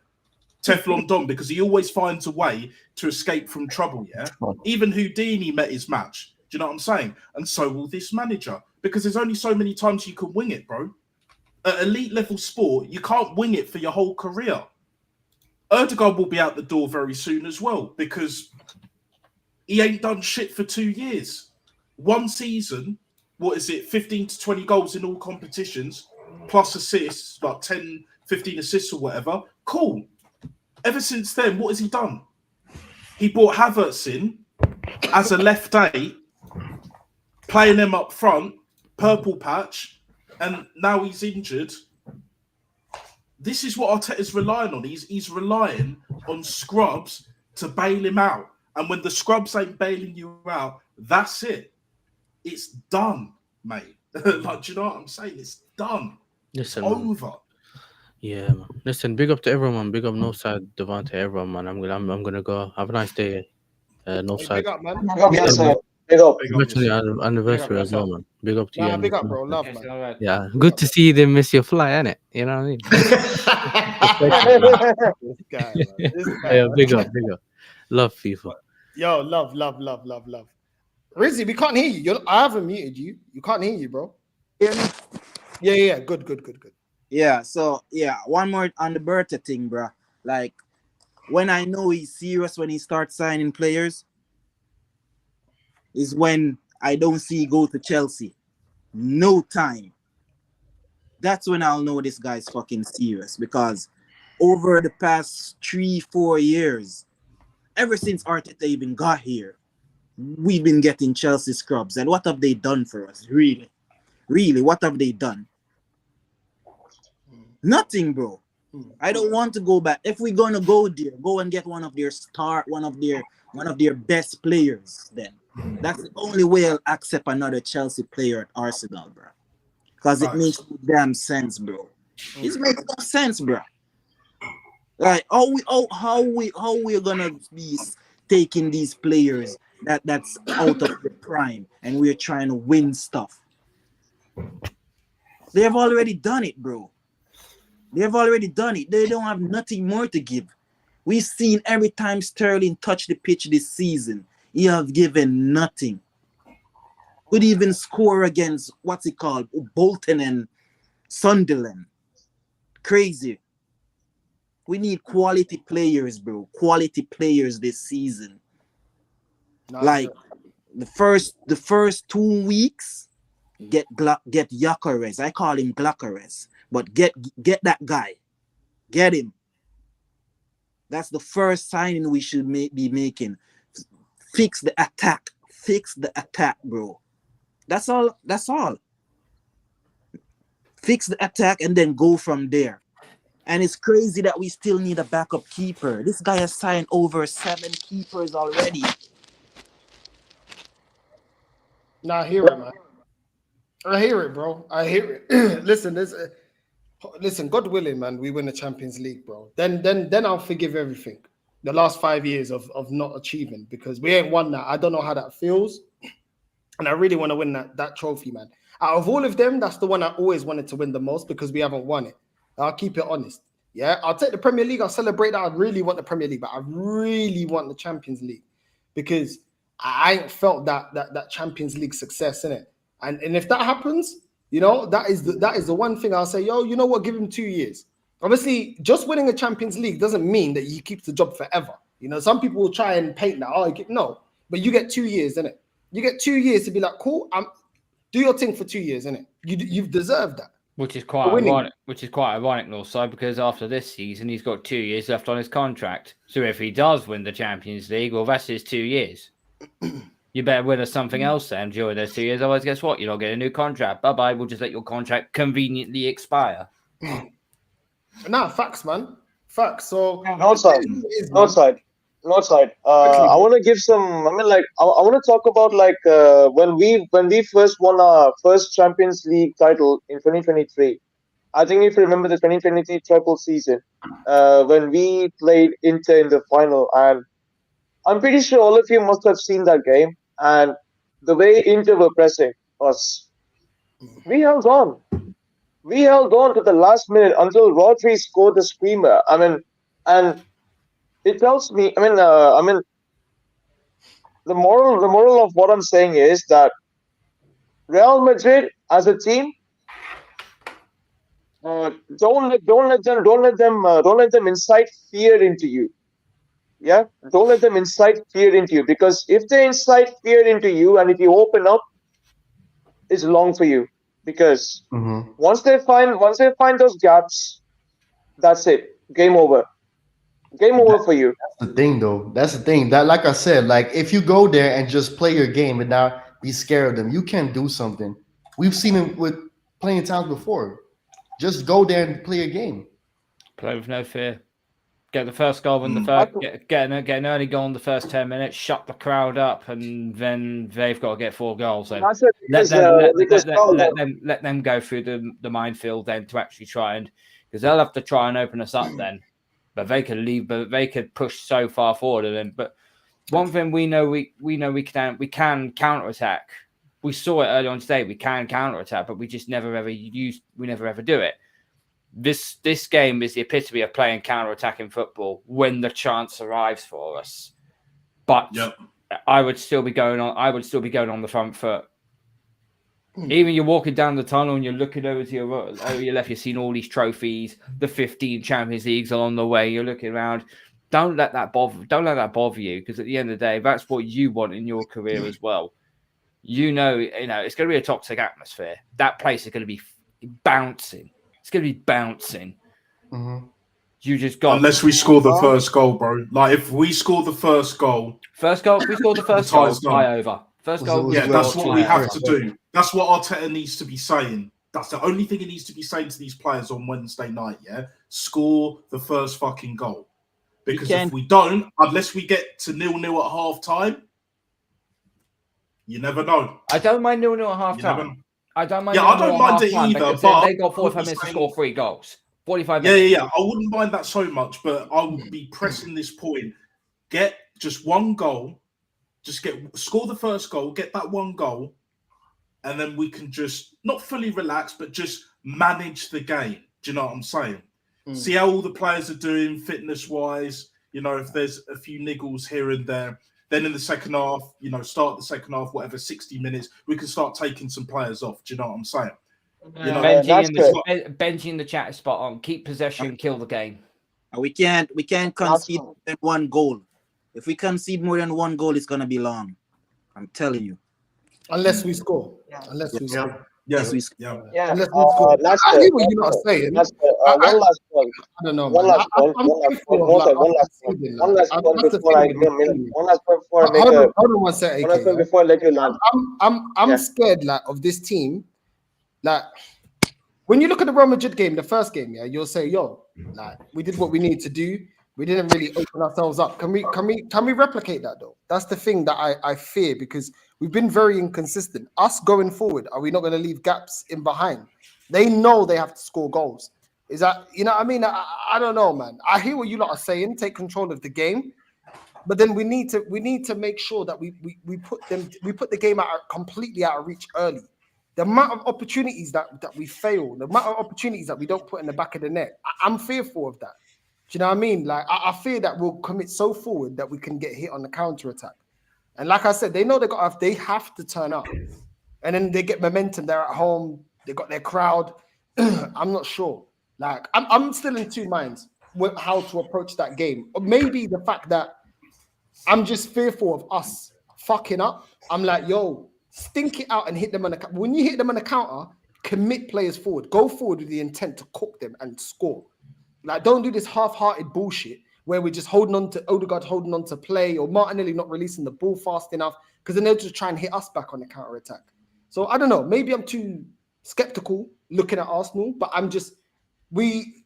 Teflon Don, because he always finds a way to escape from trouble, yeah? Even Houdini met his match. Do you know what I'm saying? And so will this manager, because there's only so many times you can wing it, bro. At elite level sport, you can't wing it for your whole career. Odegaard will be out the door very soon as well, because he ain't done shit for 2 years. One season, 15 to 20 goals in all competitions, plus assists, like 10, 15 assists or whatever. Cool. Ever since then, what has he done? He brought Havertz in as a left 8, playing him up front, purple patch, and now he's injured. This is what Arteta's relying on. He's relying on scrubs to bail him out. And when the scrubs ain't bailing you out, that's it. It's done, mate. Like, do you know what I'm saying? It's done. Listen, over. Yeah, man. Listen, big up to everyone, man. Big up Northside, Devante, everyone, man. I'm gonna go. Have a nice day. Northside. Big up, man. Yes, sir. Big up. Actually, anniversary as well, man. Big up to you. Big up, bro. Love, man. Yeah, good to see them miss your fly, innit? You know what I mean? This guy, man. Yeah, big up. Love FIFA. Yo, love. Rizzy, we can't hear you. I haven't muted you. You can't hear you, bro. Hear me? Yeah. Good. Yeah, so one more on the Berta thing, bro. Like, when I know he's serious when he starts signing players is when I don't see he go to Chelsea. No time. That's when I'll know this guy's fucking serious, because over the past 3-4 years, ever since Arteta even got here, we've been getting Chelsea scrubs. And what have they done for us? Really, what have they done? Nothing, bro. I don't want to go back. If we're gonna go there, go and get one of their best players. Then that's the only way I'll accept another Chelsea player at Arsenal, bro. Because it makes no damn sense, bro. It makes no sense, bro. Like how we gonna be taking these players that's out of the prime and we're trying to win stuff? They have already done it, bro. They have already done it. They don't have nothing more to give. We've seen every time Sterling touched the pitch this season, he have given nothing. Could even score against Bolton and Sunderland. Crazy. We need quality players, bro. Quality players this season. The first 2 weeks, get Gyökeres. I call him Gyökeres, but get that guy, get him. That's the first signing we should be making. Fix the attack, bro. That's all. Fix the attack and then go from there. And it's crazy that we still need a backup keeper. This guy has signed over 7 keepers already. Nah, I hear it, man. I hear it, bro. I hear it. Listen, God willing, man, we win the Champions League, bro. Then I'll forgive everything. The last 5 years of not achieving, because we ain't won that. I don't know how that feels. And I really want to win that trophy, man. Out of all of them, that's the one I always wanted to win the most because we haven't won it. I'll keep it honest. Yeah, I'll take the Premier League. I'll celebrate that. I really want the Premier League, but I really want the Champions League because I ain't felt that Champions League success in it. And if that happens, you know, that is the one thing I'll say, yo, you know what? Give him 2 years. Obviously, just winning a Champions League doesn't mean that he keeps the job forever. You know, some people will try and paint that. Oh, no, but you get 2 years, innit? You get 2 years to be like, cool, do your thing for 2 years, innit? You've deserved that. Which is quite ironic. Which is quite ironic, also, because after this season, he's got 2 years left on his contract. So if he does win the Champions League, well, that's his 2 years. You better win us something else then during those 2 years. Otherwise, guess what? You're not getting a new contract. Bye-bye. We'll just let your contract conveniently expire. Nah, facts, man. Facts. So North side. I want to give some. I mean, like, I want to talk about like when we first won our first Champions League title in 2023. I think if you remember the 2023 treble season, when we played Inter in the final, and I'm pretty sure all of you must have seen that game. And the way Inter were pressing us, we held on. We held on to the last minute until Rodri scored the screamer. I mean, and it tells me. I mean, the moral of what I'm saying is that Real Madrid as a team, don't let them incite fear into you. Yeah, don't let them incite fear into you, because if they incite fear into you and if you open up, it's long for you. Because once they find those gaps, that's it. Game over. Game over for you. That's the thing, though. That's the thing. That, like I said, like if you go there and just play your game and not be scared of them, you can do something. We've seen it with plenty of times before. Just go there and play a game. Play with no fear. Get the first goal in the first. Get an early goal in the first 10 minutes. Shut the crowd up, and then they've got to get 4 goals. So let them go through the minefield then to actually try and, because they'll have to try and open us up then. But they could leave. But they could push so far forward. And then, but one thing we know we can counterattack. We saw it early on today. We can counterattack, but we just never ever do it. This game is the epitome of playing counter-attacking football when the chance arrives for us. But I would still be going on the front foot. Even you're walking down the tunnel and you're looking over to your left, you're seeing all these trophies, the 15 Champions Leagues along the way. You're looking around. Don't let that bother you, because at the end of the day, that's what you want in your career as well. You know, it's going to be a toxic atmosphere. That place is going to be bouncing. It's going to be bouncing. You just got, unless we score the first goal, bro. Like if we score the first goal, if we score the first goal, tie over. First goal. Yeah, that's what we have to do. That's what Arteta needs to be saying. That's the only thing he needs to be saying to these players on Wednesday night. Yeah, score the first fucking goal. Because if we don't, unless we get to 0-0 at half time, you never know. I don't mind 0-0 at half time. I don't mind. Yeah, I don't mind it either. But they got 45 minutes to score 3 goals. 45 minutes. Yeah. I wouldn't mind that so much, but I would be pressing this point. Get just 1 goal. Just score the first goal. Get that 1 goal, and then we can just not fully relax, but just manage the game. Do you know what I'm saying? See how all the players are doing fitness-wise. You know, if there's a few niggles here and there. Then in the second half, start the second half, whatever, 60 minutes, we can start taking some players off. Do you know what I'm saying? Benji in the chat is spot on. Keep possession, kill the game. We can't concede more than 1 goal. If we concede more than 1 goal, it's gonna be long. I'm telling you. Unless we score. Yeah. Unless we Yeah. score. Yes, we Yeah. Unless we score. Last I point. hear what you're not saying. Last point. One last point. I don't know, One man. last point. I'm One last fearful point. of like One us last point. conceding, One like, last point that's the before thing I with this give team. one last point before I make Hold a on one second, one last AK. point before I let you land. I'm Yeah. scared like of this team. Like when you look at the Real Madrid game, the first game, yeah, you'll say, yo, like we did what we needed to do. We didn't really open ourselves up. Can we replicate that though? That's the thing that I fear, because we've been very inconsistent. Us going forward, are we not going to leave gaps in behind? They know they have to score goals. Is that, you know what I mean? I don't know, man. I hear what you lot are saying, take control of the game. But then we need to make sure that we put the game completely out of reach early. The amount of opportunities that we fail, the amount of opportunities that we don't put in the back of the net, I'm fearful of that. Do you know what I mean? Like I fear that we'll commit so forward that we can get hit on the counter attack. And like I said, they know they have to turn up, and then they get momentum. They're at home. They got their crowd. I'm not sure. Like I'm still in two minds with how to approach that game. Or maybe the fact that I'm just fearful of us fucking up. I'm like, yo, stink it out and hit them on the counter. When you hit them on the counter, commit players forward. Go forward with the intent to cook them and score. Like, don't do this half-hearted bullshit where we're just holding on to Odegaard, holding on to play, or Martinelli not releasing the ball fast enough, because then they'll just try and hit us back on the counter attack. So I don't know. Maybe I'm too skeptical looking at Arsenal, but I'm just we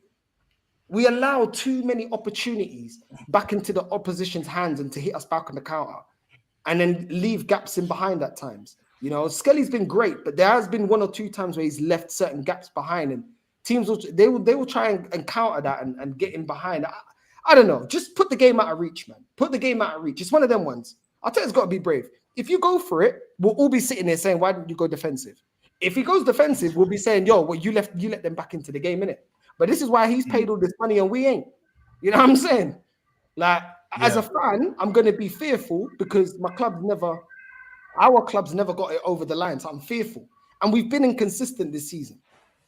allow too many opportunities back into the opposition's hands and to hit us back on the counter, and then leave gaps in behind at times. You know, Skelly's been great, but there has been one or two times where he's left certain gaps behind, and teams will try and counter that and get in behind. I don't know. Just put the game out of reach, man. Put the game out of reach. It's one of them ones. Arteta's got to be brave. If you go for it, we'll all be sitting there saying, why didn't you go defensive? If he goes defensive, we'll be saying, yo, well, you let them back into the game, innit? But this is why he's paid all this money and we ain't. You know what I'm saying? Like, as a fan, I'm going to be fearful because our club's never got it over the line. So I'm fearful. And we've been inconsistent this season.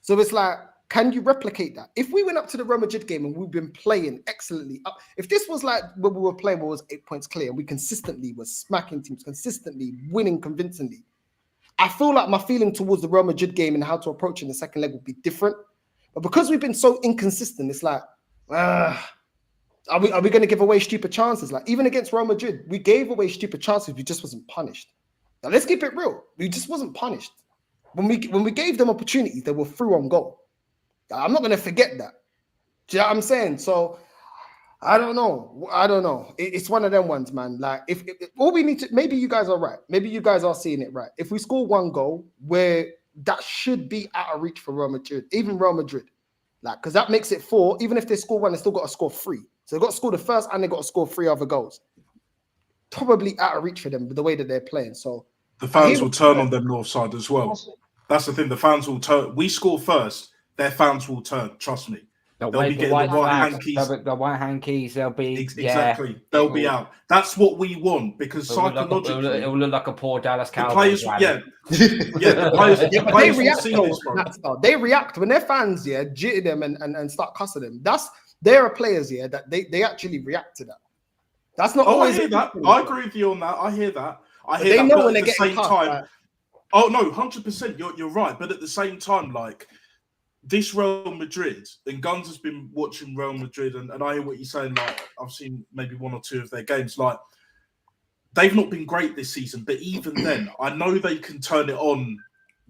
So it's like, can you replicate that? If we went up to the Real Madrid game and we've been playing excellently, if this was like when we were playing what was 8 points clear and we consistently were smacking teams, consistently winning convincingly, I feel like my feeling towards the Real Madrid game and how to approach in the second leg would be different. But because we've been so inconsistent, it's like, are we going to give away stupid chances? Like, even against Real Madrid, we gave away stupid chances. We just wasn't punished. Now, let's keep it real. We just wasn't punished. When we gave them opportunities, they were through on goal. I'm not going to forget that. Do you know what I'm saying? So, I don't know. It's one of them ones, man. Like, if all we need to, maybe you guys are right. Maybe you guys are seeing it right. If we score one goal, where that should be out of reach for Real Madrid, even Real Madrid. Like, because that makes it 4. Even if they score 1, they still got to score 3. So they've got to score the first and they've got to score 3 other goals. Probably out of reach for them, the way that they're playing. So the fans will turn on them north side as well. That's the thing. The fans will turn. We score first. Their fans will turn. Trust me. They'll be getting the white hankies. The white hankies. They'll be exactly. Yeah, they'll be out. That's what we want because psychologically, it will look like a poor Dallas Cowboys. The players, they react when their fans jitter them and start cussing them. There are players that they actually react to that. That's not always. I hear that. I agree with you on that. I hear that. They know when they get the same time. Like... Oh no, 100%. You're right. But at the same time, like. This Real Madrid, and Guns has been watching Real Madrid, and I hear what you're saying. Like, I've seen maybe 1 or 2 of their games. Like, they've not been great this season, but even then, I know they can turn it on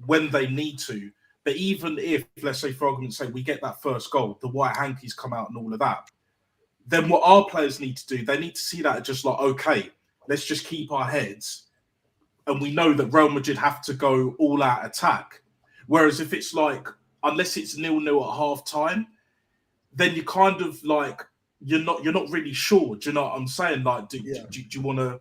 when they need to. But even if, let's say, for argument's sake, we get that first goal, the white hankies come out and all of that, then what our players need to do, they need to see that just like, okay, let's just keep our heads, and we know that Real Madrid have to go all-out attack. Whereas if it's like, unless it's 0-0 at half time, then you kind of like you're not really sure. Do you know what I'm saying? Like, do you want to?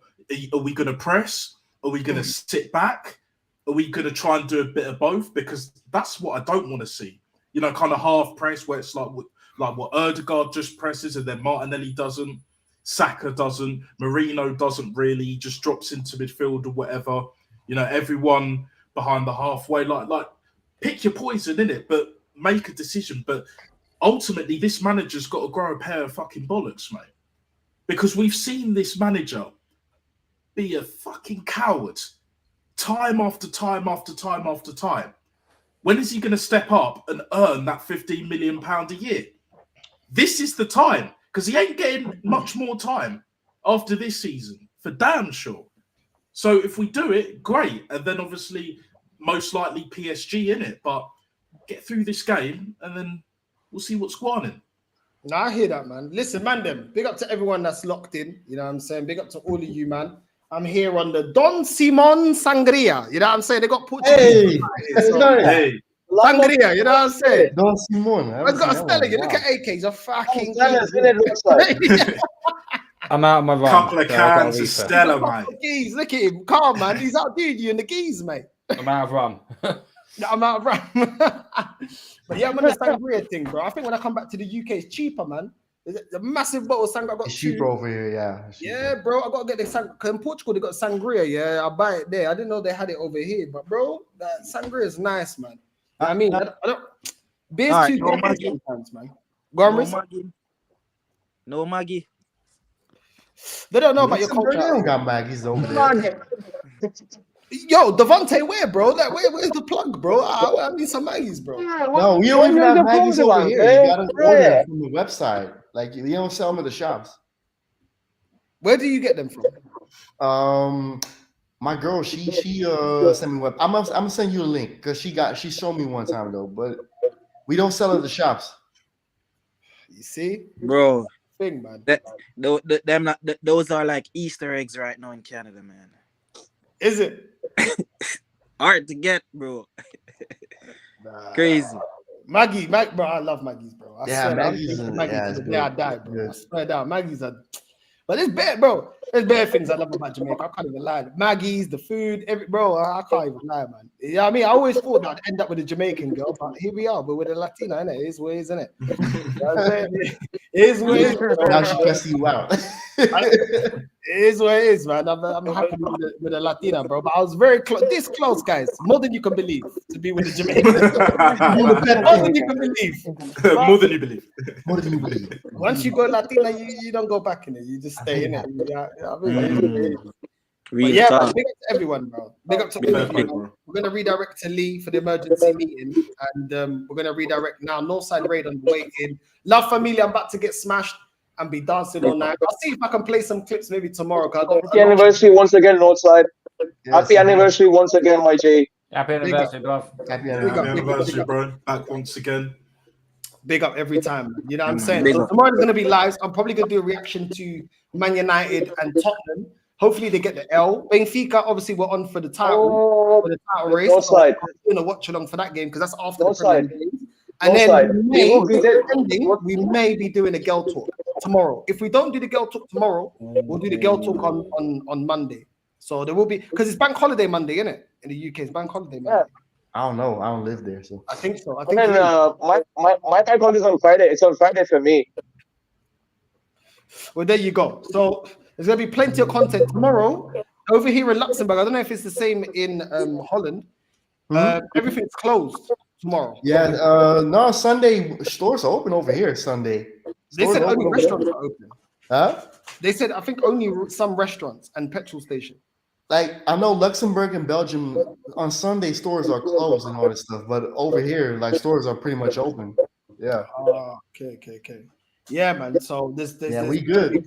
Are we going to press? Are we going to sit back? Are we going to try and do a bit of both? Because that's what I don't want to see. You know, kind of half press where it's like what Odegaard just presses and then Martinelli doesn't, Saka doesn't, Marino doesn't really. He just drops into midfield or whatever. You know, everyone behind the halfway like. Pick your poison, innit? But make a decision. But ultimately, this manager's got to grow a pair of fucking bollocks, mate. Because we've seen this manager be a fucking coward time after time after time after time. When is he going to step up and earn that £15 million a year? This is the time, because he ain't getting much more time after this season, for damn sure. So if we do it, great. And then obviously, most likely PSG in it. But get through this game and then we'll see what's going on. No, I hear that, man. Listen, man, them. Big up to everyone that's locked in. You know what I'm saying? Big up to all of you, man. I'm here on the Don Simon Sangria. You know what I'm saying? They got Portuguese. Hey. Sangria, you know what I'm saying? Don Simon. I've got a spelling. You look at AK, he's a fucking I'm out of my run. Couple of so I've got cans a of refill. Stella, mate. Geese, look at him. Calm, man. He's outdoing you in the geese, mate. I'm out of rum. I'm out of rum. But yeah, I'm on the sangria thing, bro. I think when I come back to the UK, it's cheaper, man. There's a massive bottle of sangria. I got It's two. cheaper over here, yeah. It's cheaper. Yeah, bro. I gotta get the sangria. Because in Portugal, they got sangria. Yeah, I buy it there. I didn't know they had it over here, but bro, that sangria is nice, man. I mean, I don't. Beer's All right, too no big Maggie. sometimes, man. Go on, No Riz. Maggie. No Maggie. They don't know about your Listen, bro, they culture. don't got Maggies over there. Yo, Devontae, where, bro? Like, where's the plug, bro? I need some Maggies, bro. No, we don't even have Maggies over here. You gotta order from the website. Like, you don't sell them at the shops. Where do you get them from? My girl, she sent me web. I'm gonna send you a link because she showed me one time though, but we don't sell at the shops. You see, Bro, thing, man. Those are like Easter eggs right now in Canada, man. Is it? Hard to get, bro. Crazy. Maggie, bro, I love Maggie's, bro. I Yeah, swear, Maggie's I'm is- Maggie's yeah, to it's the day I good. die, It's bro. good. I swear down, Maggie's are. But it's bad, bro. There's bare things I love about Jamaica. I can't even lie. Maggie's, the food, bro. I can't even lie, man. You know what I mean? I always thought that I'd end up with a Jamaican girl, but here we are. We're with a Latina, innit? It is what it is, innit? You know what I'm saying? It is what it is. bro. Now she can see you out. It is what it is, man. I'm happy with a Latina, bro. But I was very close, this close, guys. More than you can believe to be with a Jamaican. More than you can believe. More than you believe. More than you believe. Once you go Latina, you don't go back in it. You just stay in it. Yeah, I mean, but yeah, man, big up to everyone, bro. Big up to all of you. Man. We're gonna redirect to Lee for the emergency meeting, and we're gonna redirect now. Northside raid on the way in. Love Familia, I'm about to get smashed and be dancing all night. I'll see if I can play some clips maybe tomorrow. Happy anniversary once again, Northside. Happy anniversary once again, my J. Happy anniversary, bro. Happy Big up, Anniversary, bro. Back once again. Big up every time. You know what I'm saying? So tomorrow's going to be live. I'm probably going to do a reaction to Man United and Tottenham. Hopefully they get the L. Benfica, obviously, we're on for the title, race. So I'm going to watch along for that game because that's after the Premier League games. And then we may be doing a girl talk tomorrow. If we don't do the girl talk tomorrow, we'll do the girl talk on Monday. So there will be, because it's bank holiday Monday, isn't it? In the UK, it's bank holiday Monday. I don't know. I don't live there, so I think so. I think my bank holiday is on Friday. It's on Friday for me. Well, there you go. So there's gonna be plenty of content tomorrow over here in Luxembourg. I don't know if it's the same in Holland. Everything's closed tomorrow. Yeah, no, Sunday stores are open over here. Sunday. They said only restaurants are open. Huh? They said I think only some restaurants and petrol stations. Like I know Luxembourg and Belgium on Sunday stores are closed and all this stuff, but over here, like stores are pretty much open. Yeah. Oh, okay. Yeah, man. So this we good.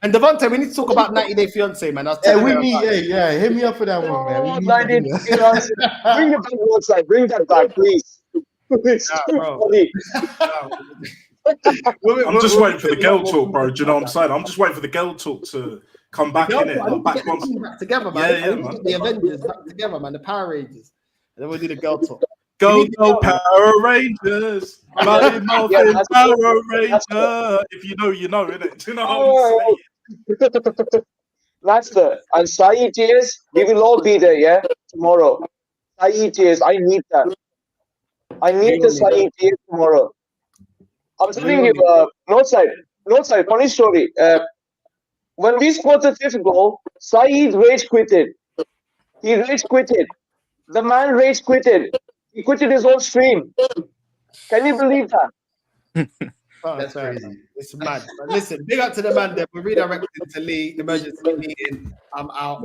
And Devontae, we need to talk about 90 Day Fiance, man. Hit me up for that one, man. 90 Day Fiance. Bring it back outside. Bring that back, please. I'm just waiting for the girl talk, bro. Do you know what I'm saying? I'm just waiting for the girl talk to come back in it. Back together, man. Yeah, man. The Avengers back together, man. The Power Rangers. And then we'll do the girl talk. Go Power Rangers. Mighty Morphin Power Ranger. If you know, you know, innit? Do you know what I'm saying? Master, and Sai ETS, we will all be there, yeah? Tomorrow. Sai ETS, I need that. I need the Sai ETS tomorrow. I'm telling you, Northside, funny story. When we scored the 5th goal, Saeed rage quitted. He rage quitted. The man rage quitted. He quitted his own stream. Can you believe that? That's crazy. It's mad. But listen, big up to the man there. We're redirecting to Lee, emergency meeting. I'm out.